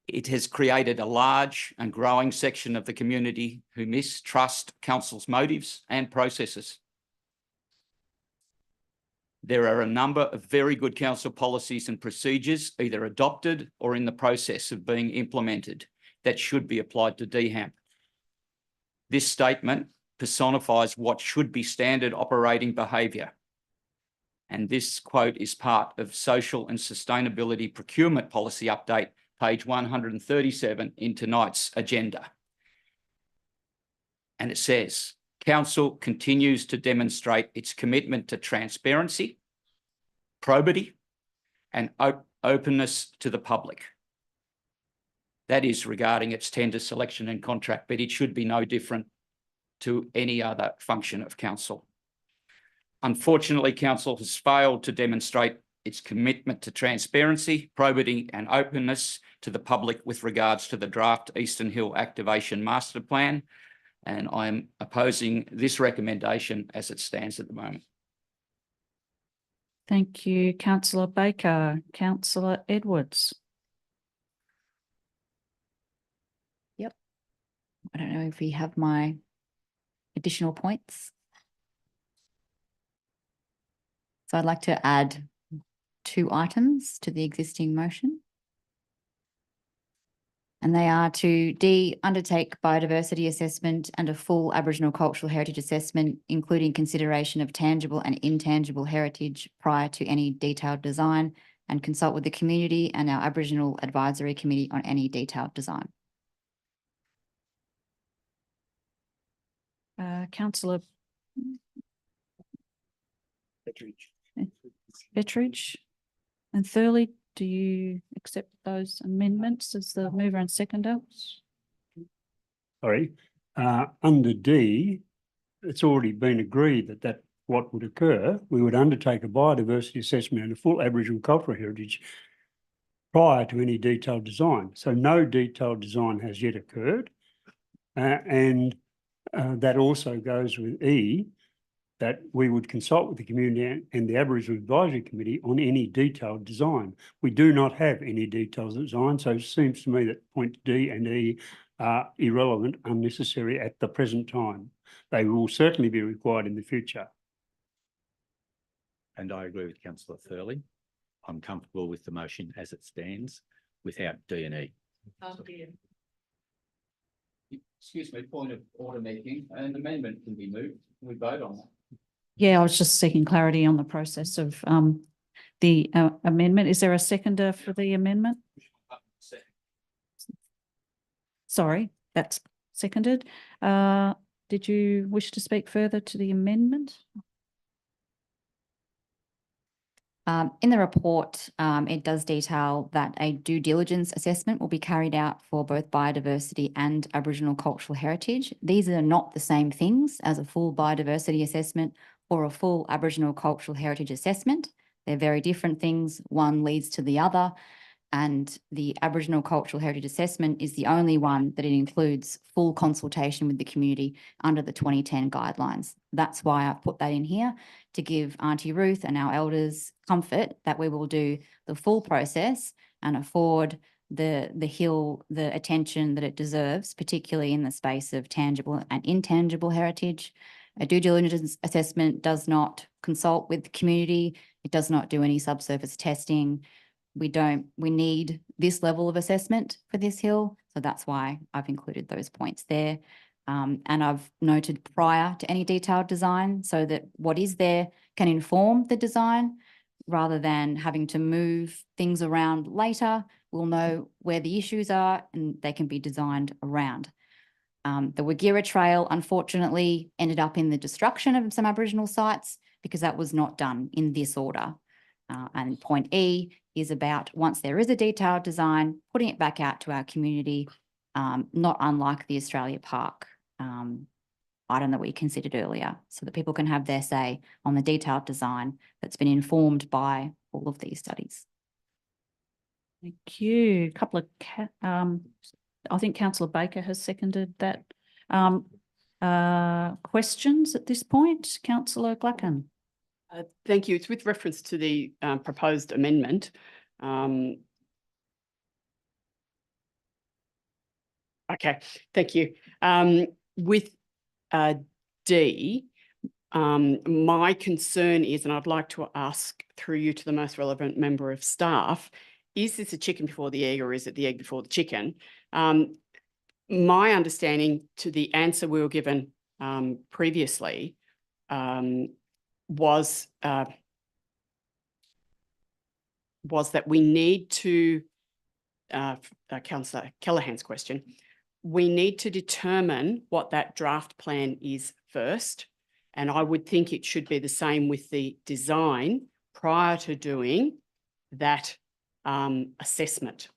it has created a large and growing section of the community who mistrust council's motives and processes. There are a number of very good council policies and procedures either adopted or in the process of being implemented that should be applied to DHAMP. This statement personifies what should be standard operating behaviour. And this quote is part of Social and Sustainability Procurement Policy Update, page 137 in tonight's agenda. And it says, Council continues to demonstrate its commitment to transparency, probity, and openness to the public. That is regarding its tender selection and contract, but it should be no different to any other function of council. Unfortunately, council has failed to demonstrate its commitment to transparency, probity, and openness to the public with regards to the draft Eastern Hill Activation Master Plan, and I am opposing this recommendation as it stands at the moment.
Thank you, Councillor Baker. Councillor Edwards.
Yep. I don't know if we have my additional points. So I'd like to add 2 items to the existing motion. And they are to D, undertake biodiversity assessment and a full Aboriginal cultural heritage assessment, including consideration of tangible and intangible heritage prior to any detailed design, and consult with the community and our Aboriginal Advisory Committee on any detailed design.
Councillor Bettridge and Thurley, do you accept those amendments as the mover and seconder?
Sorry, under D, it's already been agreed that what would occur, we would undertake a biodiversity assessment and a full Aboriginal cultural heritage prior to any detailed design. So no detailed design has yet occurred. And that also goes with E, that we would consult with the community and the Aboriginal Advisory Committee on any detailed design. We do not have any detailed design, so it seems to me that point D and E are irrelevant, unnecessary at the present time. They will certainly be required in the future.
And I agree with Councillor Thurley. I'm comfortable with the motion as it stands without D and E. Excuse me, point of order, making an amendment can be moved. We vote on that.
Yeah, I was just seeking clarity on the process of the amendment. Is there a seconder for the amendment? Sorry, that's seconded. Did you wish to speak further to the amendment?
In the report, it does detail that a due diligence assessment will be carried out for both biodiversity and Aboriginal cultural heritage. These are not the same things as a full biodiversity assessment or a full Aboriginal cultural heritage assessment. They're very different things. One leads to the other. And the Aboriginal cultural heritage assessment is the only one that it includes full consultation with the community under the 2010 guidelines. That's why I've put that in here, to give Auntie Ruth and our elders comfort that we will do the full process and afford the hill the attention that it deserves, particularly in the space of tangible and intangible heritage. A due diligence assessment does not consult with the community. It does not do any subsurface testing. We need this level of assessment for this hill. So that's why I've included those points there. And I've noted prior to any detailed design so that what is there can inform the design rather than having to move things around later. We'll know where the issues are and they can be designed around. The Wagira Trail, unfortunately, ended up in the destruction of some Aboriginal sites because that was not done in this order. And point E is about, once there is a detailed design, putting it back out to our community, not unlike the Australia Park item that we considered earlier, so that people can have their say on the detailed design that's been informed by all of these studies.
Thank you. A couple of, I think Councillor Baker has seconded that. Questions at this point? Councillor Glacken.
Thank you. It's with reference to the proposed amendment. Okay, thank you. With D, my concern is, and I'd like to ask through you to the most relevant member of staff, is this a chicken before the egg or is it the egg before the chicken? My understanding to the answer we were given previously was that we need to, Councillor Callaghan's question, we need to determine what that draft plan is first. And I would think it should be the same with the design prior to doing that assessment.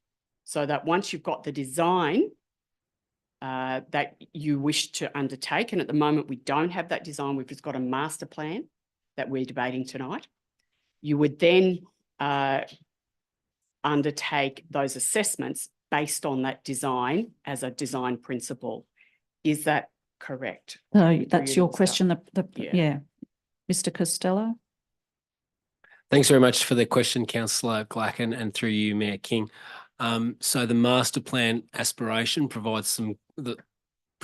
So that once you've got the design that you wish to undertake, and at the moment we don't have that design, we've just got a master plan that we're debating tonight, you would then undertake those assessments based on that design as a design principle. Is that correct?
So that's your question. Yeah. Mr. Costello.
Thanks very much for the question, Councillor Glacken, and through you, Mayor King. So the master plan aspiration provides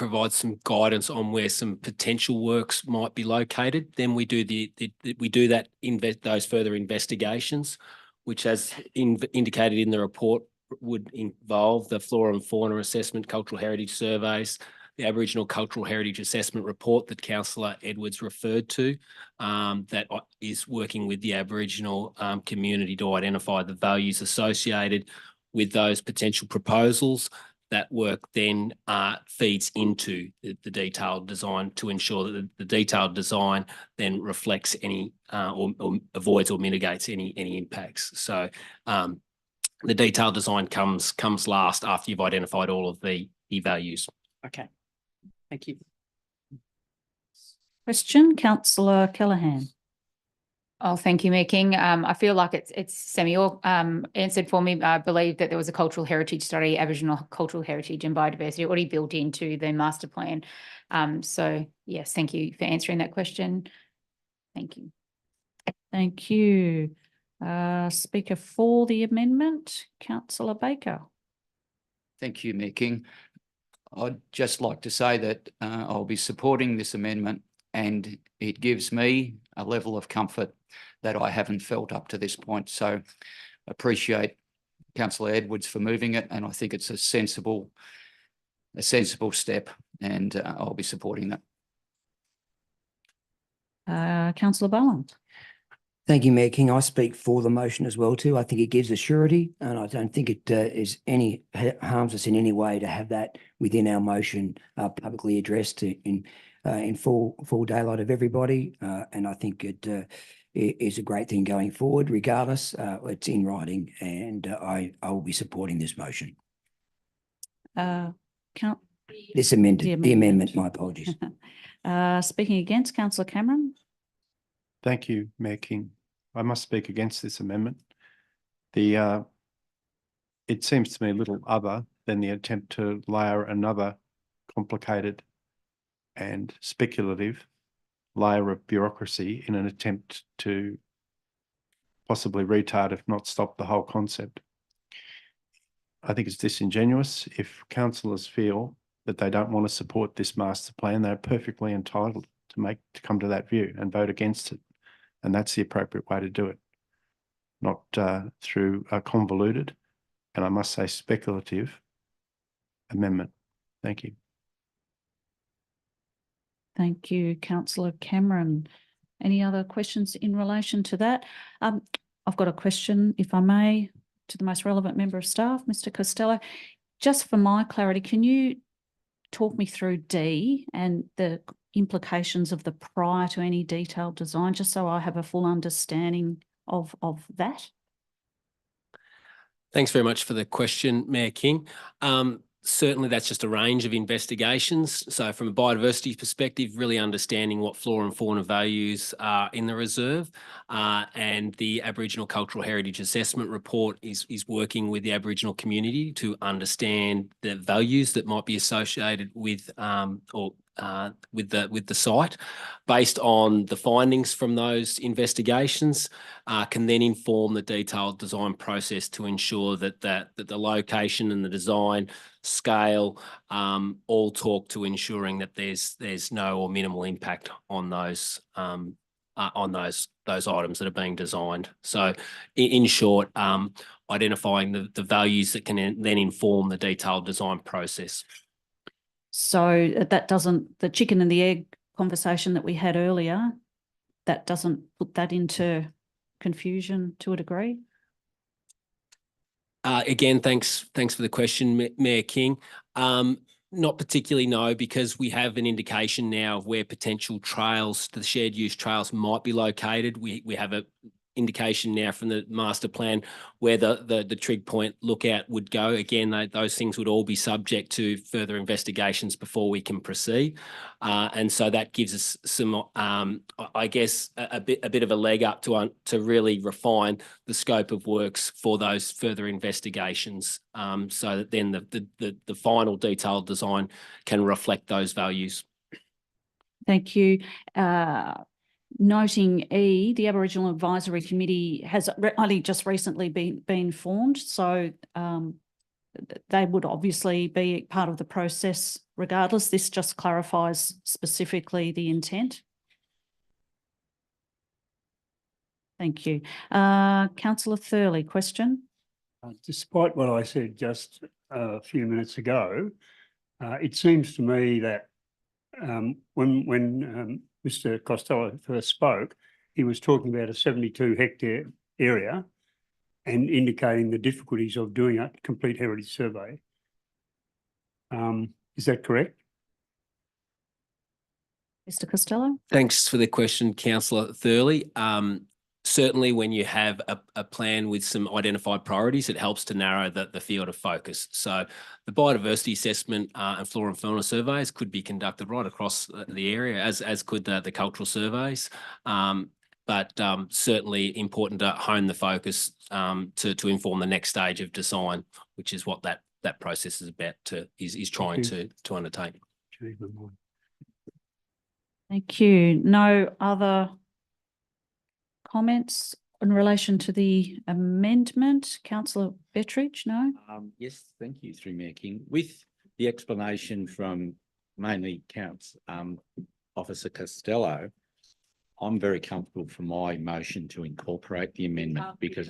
provides some guidance on where some potential works might be located. Then we do those further investigations, which, as indicated in the report, would involve the flora and fauna assessment, cultural heritage surveys, the Aboriginal Cultural Heritage Assessment Report that Councillor Edwards referred to, that is working with the Aboriginal community to identify the values associated with those potential proposals. That work then feeds into the detailed design to ensure that the detailed design then reflects any or avoids or mitigates any impacts. So the detailed design comes last after you've identified all of the values.
Okay. Thank you.
Question, Councillor Callaghan.
Oh, thank you, Mayor King. I feel like it's Sammy answered for me. I believe that there was a cultural heritage study, Aboriginal cultural heritage and biodiversity already built into the master plan. So yes, thank you for answering that question. Thank you.
Thank you. Speaker for the amendment, Councillor Baker.
Thank you, Mayor King. I'd just like to say that I'll be supporting this amendment, and it gives me a level of comfort that I haven't felt up to this point. So appreciate Councillor Edwards for moving it, and I think it's a sensible step, and I'll be supporting that.
Councillor Bowen.
Thank you, Mayor King. I speak for the motion as well too. I think it gives us surety, and I don't think it harms us in any way to have that within our motion publicly addressed in full daylight of everybody. And I think it is a great thing going forward. Regardless, it's in writing, and I will be supporting this motion. The amendment. My apologies.
Speaking against, Councillor Cameron.
Thank you, Mayor King. I must speak against this amendment. It seems to me a little other than the attempt to layer another complicated and speculative layer of bureaucracy in an attempt to possibly retard, if not stop, the whole concept. I think it's disingenuous. If councillors feel that they don't want to support this master plan, they're perfectly entitled to come to that view and vote against it. And that's the appropriate way to do it, not through a convoluted and, I must say, speculative amendment. Thank you.
Thank you, Councillor Cameron. Any other questions in relation to that? I've got a question, if I may, to the most relevant member of staff, Mr. Costello. Just for my clarity, can you talk me through D and the implications of the prior to any detailed design, just so I have a full understanding of that?
Thanks very much for the question, Mayor King. Certainly that's just a range of investigations. So from a biodiversity perspective, really understanding what flora and fauna values are in the reserve, and the Aboriginal Cultural Heritage Assessment Report is working with the Aboriginal community to understand the values that might be associated with with the site. Based on the findings from those investigations, can then inform the detailed design process to ensure that the location and the design scale all talk to ensuring that there's no or minimal impact on those items that are being designed. So in short, identifying the values that can then inform the detailed design process.
So that doesn't, the chicken and the egg conversation that we had earlier, that doesn't put that into confusion to a degree?
Again, thanks for the question, Mayor King. Not particularly, no, because we have an indication now of where potential trails, the shared use trails, might be located. We have a indication now from the master plan where the trig point lookout would go. Again, those things would all be subject to further investigations before we can proceed, and so that gives us some, I guess, a bit of a leg up to really refine the scope of works for those further investigations, so that then the final detailed design can reflect those values.
Thank you. Noting E, the Aboriginal Advisory Committee has only just recently been formed. So they would obviously be part of the process regardless. This just clarifies specifically the intent. Thank you. Councillor Thurley, question?
Despite what I said just a few minutes ago, it seems to me that when Mr. Costello first spoke, he was talking about a 72 hectare area and indicating the difficulties of doing a complete heritage survey. Is that correct?
Mr. Costello?
Thanks for the question, Councillor Thurley. Certainly when you have a plan with some identified priorities, it helps to narrow the field of focus. So the biodiversity assessment and flora and fauna surveys could be conducted right across the area, as could the cultural surveys. But certainly important to hone the focus to inform the next stage of design, which is what that process is about is trying to undertake.
Thank you. No other comments in relation to the amendment? Councillor Bettridge, no?
Yes, thank you, through Mayor King. With the explanation from mainly Officer Costello, I'm very comfortable for my motion to incorporate the amendment because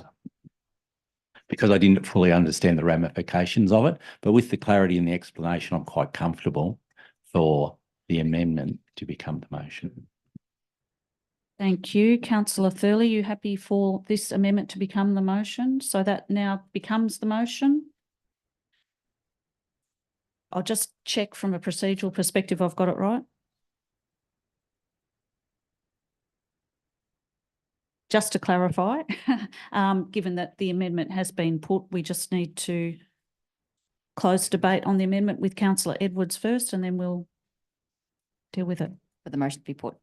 I didn't fully understand the ramifications of it. But with the clarity and the explanation, I'm quite comfortable for the amendment to become the motion.
Thank you. Councillor Thurley, you happy for this amendment to become the motion? So that now becomes the motion? I'll just check from a procedural perspective I've got it right. Just to clarify, given that the amendment has been put, we just need to close debate on the amendment with Councillor Edwards first, and then we'll deal with it.
For the motion to be put.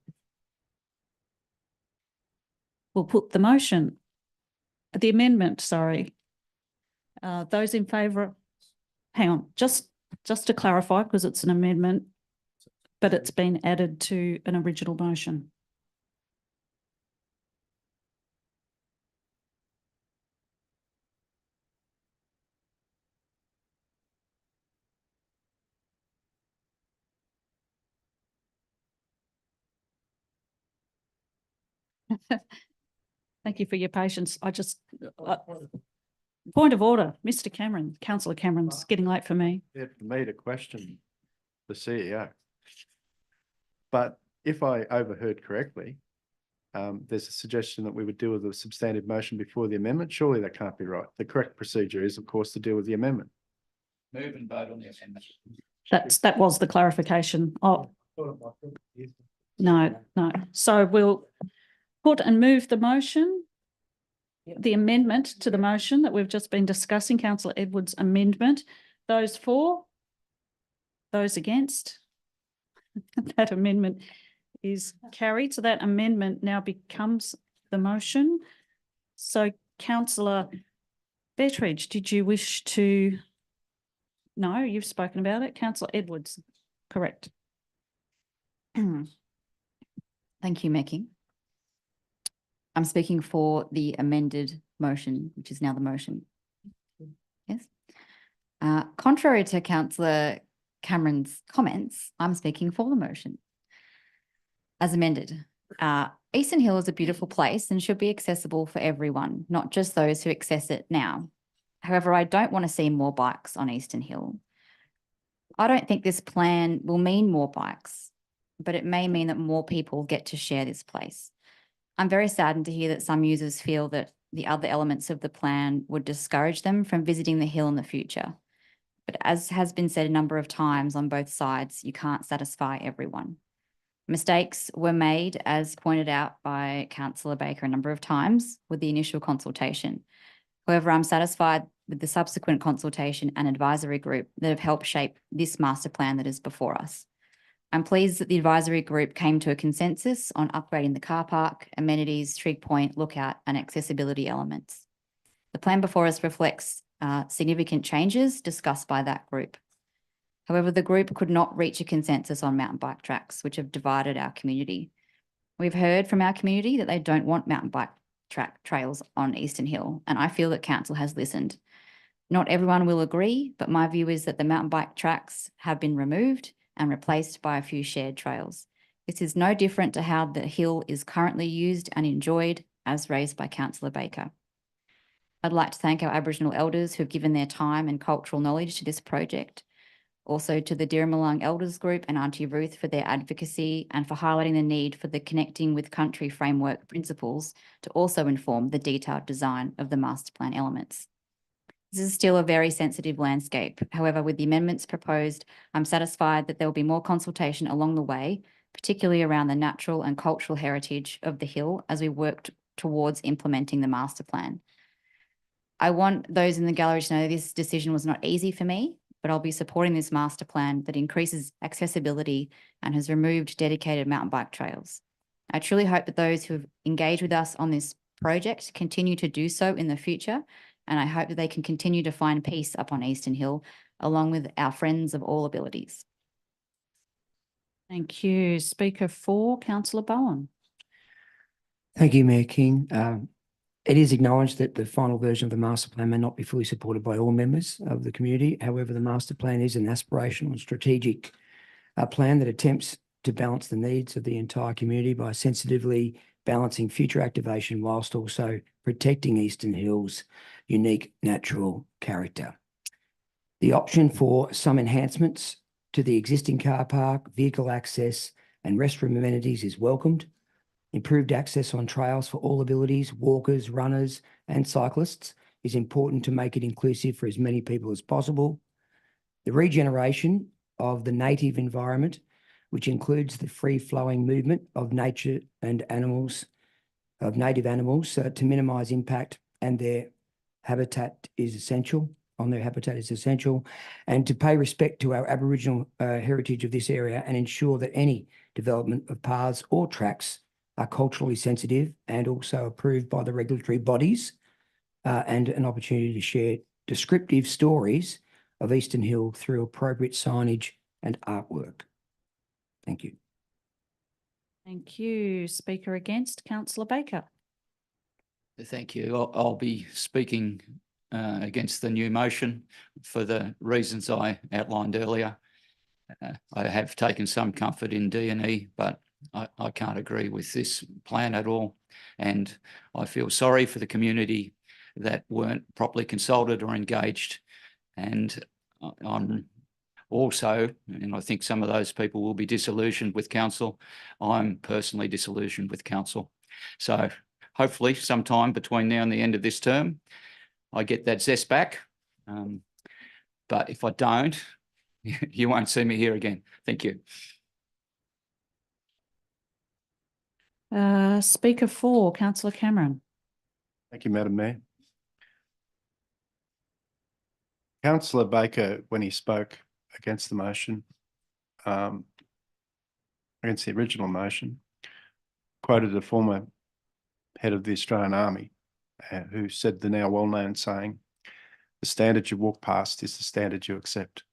We'll put the motion, the amendment, sorry. Those in favour, hang on, just to clarify, because it's an amendment, but it's been added to an original motion. Thank you for your patience. Point of order, Mr. Cameron, Councillor Cameron's getting late for me.
Yeah, for me to question the CEO. But if I overheard correctly, there's a suggestion that we would deal with the substantive motion before the amendment. Surely that can't be right. The correct procedure is, of course, to deal with the amendment.
Move and vote on the amendment.
That was the clarification. Oh, no. So we'll put and move the motion, the amendment to the motion that we've just been discussing, Councillor Edwards' amendment. Those for? Those against? That amendment is carried. So that amendment now becomes the motion. So Councillor Bettridge, did you wish to? No, you've spoken about it. Councillor Edwards, correct.
Thank you, Mayor King. I'm speaking for the amended motion, which is now the motion. Yes. Contrary to Councillor Cameron's comments, I'm speaking for the motion. As amended, Eastern Hill is a beautiful place and should be accessible for everyone, not just those who access it now. However, I don't want to see more bikes on Eastern Hill. I don't think this plan will mean more bikes, but it may mean that more people get to share this place. I'm very saddened to hear that some users feel that the other elements of the plan would discourage them from visiting the hill in the future. But as has been said a number of times on both sides, you can't satisfy everyone. Mistakes were made, as pointed out by Councillor Baker a number of times, with the initial consultation. However, I'm satisfied with the subsequent consultation and advisory group that have helped shape this master plan that is before us. I'm pleased that the advisory group came to a consensus on upgrading the car park, amenities, trig point, lookout and accessibility elements. The plan before us reflects significant changes discussed by that group. However, the group could not reach a consensus on mountain bike tracks, which have divided our community. We've heard from our community that they don't want mountain bike track trails on Eastern Hill, and I feel that council has listened. Not everyone will agree, but my view is that the mountain bike tracks have been removed and replaced by a few shared trails. This is no different to how the hill is currently used and enjoyed, as raised by Councillor Baker. I'd like to thank our Aboriginal elders who have given their time and cultural knowledge to this project. Also to the Dirramalung Elders Group and Auntie Ruth for their advocacy and for highlighting the need for the Connecting with Country framework principles to also inform the detailed design of the master plan elements. This is still a very sensitive landscape. However, with the amendments proposed, I'm satisfied that there will be more consultation along the way, particularly around the natural and cultural heritage of the hill as we work towards implementing the master plan. I want those in the gallery to know this decision was not easy for me, but I'll be supporting this master plan that increases accessibility and has removed dedicated mountain bike trails. I truly hope that those who have engaged with us on this project continue to do so in the future, and I hope that they can continue to find peace up on Eastern Hill, along with our friends of all abilities.
Thank you. Speaker 4, Councillor Bowen.
Thank you, Mayor King. It is acknowledged that the final version of the master plan may not be fully supported by all members of the community. However, the master plan is an aspirational and strategic plan that attempts to balance the needs of the entire community by sensitively balancing future activation whilst also protecting Eastern Hill's unique natural character. The option for some enhancements to the existing car park, vehicle access and restroom amenities is welcomed. Improved access on trails for all abilities, walkers, runners and cyclists is important to make it inclusive for as many people as possible. The regeneration of the native environment, which includes the free-flowing movement of nature and animals, of native animals, to minimise impact and their habitat is essential, and to pay respect to our Aboriginal heritage of this area and ensure that any development of paths or tracks are culturally sensitive and also approved by the regulatory bodies, and an opportunity to share descriptive stories of Eastern Hill through appropriate signage and artwork. Thank you.
Thank you. Speaker against, Councillor Baker.
Thank you. I'll be speaking against the new motion for the reasons I outlined earlier. I have taken some comfort in D&E, but I can't agree with this plan at all. And I feel sorry for the community that weren't properly consulted or engaged. And I'm also, and I think some of those people will be disillusioned with council, I'm personally disillusioned with council. So hopefully sometime between now and the end of this term, I get that zest back. But if I don't, you won't see me here again. Thank you.
Speaker 4, Councillor Cameron.
Thank you, Madam Mayor. Councillor Baker, when he spoke against the motion, against the original motion, quoted a former head of the Australian Army who said the now well-known saying, "The standard you walk past is the standard you accept."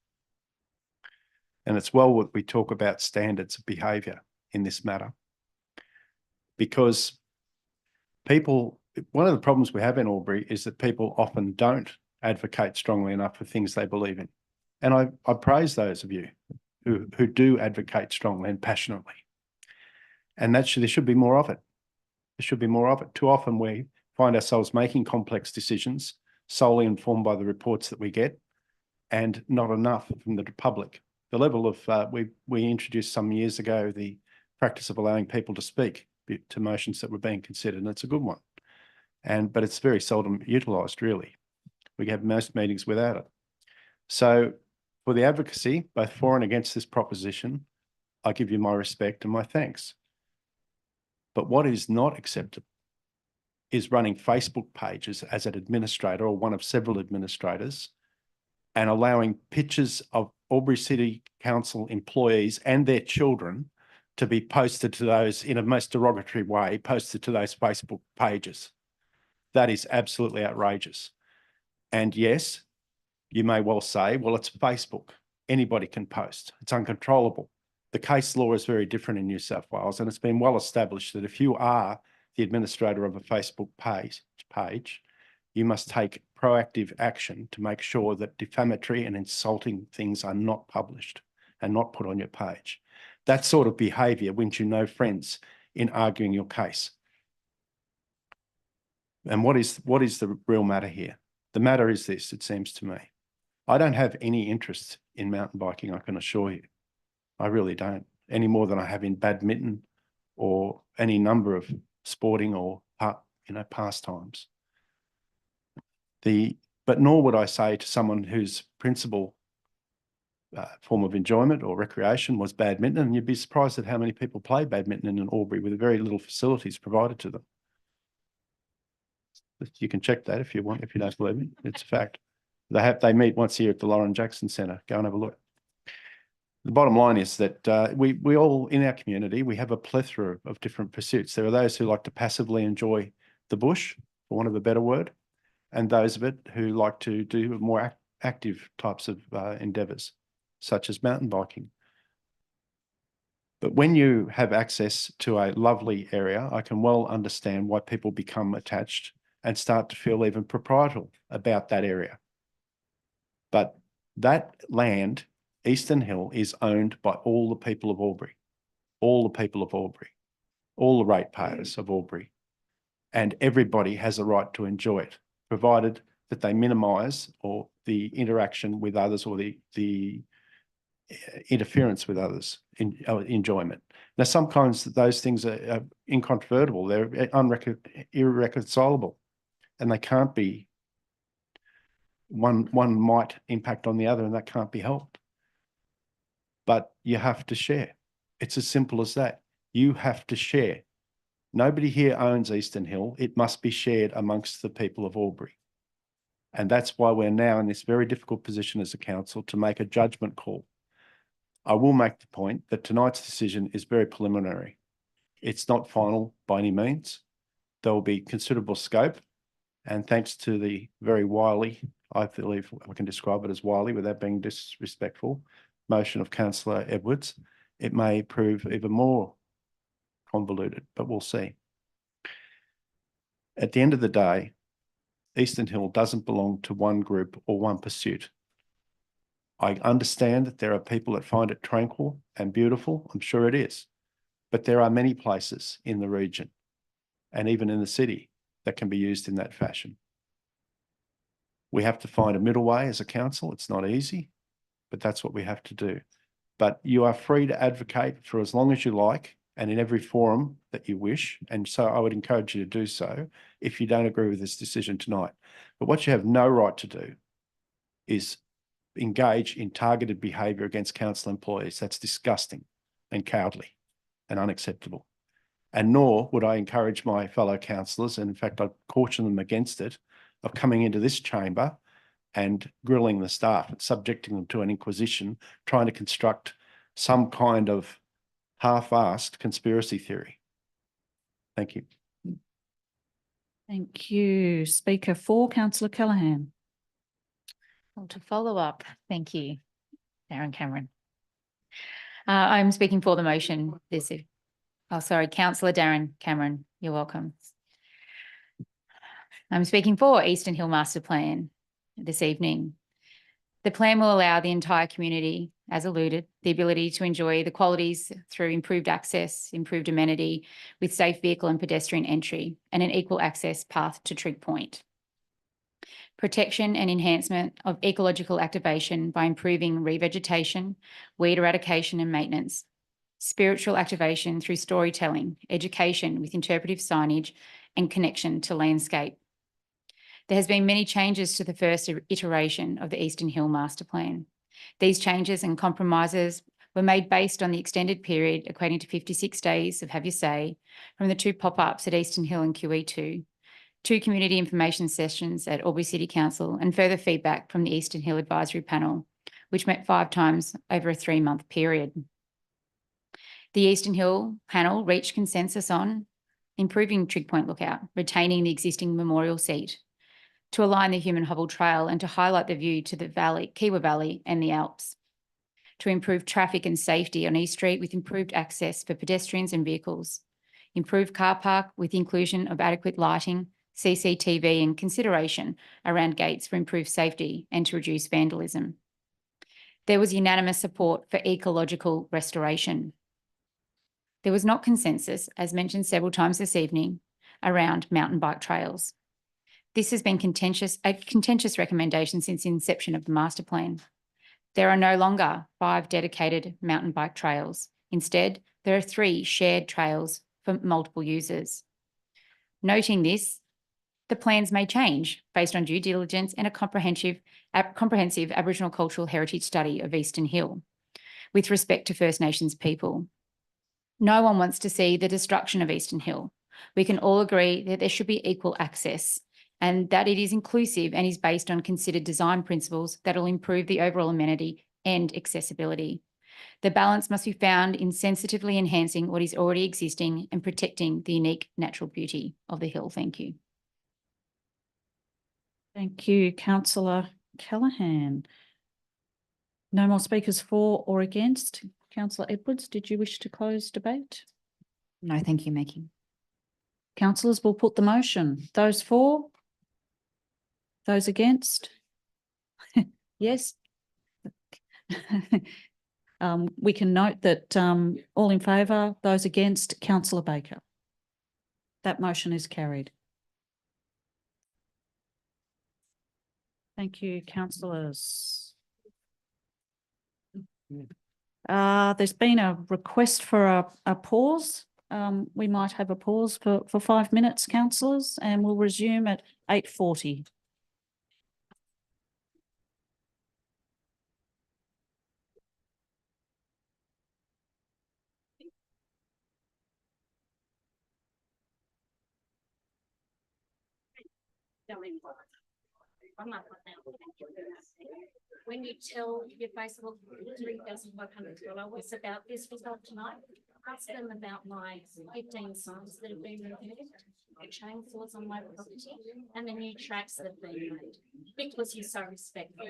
And it's well that we talk about standards of behaviour in this matter, because one of the problems we have in Albury is that people often don't advocate strongly enough for things they believe in. And I praise those of you who do advocate strongly and passionately. And there should be more of it. There should be more of it. Too often we find ourselves making complex decisions solely informed by the reports that we get, and not enough from the public. The level of, we introduced some years ago the practice of allowing people to speak to motions that were being considered, and it's a good one. But it's very seldom utilised, really. We have most meetings without it. So for the advocacy, both for and against this proposition, I give you my respect and my thanks. But what is not acceptable is running Facebook pages as an administrator or one of several administrators and allowing pictures of Albury City Council employees and their children to be posted to those, in a most derogatory way, posted to those Facebook pages. That is absolutely outrageous. And yes, you may well say, well, it's Facebook. Anybody can post. It's uncontrollable. The case law is very different in New South Wales, and it's been well established that if you are the administrator of a Facebook page, you must take proactive action to make sure that defamatory and insulting things are not published and not put on your page. That sort of behaviour wins you no friends in arguing your case. And what is the real matter here? The matter is this, it seems to me. I don't have any interest in mountain biking, I can assure you. I really don't, any more than I have in badminton or any number of sporting or pastimes. But nor would I say to someone whose principal form of enjoyment or recreation was badminton, and you'd be surprised at how many people play badminton in Albury with very little facilities provided to them. You can check that if you want, if you don't believe me. It's a fact. They meet once a year at the Lauren Jackson Centre. Go and have a look. The bottom line is that we all, in our community, we have a plethora of different pursuits. There are those who like to passively enjoy the bush, for want of a better word, and those of it who like to do more active types of endeavours, such as mountain biking. But when you have access to a lovely area, I can well understand why people become attached and start to feel even proprietorial about that area. But that land, Eastern Hill, is owned by all the people of Albury, all the people of Albury, all the ratepayers of Albury, and everybody has a right to enjoy it, provided that they minimise or the interaction with others or the interference with others in enjoyment. Now, sometimes those things are incontrovertible, they're irreconcilable, and they can't be, one might impact on the other and that can't be helped. But you have to share. It's as simple as that. You have to share. Nobody here owns Eastern Hill. It must be shared amongst the people of Albury. And that's why we're now in this very difficult position as a council to make a judgment call. I will make the point that tonight's decision is very preliminary. It's not final by any means. There will be considerable scope, and thanks to the very wily, I believe I can describe it as wily without being disrespectful, motion of Councillor Edwards, it may prove even more convoluted, but we'll see. At the end of the day, Eastern Hill doesn't belong to one group or one pursuit. I understand that there are people that find it tranquil and beautiful. I'm sure it is. But there are many places in the region and even in the city that can be used in that fashion. We have to find a middle way as a council. It's not easy, but that's what we have to do. But you are free to advocate for as long as you like and in every forum that you wish. And so I would encourage you to do so if you don't agree with this decision tonight. But what you have no right to do is engage in targeted behaviour against council employees. That's disgusting and cowardly and unacceptable. And nor would I encourage my fellow councillors, and in fact I'd caution them against it, of coming into this chamber and grilling the staff and subjecting them to an inquisition, trying to construct some kind of half-assed conspiracy theory. Thank you.
Thank you. Speaker 4, Councillor Callaghan.
Well, to follow up, thank you, Darren Cameron. I'm speaking for the motion this evening. Oh, sorry, Councillor Darren Cameron, you're welcome. I'm speaking for Eastern Hill Master Plan this evening. The plan will allow the entire community, as alluded, the ability to enjoy the qualities through improved access, improved amenity with safe vehicle and pedestrian entry and an equal access path to Trig Point. Protection and enhancement of ecological activation by improving revegetation, weed eradication and maintenance. Spiritual activation through storytelling, education with interpretive signage and connection to landscape. There has been many changes to the first iteration of the Eastern Hill Master Plan. These changes and compromises were made based on the extended period equating to 56 days of have your say from the 2 pop-ups at Eastern Hill and QE2, 2 community information sessions at Albury City Council and further feedback from the Eastern Hill Advisory Panel, which met 5 times over a 3-month period. The Eastern Hill panel reached consensus on improving Trig Point Lookout, retaining the existing memorial seat, to align the Human Hobble Trail and to highlight the view to the valley, Kiewa Valley and the Alps, to improve traffic and safety on East Street with improved access for pedestrians and vehicles, improve car park with the inclusion of adequate lighting, CCTV and consideration around gates for improved safety and to reduce vandalism. There was unanimous support for ecological restoration. There was not consensus, as mentioned several times this evening, around mountain bike trails. This has been a contentious recommendation since the inception of the master plan. There are no longer 5 dedicated mountain bike trails. Instead, there are 3 shared trails for multiple users. Noting this, the plans may change based on due diligence and a comprehensive Aboriginal cultural heritage study of Eastern Hill with respect to First Nations people. No one wants to see the destruction of Eastern Hill. We can all agree that there should be equal access and that it is inclusive and is based on considered design principles that will improve the overall amenity and accessibility. The balance must be found in sensitively enhancing what is already existing and protecting the unique natural beauty of the hill. Thank you.
Thank you, Councillor Callaghan. No more speakers for or against. Councillor Edwards, did you wish to close debate?
No, thank you, Mayor King.
Councillors will put the motion. Those for? Those against? Yes. We can note that all in favour, those against, Councillor Baker. That motion is carried. Thank you, councillors. There's been a request for a pause. We might have a pause for 5 minutes, councillors, and we'll resume at 8:40.
When you tell your Facebook 3,500 followers about this result tonight, ask them about my 15 signs that have been removed, the chainsaws on my property, and the new tracks that have been made, because you're so respectful.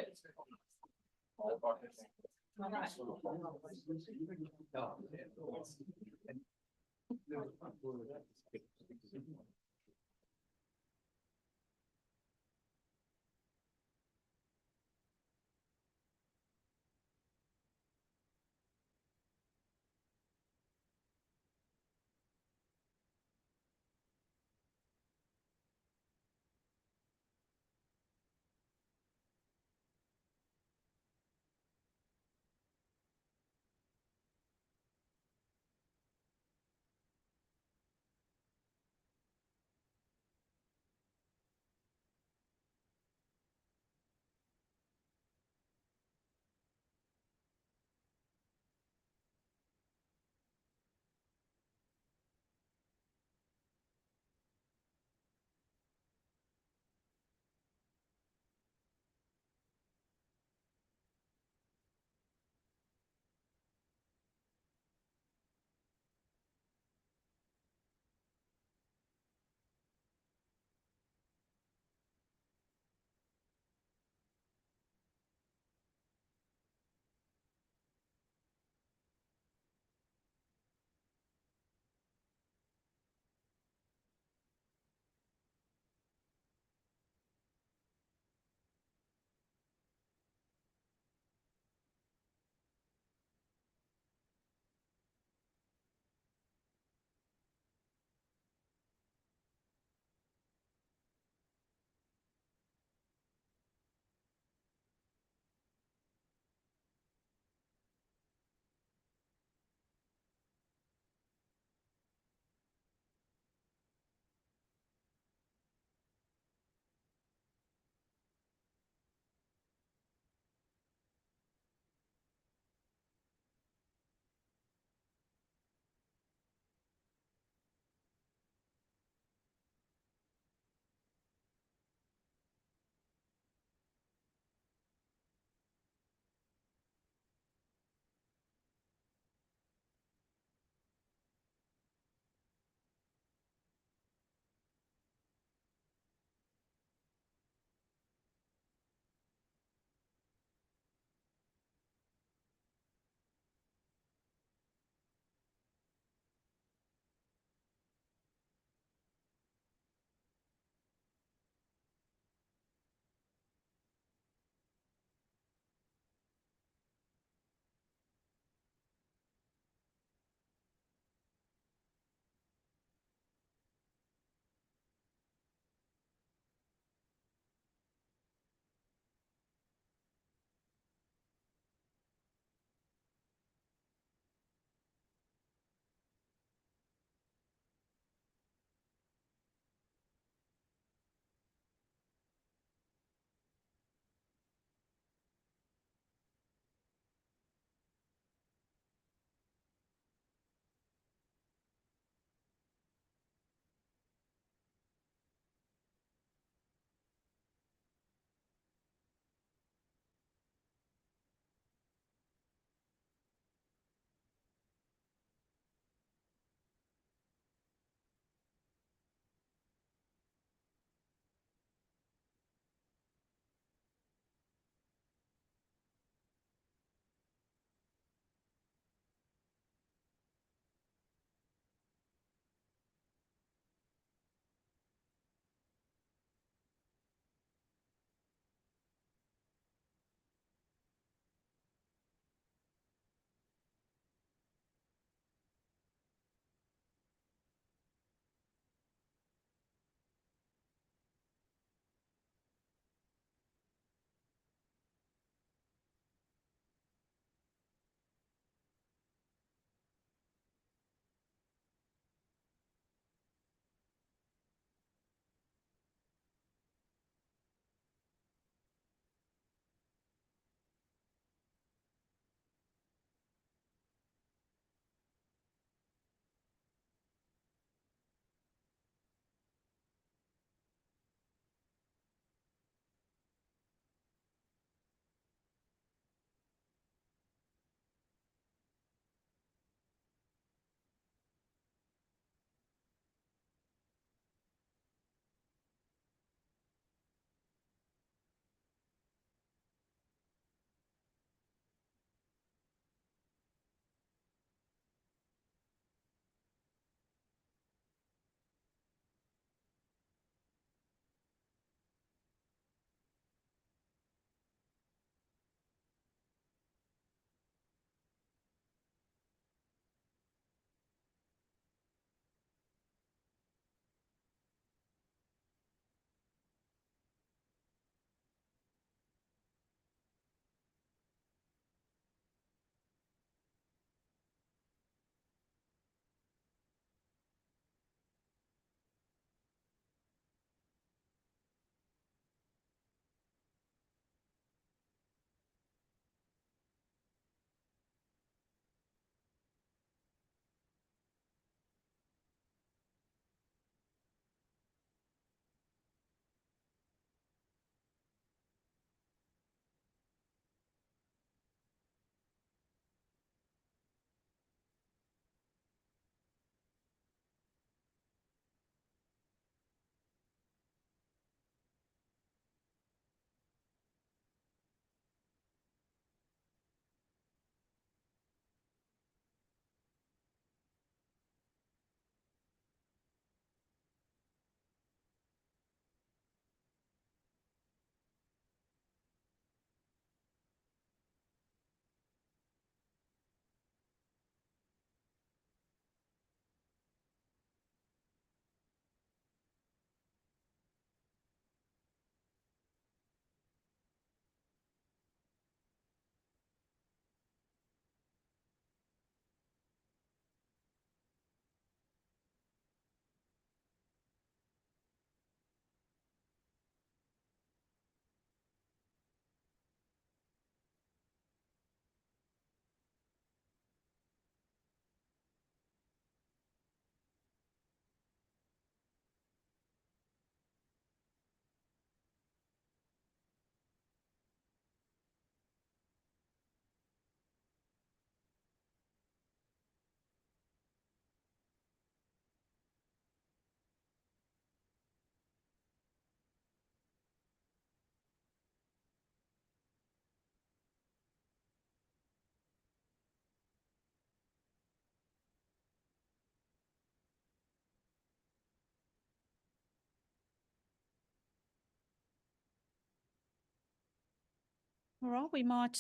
All right, we might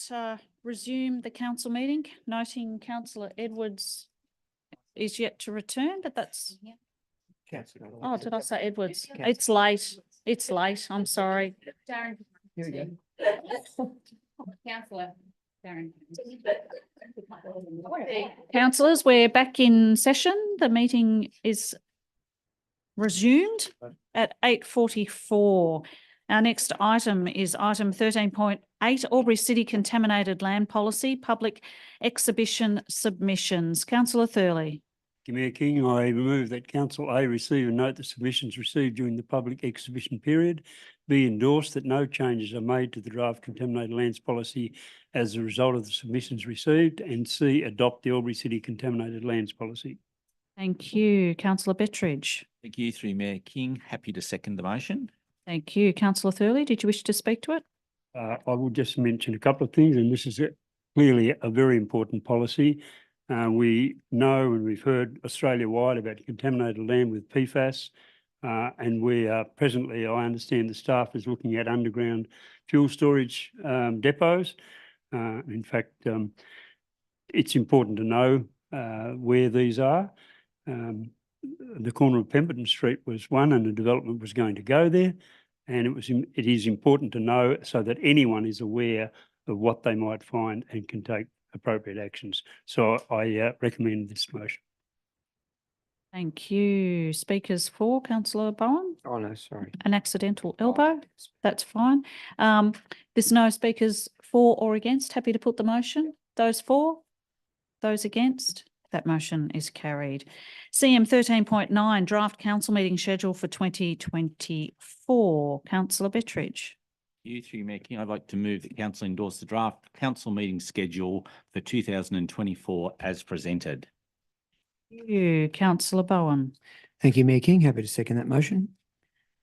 resume the council meeting, noting Councillor Edwards is yet to return, but that's. Oh, did I say Edwards? It's late. It's late. I'm sorry.
Darren.
Here we go.
Councillor Darren.
Councillors, we're back in session. The meeting is resumed at 8:44. Our next item is item 13.8, Albury City Contaminated Land Policy, Public Exhibition Submissions. Councillor Thurley.
Mayor King, I move that Council A receive and note the submissions received during the public exhibition period, be endorsed that no changes are made to the draft contaminated lands policy as a result of the submissions received, and C, adopt the Albury City Contaminated Lands Policy.
Thank you. Councillor Bettridge.
Thank you, through Mayor King. Happy to second the motion.
Thank you. Councillor Thurley, did you wish to speak to it?
I will just mention a couple of things, and this is clearly a very important policy. We know and we've heard Australia-wide about contaminated land with PFAS, and we are presently, I understand the staff is looking at underground fuel storage depots. In fact, it's important to know where these are. The corner of Pemberton Street was one, and the development was going to go there. And it is important to know so that anyone is aware of what they might find and can take appropriate actions. So I recommend this motion.
Thank you. Speakers for Councillor Bowen?
Oh, no, sorry.
An accidental elbow? That's fine. There's no speakers for or against. Happy to put the motion. Those for? Those against? That motion is carried. CM 13.9, Draft Council Meeting Schedule for 2024. Councillor Bettridge.
You, through Mayor King, I'd like to move that council endorse the draft council meeting schedule for 2024 as presented.
Thank you. Councillor Bowen.
Thank you, Mayor King. Happy to second that motion.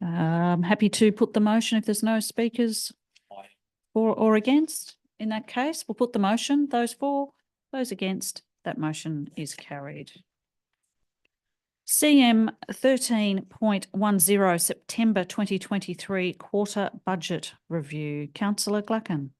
Happy to put the motion if there's no speakers for or against. In that case, we'll put the motion. Those for, those against, that motion is carried. CM 13.10, September 2023 Quarter Budget Review. Councillor Glacken.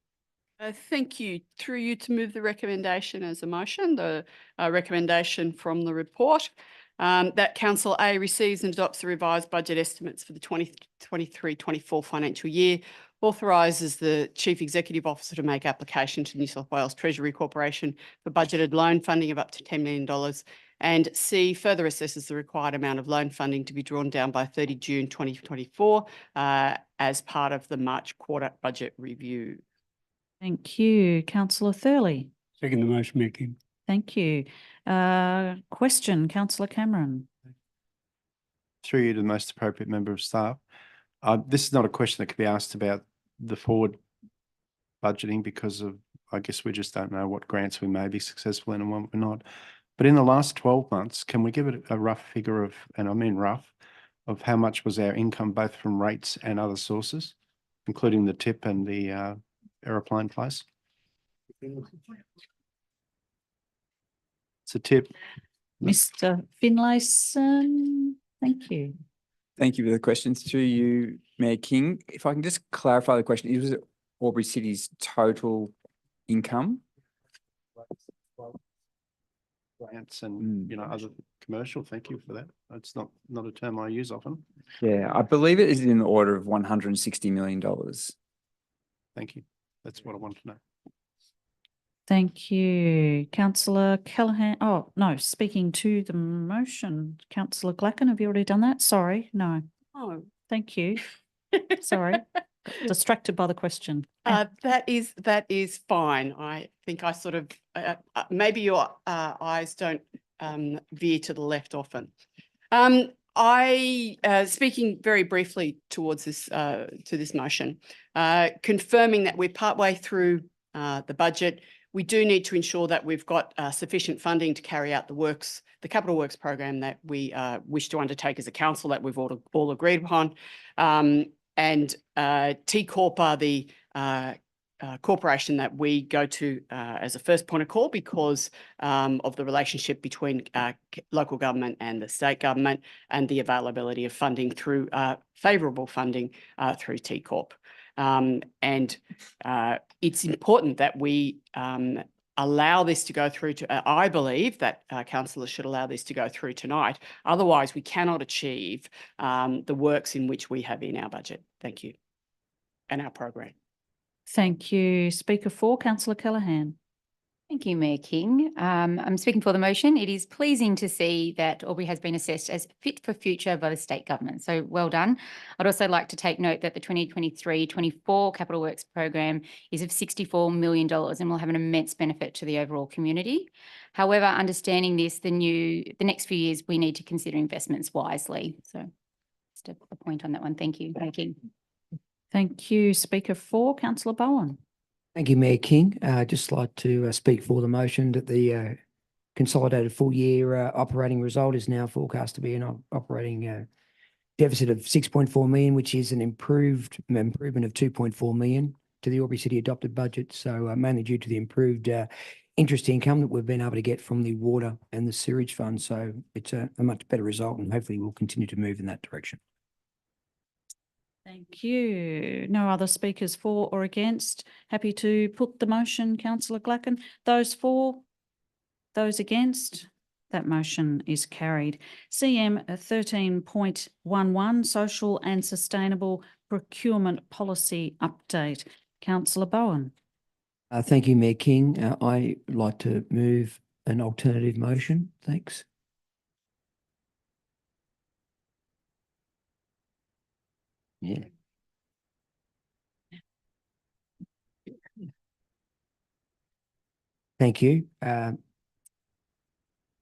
Thank you. Through you to move the recommendation as a motion, the recommendation from the report that Council A receives and adopts the revised budget estimates for the 2023-24 financial year, authorises the Chief Executive Officer to make application to the New South Wales Treasury Corporation for budgeted loan funding of up to $10 million, and C, further assesses the required amount of loan funding to be drawn down by 30 June 2024 as part of the March quarter budget review.
Thank you. Councillor Thurley.
Second the motion, Mayor King.
Thank you. Question, Councillor Cameron.
Through you to the most appropriate member of staff. This is not a question that can be asked about the forward budgeting because of, I guess we just don't know what grants we may be successful in and what we're not. But in the last 12 months, can we give it a rough figure of, and I mean rough, of how much was our income both from rates and other sources, including the tip and the aeroplane place? It's a tip.
Mr. Finlayson, thank you.
Thank you for the questions. To you, Mayor King. If I can just clarify the question, is it Albury City's total income?
Grants and, you know, other commercial. Thank you for that. That's not a term I use often.
Yeah, I believe it is in the order of $160 million.
Thank you. That's what I want to know.
Thank you. Councillor Callaghan. Oh, no, speaking to the motion. Councillor Glacken, have you already done that? Sorry, no.
Oh,
thank you. Sorry, got distracted by the question.
that is fine. I think I sort of maybe your eyes don't veer to the left often. Speaking very briefly towards this to this motion, confirming that we're partway through the budget. We do need to ensure that we've got sufficient funding to carry out the capital works program that we wish to undertake as a council that we've all agreed upon. And T Corp are the corporation that we go to as a first point of call because of the relationship between local government and the state government and the availability of funding through favourable funding through T Corp. It's important that we allow this to go through to, I believe that councillors should allow this to go through tonight. Otherwise, we cannot achieve the works in which we have in our budget. Thank you. And our program.
Thank you. Speaker 4, Councillor Callaghan.
Thank you, Mayor King. I'm speaking for the motion. It is pleasing to see that Albury has been assessed as fit for future by the state government. So well done. I'd also like to take note that the 2023-24 Capital Works program is of $64 million and will have an immense benefit to the overall community. However, understanding this, the next few years, we need to consider investments wisely. So just a point on that one. Thank you, Mayor King.
Thank you. Speaker 4, Councillor Bowen.
Thank you, Mayor King. Just like to speak for the motion that the consolidated full year operating result is now forecast to be an operating deficit of 6.4 million, which is an improvement of 2.4 million to the Albury City adopted budget. So mainly due to the improved interest income that we've been able to get from the water and the sewage fund. So it's a much better result, and hopefully we'll continue to move in that direction.
Thank you. No other speakers for or against. Happy to put the motion, Councillor Glacken. Those for, those against, that motion is carried. CM 13.11, Social and Sustainable Procurement Policy Update. Councillor Bowen.
Thank you, Mayor King. I'd like to move an alternative motion. Thanks. Yeah. Thank you.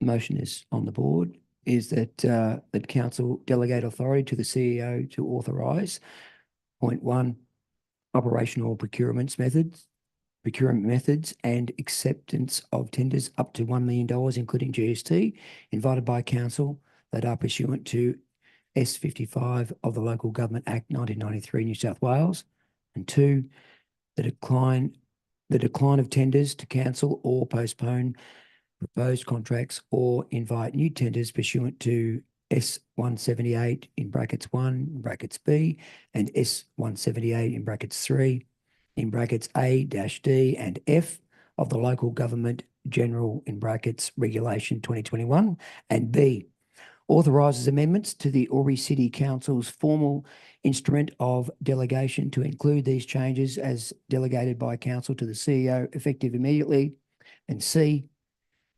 Motion is on the board is that that council delegate authority to the CEO to authorise 0.1 operational procurement methods and acceptance of tenders up to $1 million, including GST, invited by council that are pursuant to S55 of the Local Government Act 1993, New South Wales, and 2, the decline of tenders to cancel or postpone proposed contracts or invite new tenders pursuant to S178 in brackets 1 in brackets B and S178 in brackets 3 in brackets A-D and F of the Local Government General in brackets Regulation 2021, and B, authorises amendments to the Albury City Council's formal instrument of delegation to include these changes as delegated by council to the CEO effective immediately, and C,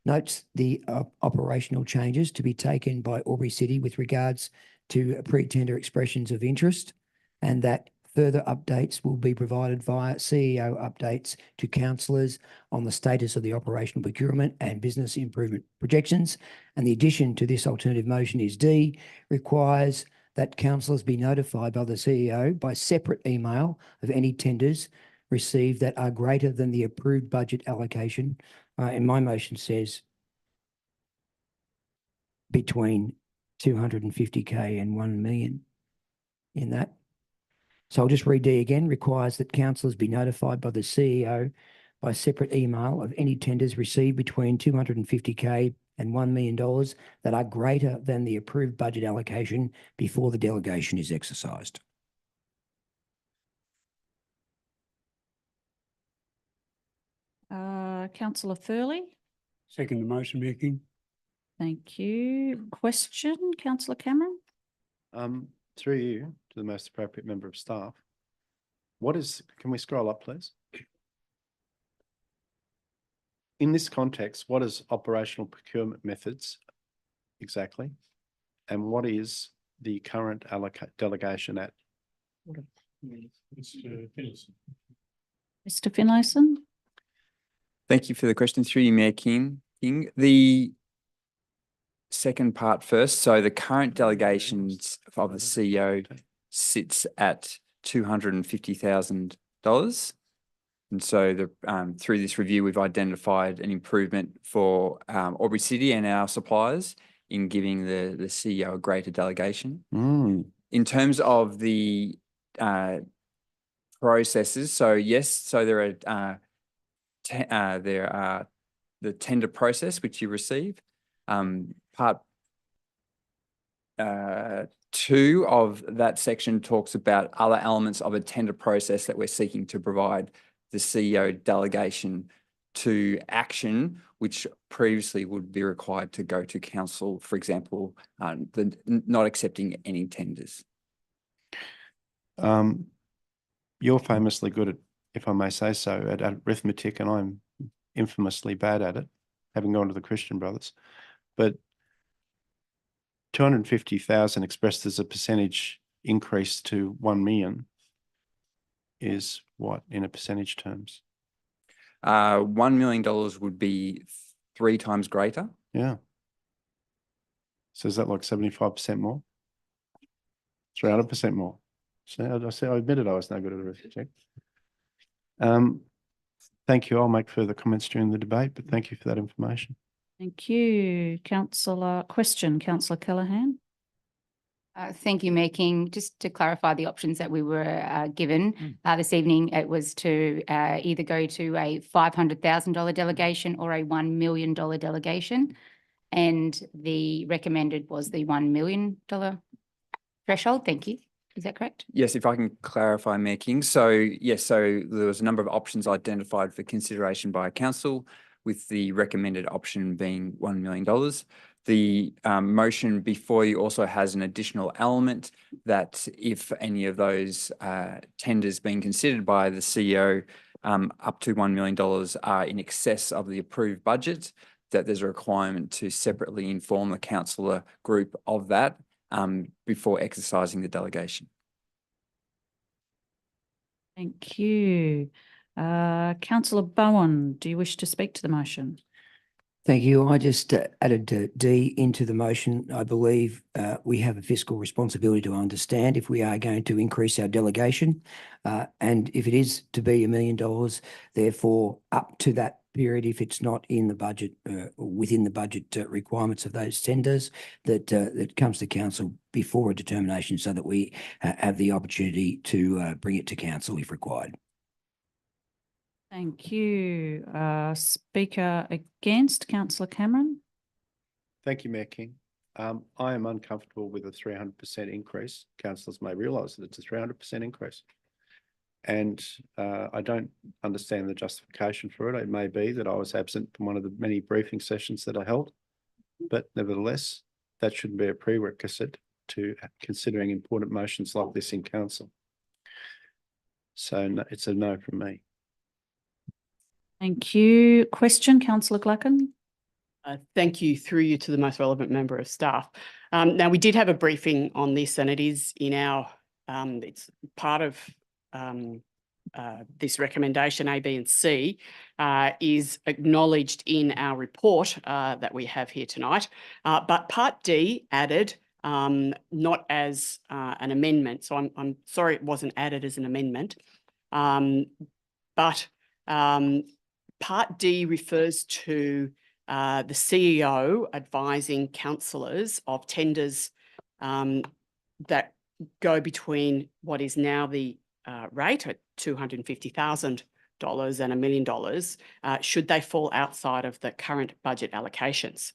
notes the operational changes to be taken by Albury City with regards to pre-tender expressions of interest, and that further updates will be provided via CEO updates to councillors on the status of the operational procurement and business improvement projections. And the addition to this alternative motion is D, requires that councillors be notified by the CEO by separate email of any tenders received that are greater than the approved budget allocation. And my motion says between 250K and 1 million in that. So I'll just read D again, requires that councillors be notified by the CEO by separate email of any tenders received between 250K and $1 million that are greater than the approved budget allocation before the delegation is exercised.
Councillor Thurley.
Second the motion, Mayor King.
Thank you. Question, Councillor Cameron.
Through you to the most appropriate member of staff. Can we scroll up, please? In this context, what is operational procurement methods exactly? And what is the current delegation at?
Mr. Finlayson.
Mr. Finlayson.
Thank you for the question. Through you, Mayor King. The second part first. So the current delegations of the CEO sits at $250,000. And so through this review, we've identified an improvement for Albury City and our suppliers in giving the CEO a greater delegation. In terms of the processes, so yes, so there are the tender process which you receive. Part 2 of that section talks about other elements of a tender process that we're seeking to provide the CEO delegation to action, which previously would be required to go to council, for example, not accepting any tenders.
You're famously good at, if I may say so, at arithmetic, and I'm infamously bad at it, having gone to the Christian Brothers. But 250,000 expressed as a percentage increase to 1 million is what in a percentage terms?
$1 million would be 3 times greater.
Yeah. So is that like 75% more? 300% more. So I admitted I was no good at arithmetic. Thank you. I'll make further comments during the debate, but thank you for that information.
Thank you. Councillor Callaghan.
Thank you, Mayor King. Just to clarify the options that we were given this evening, it was to either go to a $500,000 delegation or a $1 million delegation. And the recommended was the $1 million threshold. Thank you. Is that correct?
Yes, if I can clarify, Mayor King. So yes, so there was a number of options identified for consideration by council, with the recommended option being $1 million. The motion before you also has an additional element that if any of those tenders being considered by the CEO up to $1 million are in excess of the approved budget, that there's a requirement to separately inform the councillor group of that before exercising the delegation.
Thank you. Councillor Bowen, do you wish to speak to the motion?
Thank you. I just added D into the motion. I believe we have a fiscal responsibility to understand if we are going to increase our delegation. And if it is to be $1 million, therefore up to that period, if it's not in the budget, within the budget requirements of those tenders, that comes to council before a determination so that we have the opportunity to bring it to council if required.
Thank you. Speaker against, Councillor Cameron.
Thank you, Mayor King. I am uncomfortable with a 300% increase. Councillors may realise that it's a 300% increase. And I don't understand the justification for it. It may be that I was absent from one of the many briefing sessions that I held, but nevertheless, that shouldn't be a prerequisite to considering important motions like this in council. So no, it's a no from me.
Thank you. Question, Councillor Glacken.
Thank you, through you to the most relevant member of staff. Now, we did have a briefing on this, and it is in our, it's part of this recommendation A, B and C is acknowledged in our report that we have here tonight. But Part D added not as an amendment. So I'm sorry it wasn't added as an amendment. But Part D refers to the CEO advising councillors of tenders that go between what is now the rate at $250,000 and $1 million, should they fall outside of the current budget allocations.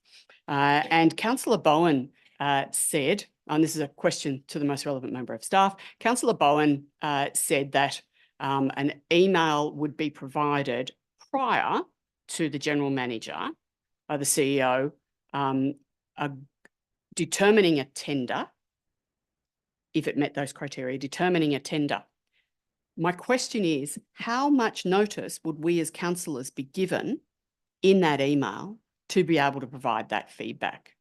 And Councillor Bowen said, and this is a question to the most relevant member of staff, Councillor Bowen said that an email would be provided prior to the general manager, the CEO, determining a tender, if it met those criteria, determining a tender. My question is, how much notice would we as councillors be given in that email to be able to provide that feedback?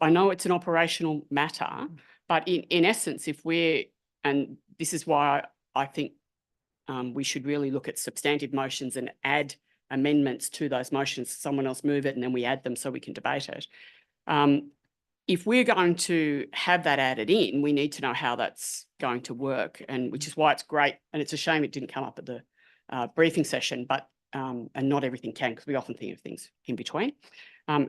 I know it's an operational matter, but in essence, if we're, and this is why I think we should really look at substantive motions and add amendments to those motions. Someone else move it and then we add them so we can debate it. If we're going to have that added in, we need to know how that's going to work, and which is why it's great. And it's a shame it didn't come up at the briefing session, but and not everything can, because we often think of things in between.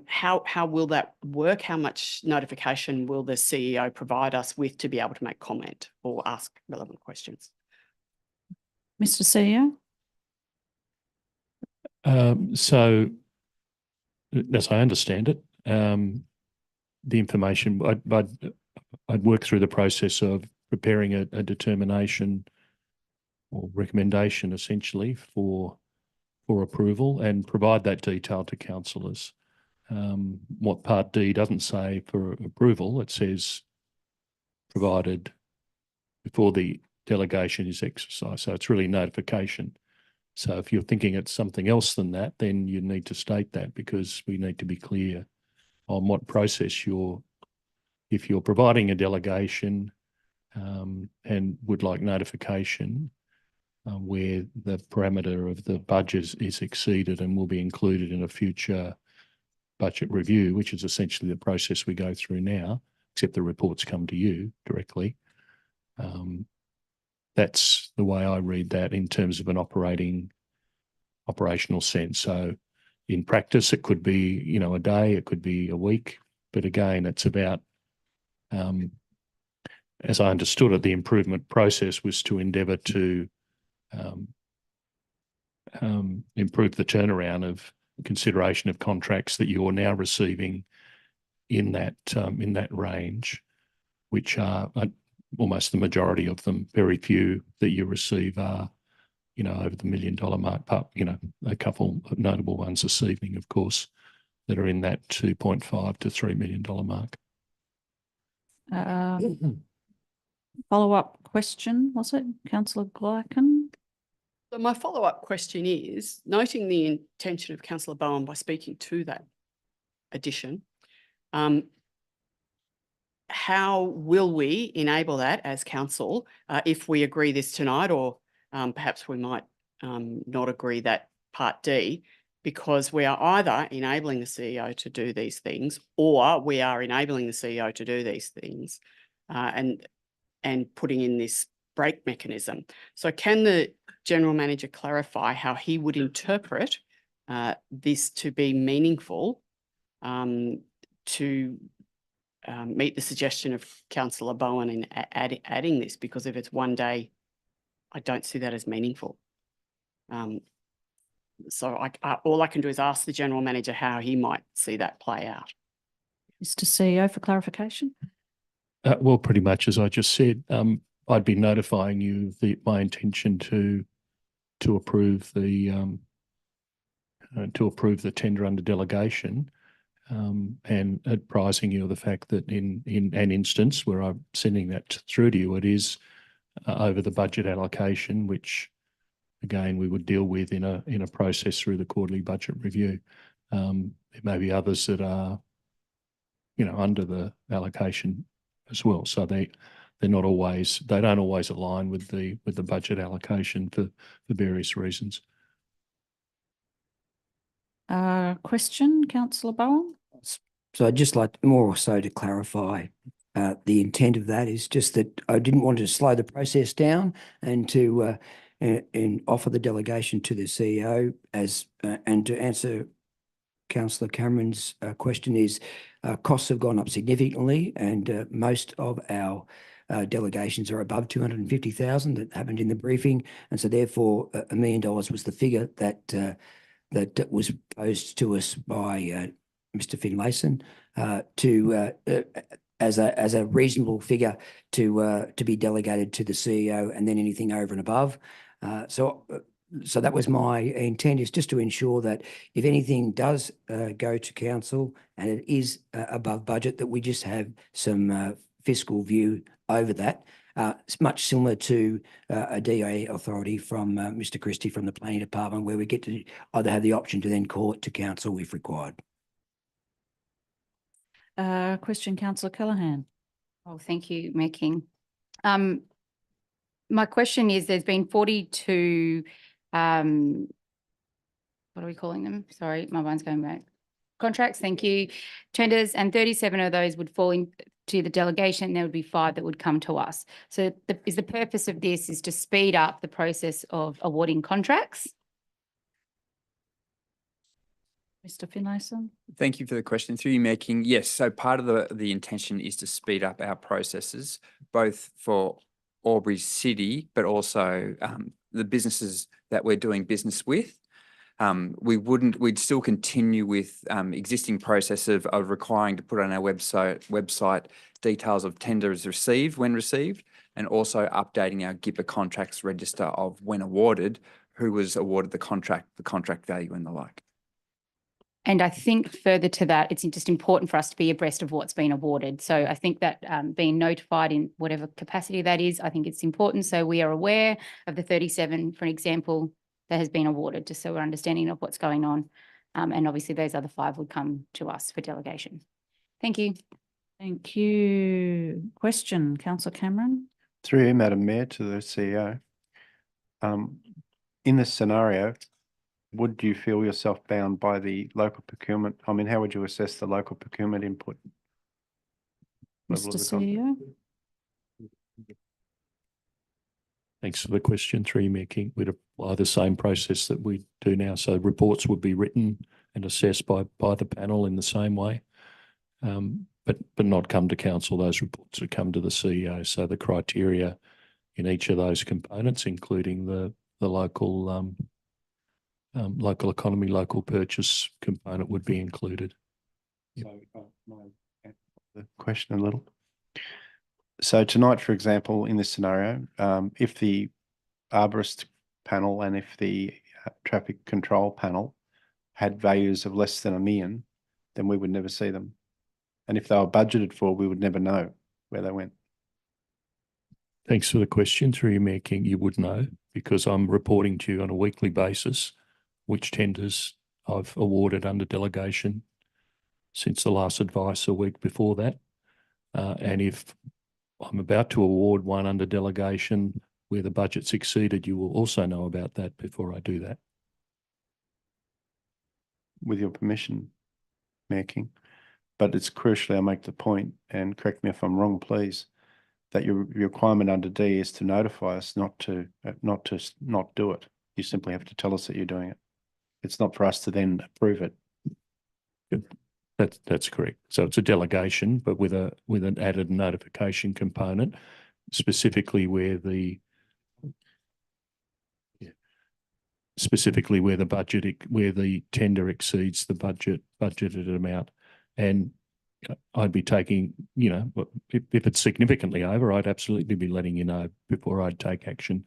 How will that work? How much notification will the CEO provide us with to be able to make comment or ask relevant questions?
Mr. CEO.
So, as I understand it, the information. I'd work through the process of preparing a determination or recommendation essentially for approval and provide that detail to councillors. What Part D doesn't say for approval, it says provided before the delegation is exercised. So it's really notification. So if you're thinking it's something else than that, then you need to state that, because we need to be clear on what process if you're providing a delegation and would like notification where the parameter of the budget is exceeded and will be included in a future budget review, which is essentially the process we go through now, except the reports come to you directly. That's the way I read that in terms of an operational sense. So in practice, it could be, a day, it could be a week, but again, it's about, as I understood it, the improvement process was to endeavour to improve the turnaround of consideration of contracts that you're now receiving in that range, which are almost the majority of them. Very few that you receive are, over the $1 million mark. But, a couple of notable ones this evening, of course, that are in that $2.5 to $3 million mark.
Follow-up question, was it, Councillor Glycan?
So my follow-up question is, noting the intention of Councillor Bowen by speaking to that addition, how will we enable that as council if we agree this tonight, or perhaps we might not agree that Part D, because we are either enabling the CEO to do these things, or we are enabling the CEO to do these things and putting in this break mechanism. So can the General Manager clarify how he would interpret this to be meaningful to meet the suggestion of Councillor Bowen in adding this? Because if it's one day, I don't see that as meaningful. So all I can do is ask the General Manager how he might see that play out.
Mr. CEO, for clarification.
Well, pretty much as I just said, I'd be notifying you my intention to approve the tender under delegation, and advising you of the fact that in an instance where I'm sending that through to you, it is over the budget allocation, which again we would deal with in a process through the quarterly budget review. There may be others that are, under the allocation as well. So they don't always align with the budget allocation for various reasons.
Question, Councillor Bowen?
So I'd just like more so to clarify the intent of that is just that I didn't want to slow the process down and to and offer the delegation to the CEO and to answer Councillor Cameron's question is costs have gone up significantly, and most of our delegations are above 250,000 that happened in the briefing, and so therefore $1 million was the figure that was posed to us by Mr. Finlayson as a reasonable figure to be delegated to the CEO, and then anything over and above. So that was my intent, is just to ensure that if anything does go to council and it is above budget, that we just have some fiscal view over that. It's much similar to a DA authority from Mr. Christie from the Planning Department, where we get to either have the option to then call it to council if required.
Question, Councillor Callaghan.
Oh, thank you, Mayor King. My question is, there's been 42, what are we calling them? Sorry, my mind's going back. Contracts, thank you. Tenders, and 37 of those would fall into the delegation. There would be 5 that would come to us. So is the purpose of this is to speed up the process of awarding contracts?
Mr. Finlayson.
Thank you for the question. Through you, Mayor King. Yes, so part of the intention is to speed up our processes, both for Albury City, but also the businesses that we're doing business with. we'd still continue with existing process of requiring to put on our website details of tenders received, when received, and also updating our GIPA contracts register of when awarded, who was awarded the contract value and the like.
And I think further to that, it's just important for us to be abreast of what's been awarded. So I think that being notified in whatever capacity that is, I think it's important. So we are aware of the 37, for example, that has been awarded, just so we're understanding of what's going on. And obviously those other 5 would come to us for delegation. Thank you.
Thank you. Question, Councillor Cameron.
Through you, Madam Mayor, to the CEO. In this scenario, would you feel yourself bound by the local procurement? I mean, how would you assess the local procurement input? level
Mr.
of the contract?
CEO.
Thanks for the question, through you, Mayor King. We'd apply the same process that we do now. So reports would be written and assessed by the panel in the same way, but not come to council. Those reports would come to the CEO. So the criteria in each of those components, including the local local economy, local purchase component, would be included.
So the question a little. So tonight, for example, in this scenario, if the arborist panel and if the traffic control panel had values of less than $1 million, then we would never see them. And if they were budgeted for, we would never know where they went.
Thanks for the question, through you, Mayor King. You would know, because I'm reporting to you on a weekly basis which tenders I've awarded under delegation since the last advice a week before that. And if I'm about to award one under delegation where the budget's exceeded, you will also know about that before I do that.
With your permission, Mayor King. But it's crucially, I make the point, and correct me if I'm wrong, please, that your requirement under D is to notify us, not to not do it. You simply have to tell us that you're doing it. It's not for us to then approve it.
Good. That's correct. So it's a delegation, but with an added notification component, specifically where the tender exceeds the budgeted amount. And I'd be taking, if it's significantly over, I'd absolutely be letting you know before I'd take action.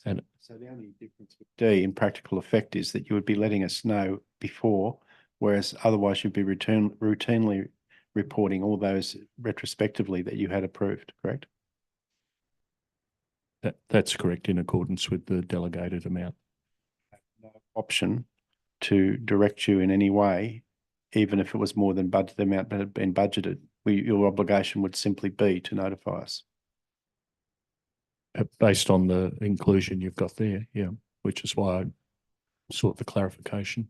And
so the only difference with D in practical effect is that you would be letting us know before, whereas otherwise you'd be routinely reporting all those retrospectively that you had approved, correct?
That's correct, in accordance with the delegated amount.
No option to direct you in any way, even if it was more than budget amount that had been budgeted. Your obligation would simply be to notify us.
Based on the inclusion you've got there, yeah, which is why I sought the clarification.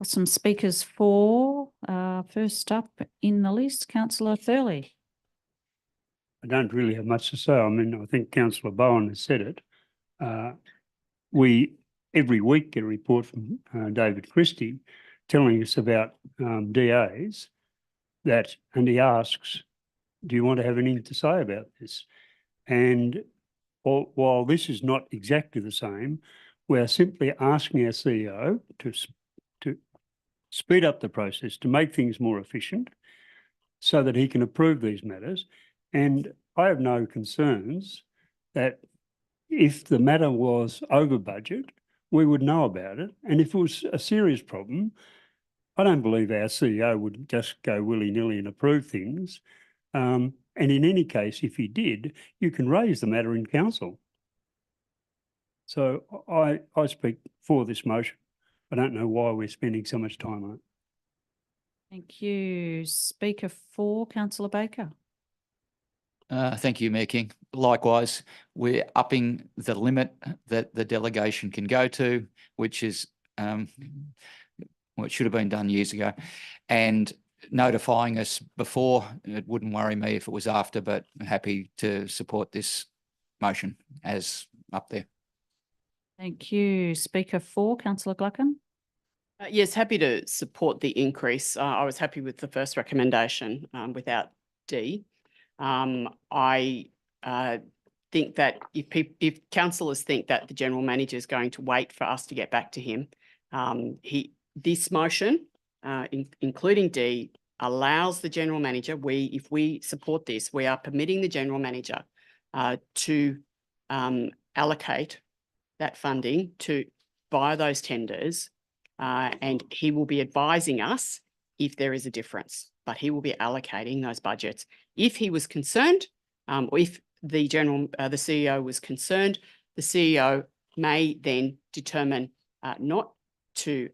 Some speakers for, first up in the list, Councillor Thurley.
I don't really have much to say. I mean, I think Councillor Bowen has said it. We every week get a report from David Christie telling us about DAs and he asks, do you want to have anything to say about this? And while this is not exactly the same, we're simply asking our CEO to speed up the process, to make things more efficient so that he can approve these matters. And I have no concerns that if the matter was over budget, we would know about it. And if it was a serious problem, I don't believe our CEO would just go willy-nilly and approve things. And in any case, if he did, you can raise the matter in council. So I speak for this motion. I don't know why we're spending so much time on it.
Thank you. Speaker 4, Councillor Baker.
Thank you, Mayor King. Likewise, we're upping the limit that the delegation can go to, which is what should have been done years ago, and notifying us before. It wouldn't worry me if it was after, but I'm happy to support this motion as up there.
Thank you. Speaker 4, Councillor Gluckin.
Yes, happy to support the increase. I was happy with the first recommendation without D. I think that if councillors think that the general manager is going to wait for us to get back to him, this motion, including D, allows the general manager, if we support this, we are permitting the general manager to allocate that funding to buy those tenders, and he will be advising us if there is a difference, but he will be allocating those budgets. If he was concerned, or if the CEO was concerned, the CEO may then determine not to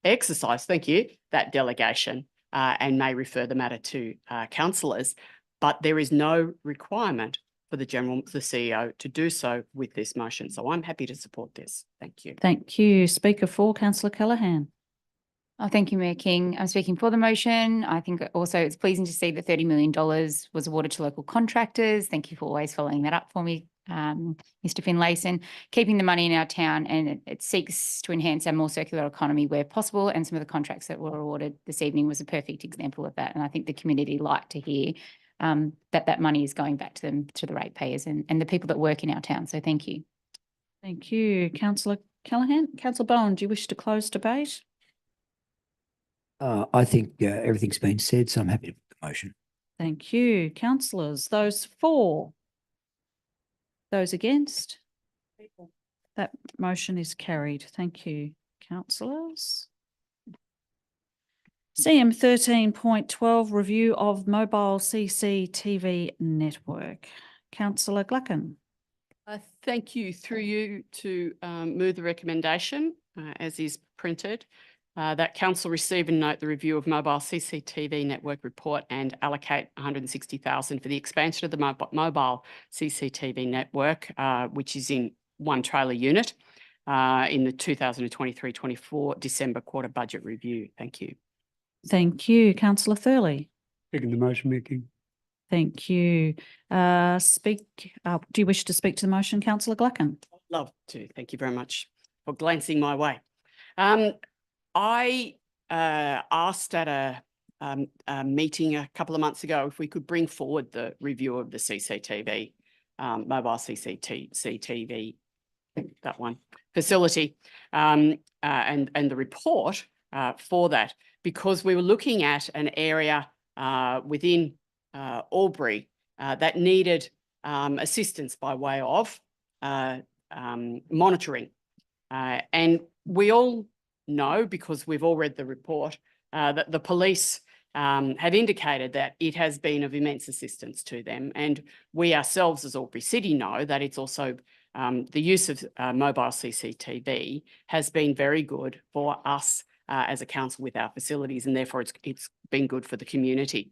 exercise, thank you, that delegation, and may refer the matter to councillors, but there is no requirement for the CEO to do so with this motion. So I'm happy to support this. Thank you.
Thank you. Speaker 4, Councillor Callaghan.
Oh, thank you, Mayor King. I'm speaking for the motion. I think also it's pleasing to see that $30 million was awarded to local contractors. Thank you for always following that up for me, Mr. Finlayson. Keeping the money in our town, and it seeks to enhance our more circular economy where possible, and some of the contracts that were awarded this evening was a perfect example of that. And I think the community like to hear that money is going back to them, to the ratepayers and the people that work in our town. So thank you.
Thank you. Councillor Callaghan. Councillor Bowen, do you wish to close debate?
I think everything's been said, so I'm happy to put the motion.
Thank you. Councillors, those for? Those against? That motion is carried. Thank you, councillors. CM 13.12, review of mobile CCTV network. Councillor Gluckin.
Thank you. Through you to move the recommendation as is printed, that council receive and note the review of mobile CCTV network report and allocate $160,000 for the expansion of the mobile CCTV network, which is in one trailer unit in the 2023-24 December quarter budget review. Thank you.
Thank you. Councillor Thurley.
Second the motion, Mayor King.
Thank you. Do you wish to speak to the motion, Councillor Gluckin?
I'd love to. Thank you very much for glancing my way. I asked at a meeting a couple of months ago if we could bring forward the review of the CCTV, mobile CCTV, that one, facility, and the report for that, because we were looking at an area within Albury that needed assistance by way of monitoring. And we all know, because we've all read the report, that the police have indicated that it has been of immense assistance to them. And we ourselves as Albury City know that it's also the use of mobile CCTV has been very good for us as a council with our facilities, and therefore it's been good for the community.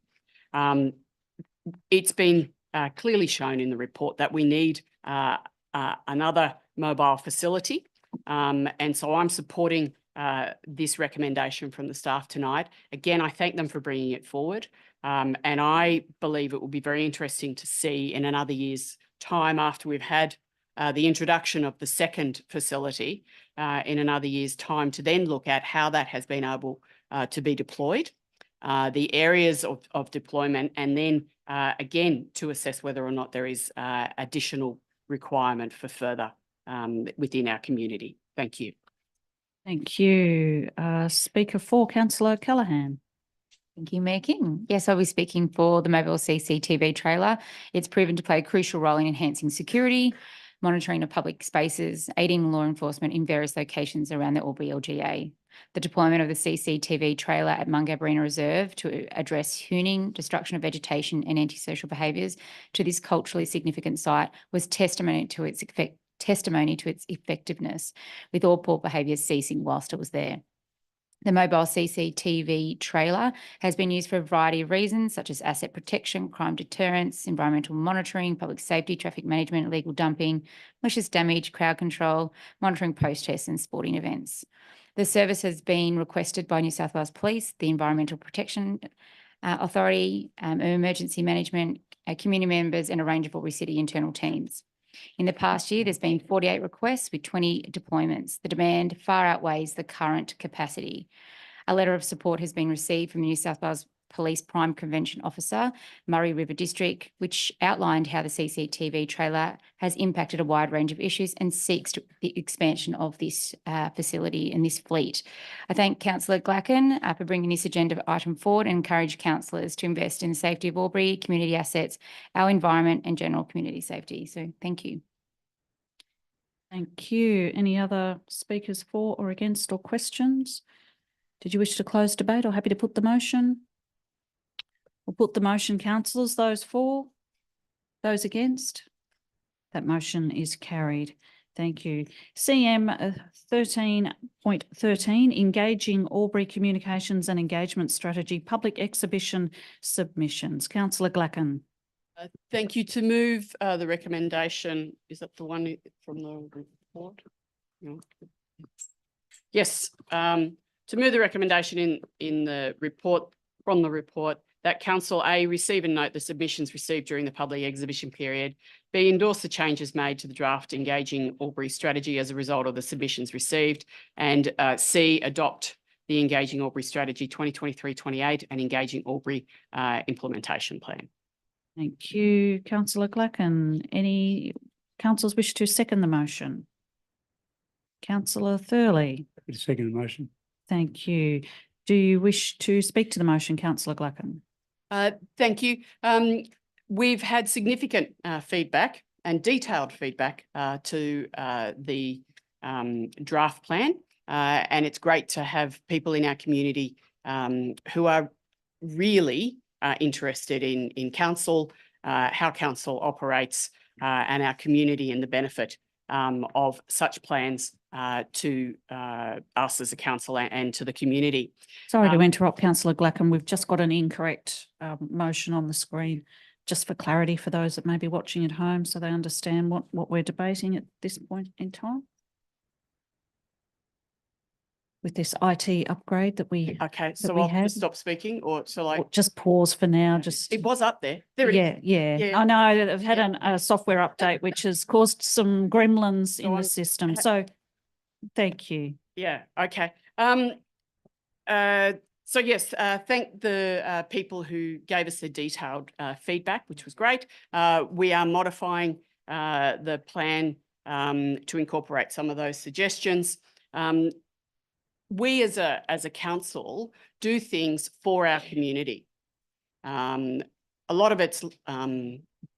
It's been clearly shown in the report that we need another mobile facility. And so I'm supporting this recommendation from the staff tonight. Again, I thank them for bringing it forward. And I believe it will be very interesting to see in another year's time, after we've had the introduction of the second facility, in another year's time, to then look at how that has been able to be deployed, the areas of deployment, and then again to assess whether or not there is additional requirement for further within our community. Thank you.
Thank you. Speaker 4, Councillor Callaghan.
Thank you, Mayor King. Yes, I'll be speaking for the mobile CCTV trailer. It's proven to play a crucial role in enhancing security, monitoring of public spaces, aiding law enforcement in various locations around the Albury LGA. The deployment of the CCTV trailer at Mungabrina Reserve to address hooning, destruction of vegetation and antisocial behaviours to this culturally significant site was testimony to its effectiveness, with all poor behaviours ceasing whilst it was there. The mobile CCTV trailer has been used for a variety of reasons, such as asset protection, crime deterrence, environmental monitoring, public safety, traffic management, illegal dumping, malicious damage, crowd control, monitoring post-tests and sporting events. The service has been requested by New South Wales Police, the Environmental Protection Authority, Emergency Management, community members and a range of Albury City internal teams. In the past year, there's been 48 requests with 20 deployments. The demand far outweighs the current capacity. A letter of support has been received from the New South Wales Police Prime Prevention Officer, Murray River District, which outlined how the CCTV trailer has impacted a wide range of issues and seeks the expansion of this facility and this fleet. I thank Councillor Glacken for bringing this agenda item forward and encourage councillors to invest in the safety of Albury, community assets, our environment and general community safety. So thank you.
Thank you. Any other speakers for or against or questions? Did you wish to close debate or happy to put the motion? We'll put the motion, councillors. Those for? Those against? That motion is carried. Thank you. CM 13.13, Engaging Albury Communications and Engagement Strategy, Public Exhibition Submissions. Councillor Glacken.
Thank you. To move the recommendation, is that the one from the report? No. Yes, to move the recommendation in the report, from the report, that Council A, receive and note the submissions received during the public exhibition period, B, endorse the changes made to the draft Engaging Albury strategy as a result of the submissions received, and C, adopt the Engaging Albury strategy 2023-28 and Engaging Albury implementation plan.
Thank you, Councillor Glacken. Any councillors wish to second the motion? Councillor Thurley.
Second the motion.
Thank you. Do you wish to speak to the motion, Councillor Glacken?
Thank you. We've had significant feedback and detailed feedback to the draft plan, and it's great to have people in our community who are really interested in council, how council operates, and our community and the benefit of such plans to us as a council and to the community.
Sorry to interrupt, Councillor Glacken. We've just got an incorrect motion on the screen, just for clarity for those that may be watching at home so they understand what we're debating at this point in time. With this IT upgrade that we
Okay, so I'll just stop speaking, or shall I?
Just pause for now. Just
it was up there. There it is.
Yeah. I know I've had a software update which has caused some gremlins in the system. So thank you.
Yeah. Okay. So yes, thank the people who gave us the detailed feedback, which was great. We are modifying the plan to incorporate some of those suggestions. We as a council do things for our community. A lot of it's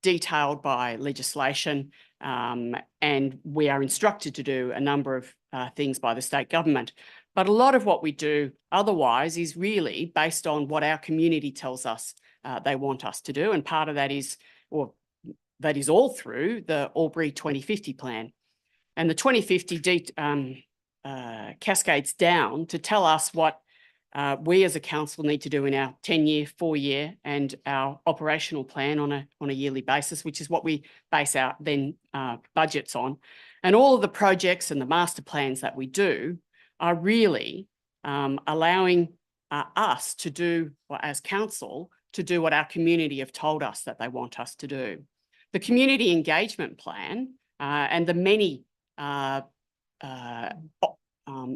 detailed by legislation, and we are instructed to do a number of things by the state government. But a lot of what we do otherwise is really based on what our community tells us they want us to do. And part of that is, or that is all through the Albury 2050 plan. And the 2050 cascades down to tell us what we as a council need to do in our 10-year, 4-year and our operational plan on a yearly basis, which is what we base our then budgets on. And all of the projects and the master plans that we do are really allowing us to do, or as council, to do what our community have told us that they want us to do. The community engagement plan and the many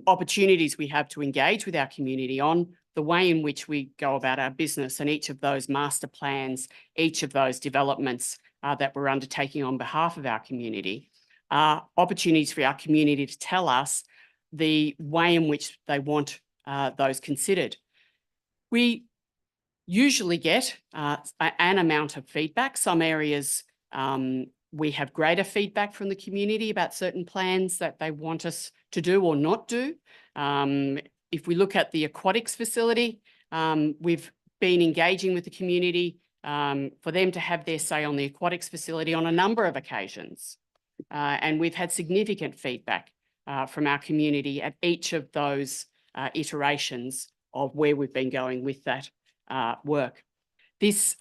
opportunities we have to engage with our community on the way in which we go about our business, and each of those master plans, each of those developments that we're undertaking on behalf of our community are opportunities for our community to tell us the way in which they want those considered. We usually get an amount of feedback. Some areas we have greater feedback from the community about certain plans that they want us to do or not do. If we look at the aquatics facility, we've been engaging with the community for them to have their say on the aquatics facility on a number of occasions. And we've had significant feedback from our community at each of those iterations of where we've been going with that work. This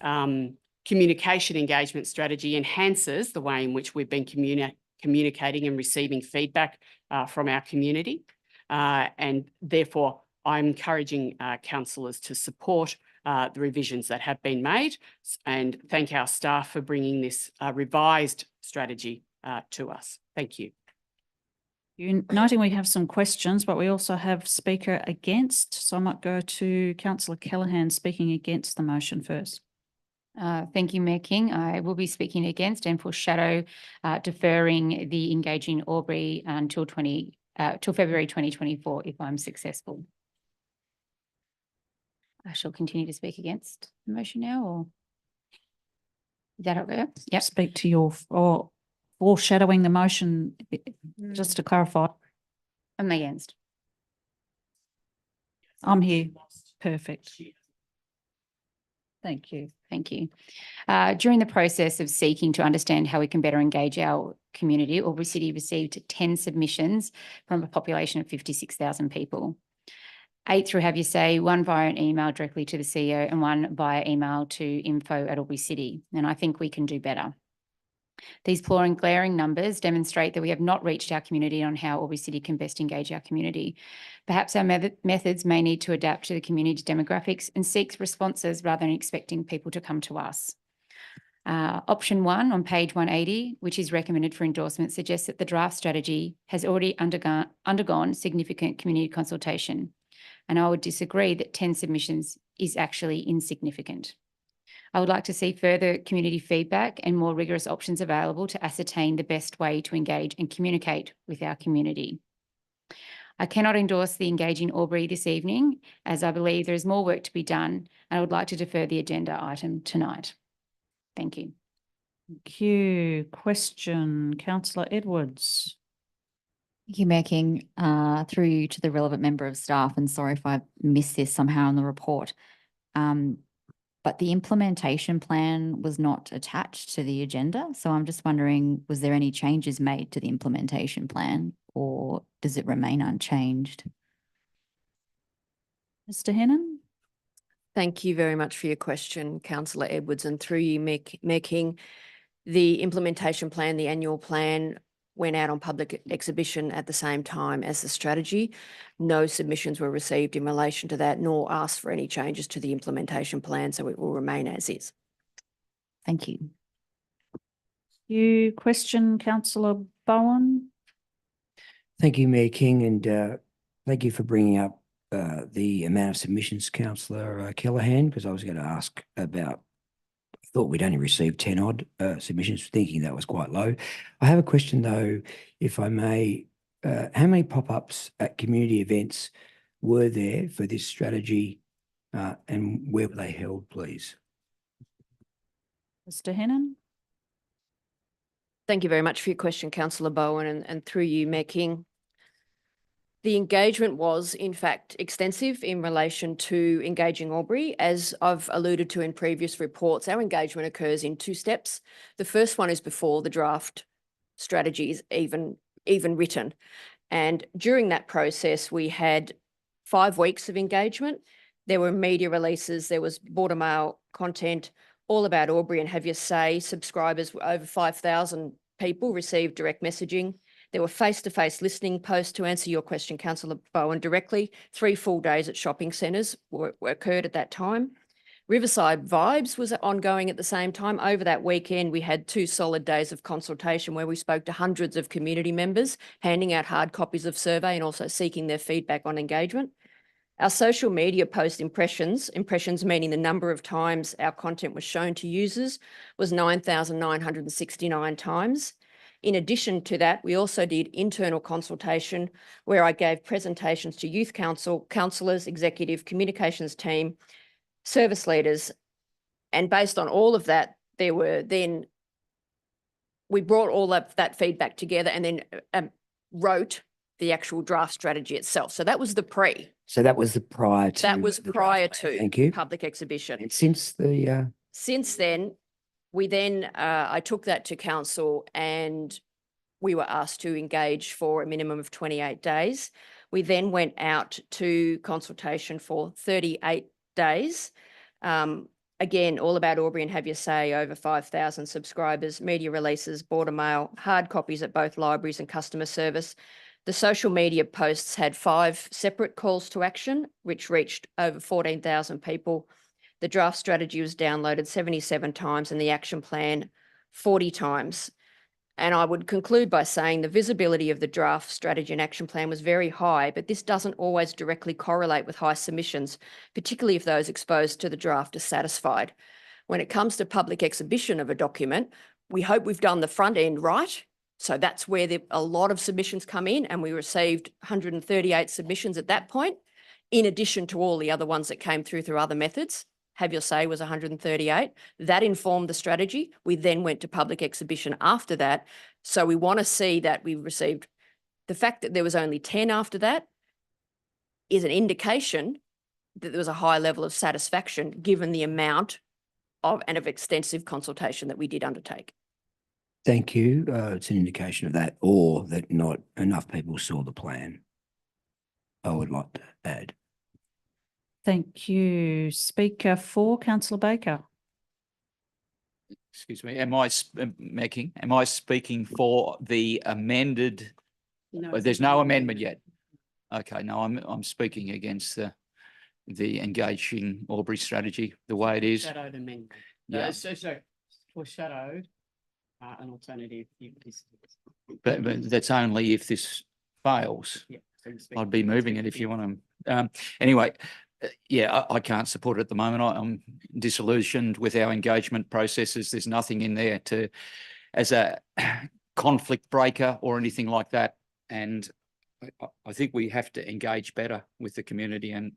communication engagement strategy enhances the way in which we've been communicating and receiving feedback from our community. And therefore, I'm encouraging councillors to support the revisions that have been made, and thank our staff for bringing this revised strategy to us. Thank you.
Noting we have some questions, but we also have speaker against. So I might go to Councillor Callaghan speaking against the motion first.
Thank you, Mayor King. I will be speaking against and foreshadow deferring the engaging Albury until till February 2024 if I'm successful. I shall continue to speak against the motion now, or is that okay? Yep.
Speak to your or foreshadowing the motion, just to clarify.
I'm against.
I'm here. Perfect.
Thank you. Thank you. During the process of seeking to understand how we can better engage our community, Albury City received 10 submissions from a population of 56,000 people. 8 through Have Your Say, 1 via an email directly to the CEO and 1 via email to info@Albury City. And I think we can do better. These poor and glaring numbers demonstrate that we have not reached our community on how Albury City can best engage our community. Perhaps our methods may need to adapt to the community demographics and seek responses rather than expecting people to come to us. Option 1 on page 180, which is recommended for endorsement, suggests that the draft strategy has already undergone significant community consultation. And I would disagree that 10 submissions is actually insignificant. I would like to see further community feedback and more rigorous options available to ascertain the best way to engage and communicate with our community. I cannot endorse the Engaging Albury this evening, as I believe there is more work to be done, and I would like to defer the agenda item tonight. Thank you.
Thank you. Question, Councillor Edwards.
Thank you, Mayor King. Through you to the relevant member of staff, and sorry if I missed this somehow in the report. But the implementation plan was not attached to the agenda. So I'm just wondering, was there any changes made to the implementation plan, or does it remain unchanged?
Mr. Hennon?
Thank you very much for your question, Councillor Edwards, and through you, Mayor King. The implementation plan, the annual plan, went out on public exhibition at the same time as the strategy. No submissions were received in relation to that, nor asked for any changes to the implementation plan, so it will remain as is.
Thank you.
You question, Councillor Bowen?
Thank you, Mayor King, and thank you for bringing up the amount of submissions, Councillor Callaghan, because I was going to ask about, I thought we'd only received 10 odd submissions, thinking that was quite low. I have a question though, if I may. How many pop-ups at community events were there for this strategy, and where were they held, please?
Mr. Hennon?
Thank you very much for your question, Councillor Bowen, and through you, Mayor King. The engagement was, in fact, extensive in relation to engaging Albury. As I've alluded to in previous reports, our engagement occurs in 2 steps. The first one is before the draft strategy is even written. And during that process, we had 5 weeks of engagement. There were media releases, there was border mail content, all about Albury and Have Your Say. Subscribers, over 5,000 people received direct messaging. There were face-to-face listening posts to answer your question, Councillor Bowen, directly. 3 full days at shopping centres occurred at that time. Riverside Vibes was ongoing at the same time. Over that weekend, we had 2 solid days of consultation where we spoke to hundreds of community members, handing out hard copies of survey and also seeking their feedback on engagement. Our social media post impressions meaning the number of times our content was shown to users, was 9,969 times. In addition to that, we also did internal consultation where I gave presentations to youth council, councillors, executive, communications team, service leaders. And based on all of that, we brought all of that feedback together and then wrote the actual draft strategy itself. So that was the pre.
So that was the prior to.
That was prior to
Thank you.
Public exhibition.
And since the.
Since then, I took that to council and we were asked to engage for a minimum of 28 days. We then went out to consultation for 38 days. Again, all about Albury and Have Your Say, over 5,000 subscribers, media releases, border mail, hard copies at both libraries and customer service. The social media posts had 5 separate calls to action, which reached over 14,000 people. The draft strategy was downloaded 77 times and the action plan 40 times. And I would conclude by saying the visibility of the draft strategy and action plan was very high, but this doesn't always directly correlate with high submissions, particularly if those exposed to the draft are satisfied. When it comes to public exhibition of a document, we hope we've done the front end right. So that's where a lot of submissions come in, and we received 138 submissions at that point, in addition to all the other ones that came through other methods. Have Your Say was 138. That informed the strategy. We then went to public exhibition after that. So we want to see that we received, the fact that there was only 10 after that is an indication that there was a high level of satisfaction given the amount of extensive consultation that we did undertake.
Thank you. It's an indication of that, or that not enough people saw the plan. I would like to add.
Thank you. Speaker 4, Councillor Baker.
Excuse me, am I speaking for the amended?
No,
There's no amendment yet. Okay, no, I'm speaking against the engaging Albury strategy the way it is.
Shadowed amendment.
Yeah.
So foreshadowed an alternative.
But that's only if this fails.
Yeah,
I'd be moving it if you want to. Anyway, yeah, I can't support it at the moment. I'm disillusioned with our engagement processes. There's nothing in there as a conflict breaker or anything like that. And I think we have to engage better with the community. And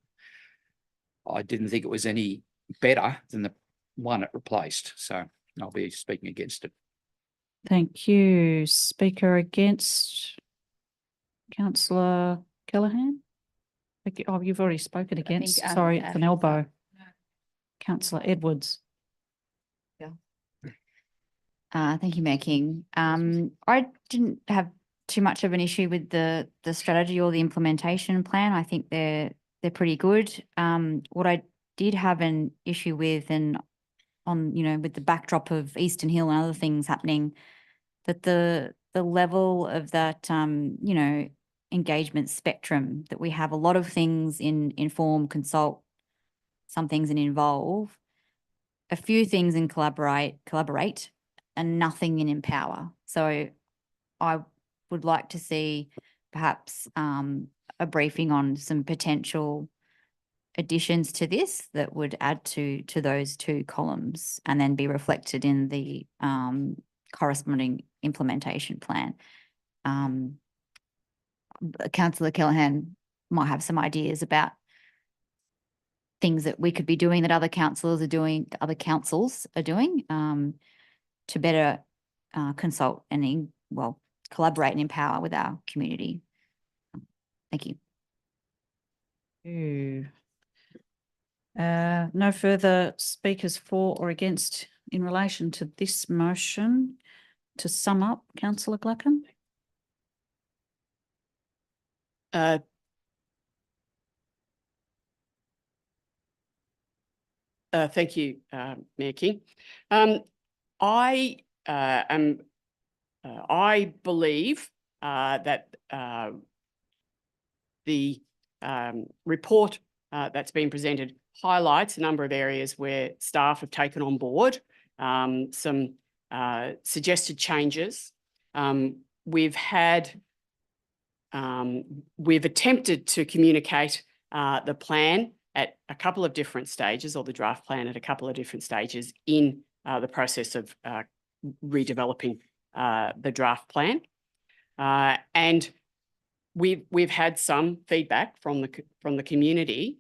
I didn't think it was any better than the one it replaced. So I'll be speaking against it.
Thank you. Speaker against, Councillor Callaghan. Oh, you've already spoken against. Sorry, it's an elbow. Councillor Edwards.
Yeah. Thank you, Mayor King. I didn't have too much of an issue with the strategy or the implementation plan. I think they're pretty good. What I did have an issue with, and on, with the backdrop of Eastern Hill and other things happening, that the level of that, engagement spectrum, that we have a lot of things in inform, consult, some things in involve, a few things in collaborate, and nothing in empower. So I would like to see perhaps a briefing on some potential additions to this that would add to those two columns and then be reflected in the corresponding implementation plan. Councillor Callaghan might have some ideas about things that we could be doing that other councils are doing to better consult and collaborate and empower with our community. Thank you.
No further speakers for or against in relation to this motion. To sum up, Councillor Gluckin.
Thank you, Mayor King. I believe that the report that's been presented highlights a number of areas where staff have taken on board some suggested changes. We've attempted to communicate the plan at a couple of different stages, or the draft plan at a couple of different stages in the process of redeveloping the draft plan. And we've had some feedback from the community,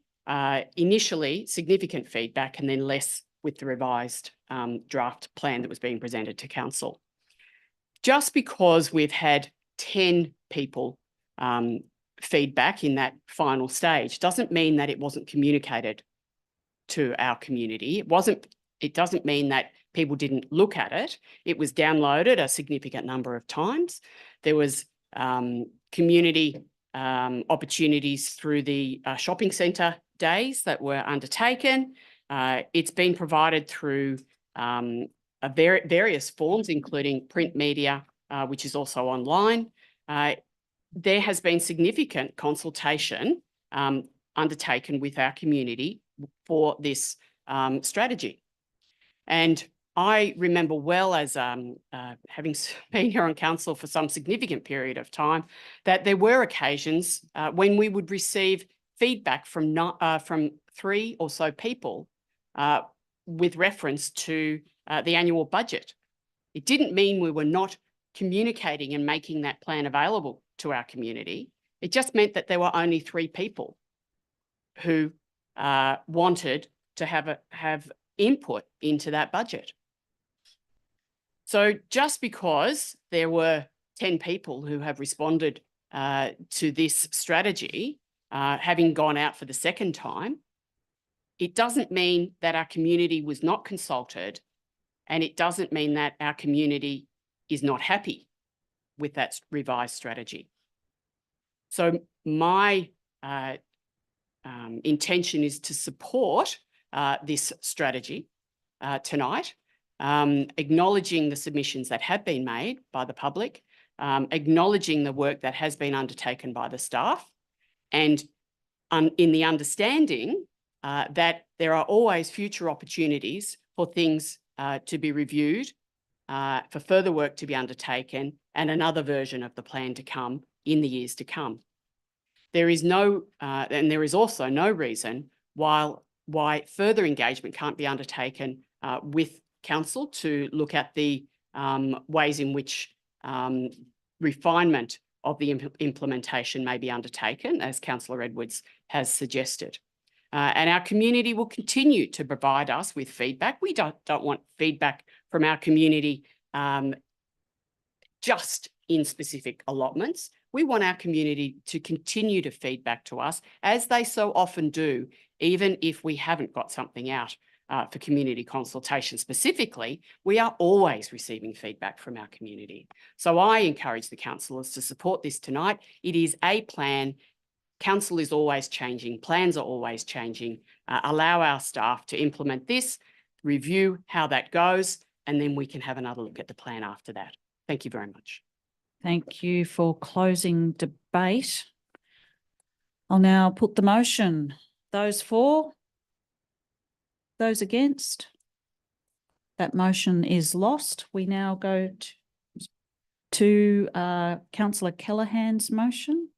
initially significant feedback, and then less with the revised draft plan that was being presented to council. Just because we've had 10 people feedback in that final stage doesn't mean that it wasn't communicated to our community. It doesn't mean that people didn't look at it. It was downloaded a significant number of times. There was community opportunities through the shopping centre days that were undertaken. It's been provided through various forms, including print media, which is also online. There has been significant consultation undertaken with our community for this strategy. And I remember well as having been here on council for some significant period of time, that there were occasions when we would receive feedback from 3 or so people with reference to the annual budget. It didn't mean we were not communicating and making that plan available to our community. It just meant that there were only 3 people who wanted to have input into that budget. So just because there were 10 people who have responded to this strategy, having gone out for the second time, it doesn't mean that our community was not consulted, and it doesn't mean that our community is not happy with that revised strategy. So my intention is to support this strategy tonight, acknowledging the submissions that have been made by the public, acknowledging the work that has been undertaken by the staff, and in the understanding that there are always future opportunities for things to be reviewed, for further work to be undertaken, and another version of the plan to come in the years to come. There is no, and there is also no reason why further engagement can't be undertaken with council to look at the ways in which refinement of the implementation may be undertaken, as Councillor Edwards has suggested. And our community will continue to provide us with feedback. We don't want feedback from our community just in specific allotments. We want our community to continue to feedback to us, as they so often do, even if we haven't got something out for community consultation specifically. We are always receiving feedback from our community. So I encourage the councillors to support this tonight. It is a plan. Council is always changing. Plans are always changing. Allow our staff to implement this, review how that goes, and then we can have another look at the plan after that. Thank you very much.
Thank you for closing debate. I'll now put the motion. Those for? Those against? That motion is lost. We now go to Councillor Callaghan's motion.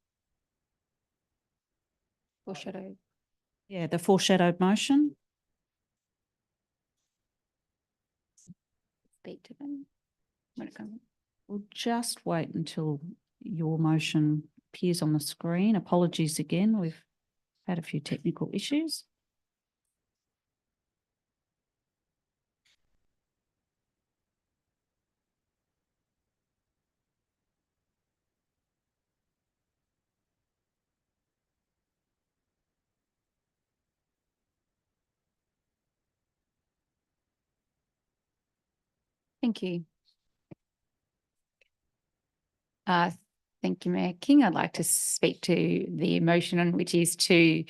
Foreshadowed.
Yeah, the foreshadowed motion.
Speak to them.
We'll just wait until your motion appears on the screen. Apologies again, we've had a few technical issues.
Thank you. Thank you, Mayor King. I'd like to speak to the motion, which is to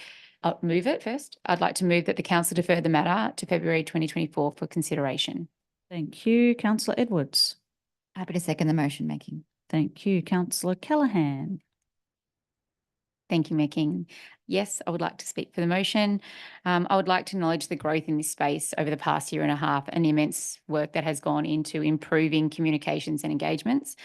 move it first. I'd like to move that the council defer the matter to February 2024 for consideration.
Thank you. Councillor Edwards.
Happy to second the motion, Mayor King.
Thank you. Councillor Callaghan.
Thank you, Mayor King. Yes, I would like to speak for the motion. I would like to acknowledge the growth in this space over the past year and a half and the immense work that has gone into improving communications and engagements.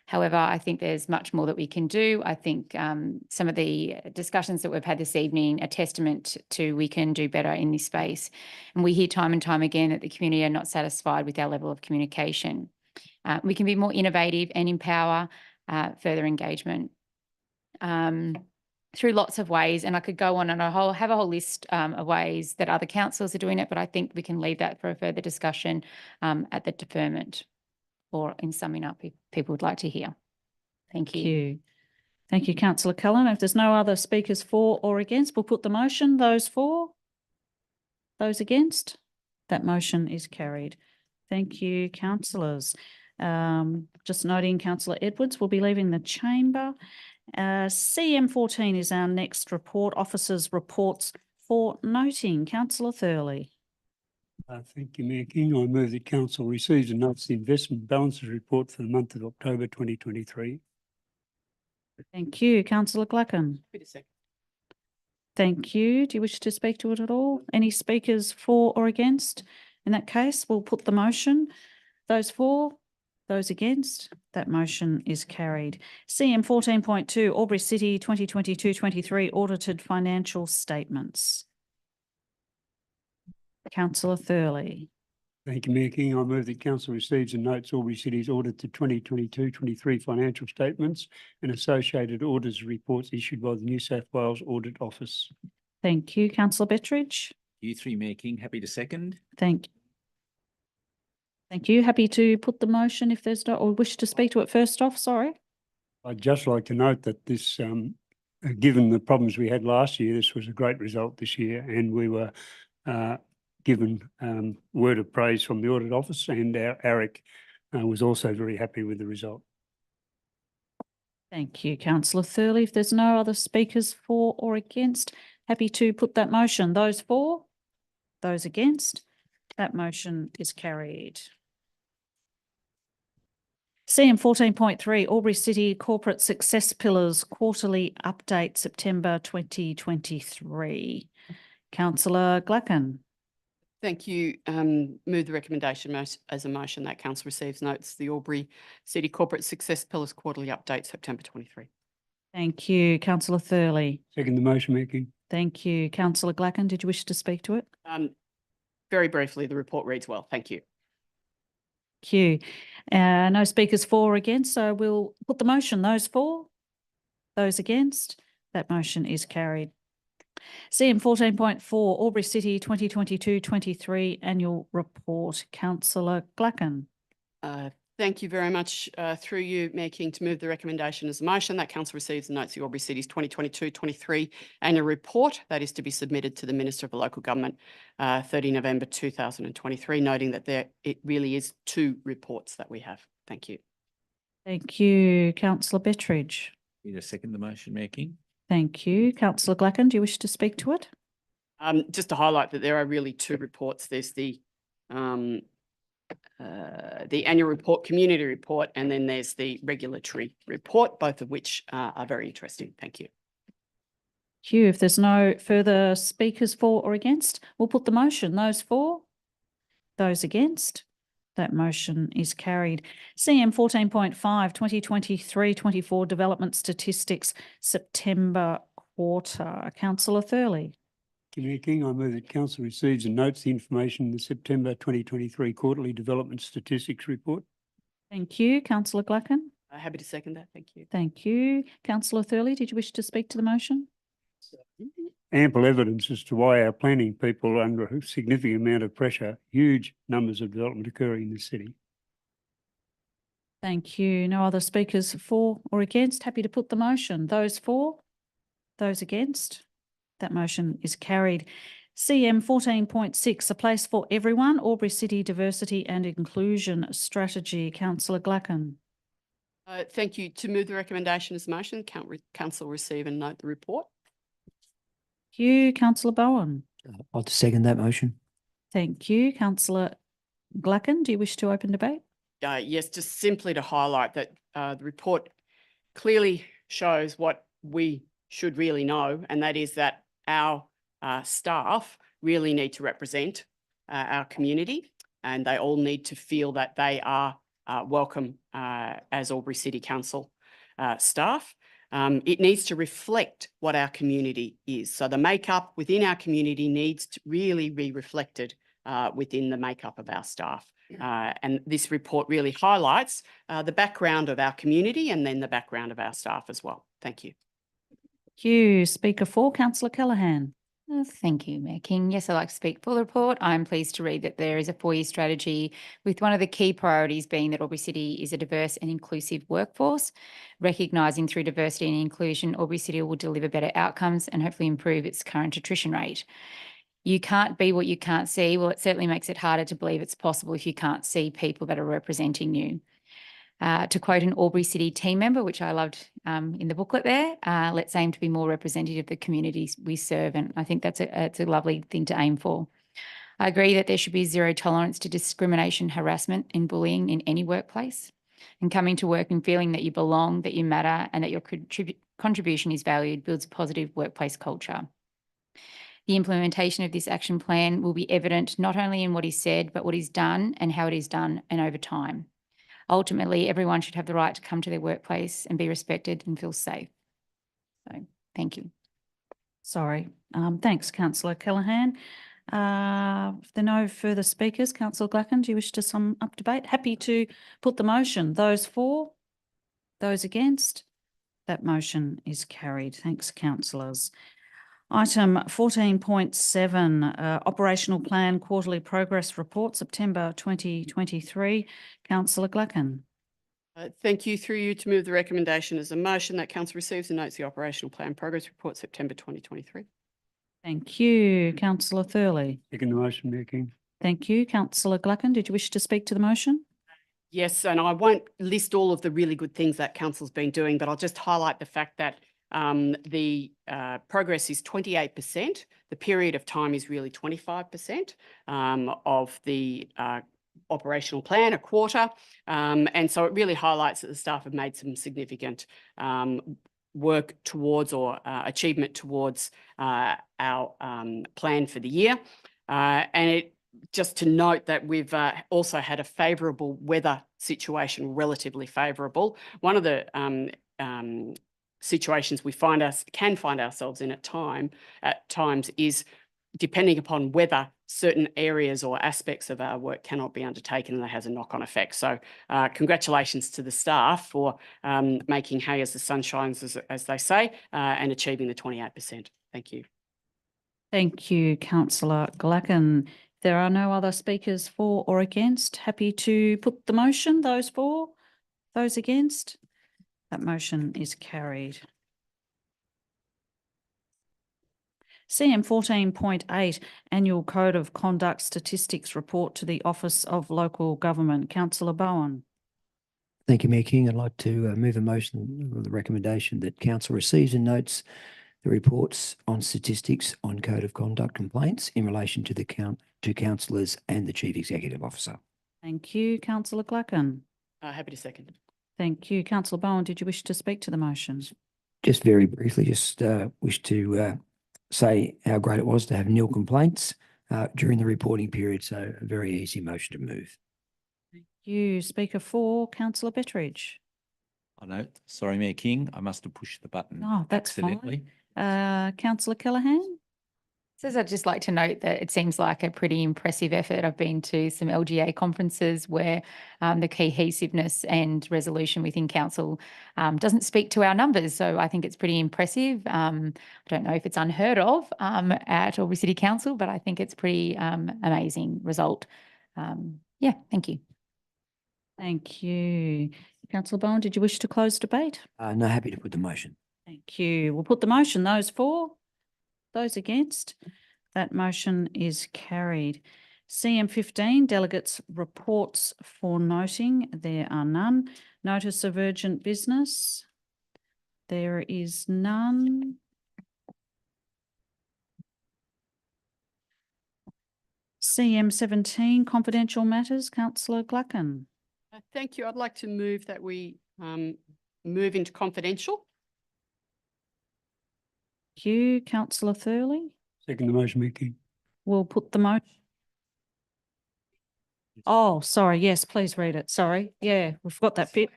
However, I think there's much more that we can do. I think some of the discussions that we've had this evening are testament to we can do better in this space. And we hear time and time again that the community are not satisfied with our level of communication. We can be more innovative and empower further engagement through lots of ways. And I could go on and have a whole list of ways that other councils are doing it, but I think we can leave that for a further discussion at the deferment, or in summing up, if people would like to hear. Thank you.
Thank you, Councillor Cullen. If there's no other speakers for or against, we'll put the motion. Those for? Those against? That motion is carried. Thank you, councillors. Just noting, Councillor Edwards will be leaving the chamber. CM14 is our next report, officers' reports for noting. Councillor Thurley.
Thank you, Mayor King. I move that council receives and notes the investment balances report for the month of October 2023.
Thank you. Councillor Glacken. Thank you. Do you wish to speak to it at all? Any speakers for or against? In that case, we'll put the motion. Those for, those against, that motion is carried. CM 14.2, Albury City 2022-23 audited financial statements. Councillor Thurley.
Thank you, Mayor King. I move that council receives and notes Albury City's audited 2022-23 financial statements and associated auditors' reports issued by the New South Wales Audit Office.
Thank you. Councillor Bettridge.
You three, Mayor King, happy to second.
Thank you. Happy to put the motion if there's no, or wish to speak to it first off, sorry.
I'd just like to note that this, given the problems we had last year, this was a great result this year, and we were given word of praise from the Audit Office, and our ARIC was also very happy with the result.
Thank you, Councillor Thurley. If there's no other speakers for or against, happy to put that motion. Those for, those against, that motion is carried. CM 14.3, Albury City Corporate Success Pillars Quarterly Update, September 2023. Councillor Glacken.
Thank you. Move the recommendation as a motion that council receives notes the Albury City Corporate Success Pillars Quarterly Update, September 23.
Thank you. Councillor Thurley.
Second the motion, Mayor King.
Thank you. Councillor Glacken, did you wish to speak to it?
Very briefly, the report reads well. Thank you.
Thank you. No speakers for or against, so we'll put the motion. Those for, those against, that motion is carried. CM 14.4, Albury City 2022-23 Annual Report. Councillor Glacken.
Thank you very much. Through you, Mayor King, to move the recommendation as a motion that council receives and notes the Albury City's 2022-23 Annual Report that is to be submitted to the Minister for Local Government 30 November 2023, noting that it really is two reports that we have. Thank you.
Thank you. Councillor Bettridge.
Need to second the motion, Mayor King.
Thank you. Councillor Glacken, do you wish to speak to it?
Just to highlight that there are really two reports. There's the annual report, community report, and then there's the regulatory report, both of which are very interesting. Thank you.
Thank you. If there's no further speakers for or against, we'll put the motion. Those for, those against, that motion is carried. CM 14.5, 2023-24 Development Statistics, September quarter. Councillor Thurley.
Mayor King, I move that council receives and notes the information in the September 2023 Quarterly Development Statistics Report.
Thank you. Councillor Glacken.
Happy to second that. Thank you.
Thank you. Councillor Thurley, did you wish to speak to the motion?
Ample evidence as to why our planning people are under a significant amount of pressure, huge numbers of development occurring in the city.
Thank you. No other speakers for or against. Happy to put the motion. Those for, those against, that motion is carried. CM 14.6, A Place for Everyone, Albury City Diversity and Inclusion Strategy. Councillor Glacken.
Thank you. To move the recommendation as a motion, council receive and note the report.
Thank you. Councillor Bowen.
I'll second that motion.
Thank you. Councillor Glacken, do you wish to open debate?
Yes, just simply to highlight that the report clearly shows what we should really know, and that is that our staff really need to represent our community, and they all need to feel that they are welcome as Albury City Council staff. It needs to reflect what our community is. So the makeup within our community needs to really be reflected within the makeup of our staff. And this report really highlights the background of our community and then the background of our staff as well. Thank you.
Thank you. Speaker 4, Councillor Callaghan.
Thank you, Mayor King. Yes, I'd like to speak for the report. I'm pleased to read that there is a 4-year strategy with one of the key priorities being that Albury City is a diverse and inclusive workforce. Recognising through diversity and inclusion, Albury City will deliver better outcomes and hopefully improve its current attrition rate. You can't be what you can't see. Well, it certainly makes it harder to believe it's possible if you can't see people that are representing you. To quote an Albury City team member, which I loved in the booklet there, let's aim to be more representative of the communities we serve. And I think that's a lovely thing to aim for. I agree that there should be zero tolerance to discrimination, harassment and bullying in any workplace. And coming to work and feeling that you belong, that you matter and that your contribution is valued builds a positive workplace culture. The implementation of this action plan will be evident not only in what is said, but what is done and how it is done and over time. Ultimately, everyone should have the right to come to their workplace and be respected and feel safe. So, thank you.
Sorry. Thanks, Councillor Callaghan. If there are no further speakers, Councillor Glacken, do you wish to sum up debate? Happy to put the motion. Those for? Those against? That motion is carried. Thanks, councillors. Item 14.7, Operational Plan Quarterly Progress Report, September 2023. Councillor Glacken.
Thank you. Through you to move the recommendation as a motion that council receives and notes the operational plan progress report September 2023.
Thank you. Councillor Thurley.
Second the motion, Mayor King.
Thank you. Councillor Glacken, did you wish to speak to the motion?
Yes, and I won't list all of the really good things that council's been doing, but I'll just highlight the fact that the progress is 28%. The period of time is really 25% of the operational plan, a quarter. And so it really highlights that the staff have made some significant work towards or achievement towards our plan for the year. And it just to note that we've also had a favourable weather situation, relatively favourable. One of the situations we can find ourselves in at times is depending upon whether certain areas or aspects of our work cannot be undertaken, and that has a knock-on effect. So congratulations to the staff for making hay as the sun shines, as they say, and achieving the 28%. Thank you.
Thank you, Councillor Glacken. There are no other speakers for or against. Happy to put the motion. Those for, those against. That motion is carried. CM 14.8, Annual Code of Conduct Statistics Report to the Office of Local Government. Councillor Bowen.
Thank you, Mayor King. I'd like to move a motion with the recommendation that council receives and notes the reports on statistics on code of conduct complaints in relation to the councillors and the Chief Executive Officer.
Thank you, Councillor Glacken.
Happy to second.
Thank you. Councillor Bowen, did you wish to speak to the motion?
Just very briefly, wish to say how great it was to have nil complaints during the reporting period. So a very easy motion to move.
Thank you. Speaker 4, Councillor Betteridge.
I know. Sorry, Mayor King. I must have pushed the button.
Oh, that's
accidentally.
Fine. Councillor Callaghan.
So I'd just like to note that it seems like a pretty impressive effort. I've been to some LGA conferences where the cohesiveness and resolution within council doesn't speak to our numbers. So I think it's pretty impressive. I don't know if it's unheard of at Albury City Council, but I think it's pretty amazing result. Yeah, thank you.
Thank you. Councillor Bowen, did you wish to close debate?
No, happy to put the motion.
Thank you. We'll put the motion. Those for? Those against? That motion is carried. CM 15, Delegates' Reports for Noting. There are none. Notice of Urgent Business. There is none. CM 17, Confidential Matters. Councillor Glacken.
Thank you. I'd like to move that we move into confidential.
Thank you. Councillor Thurley.
Second the motion, Mayor King.
We'll put the motion. Oh, sorry. Yes, please read it. Sorry. Yeah, we've got that bit.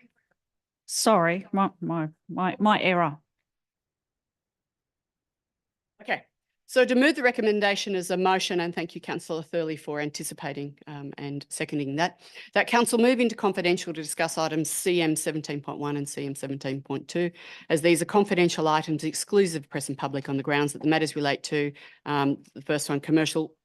Sorry, my error.
Okay. So to move the recommendation as a motion, and thank you, Councillor Thurley, for anticipating and seconding that council move into confidential to discuss items CM 17.1 and CM 17.2, as these are confidential items exclusive of press and public on the grounds that the matters relate to the first one, commercial.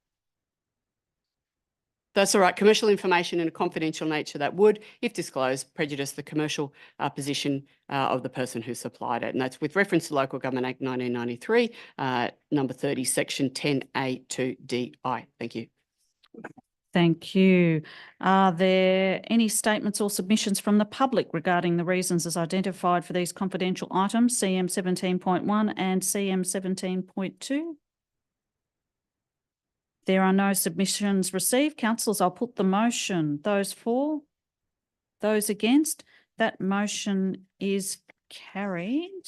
That's all right. Commercial information in a confidential nature that would, if disclosed, prejudice the commercial position of the person who supplied it. And that's with reference to Local Government Act 1993, number 30, section 10A to DI. Thank you.
Thank you. Are there any statements or submissions from the public regarding the reasons as identified for these confidential items, CM 17.1 and CM 17.2? There are no submissions received. Councillors, I'll put the motion. Those for? Those against? That motion is carried.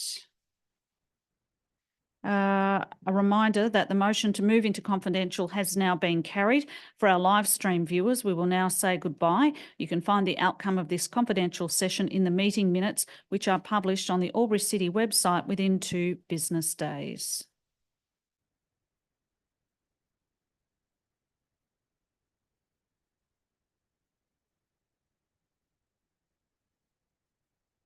A reminder that the motion to move into confidential has now been carried. For our live stream viewers, we will now say goodbye. You can find the outcome of this confidential session in the meeting minutes, which are published on the Albury City website within 2 business days.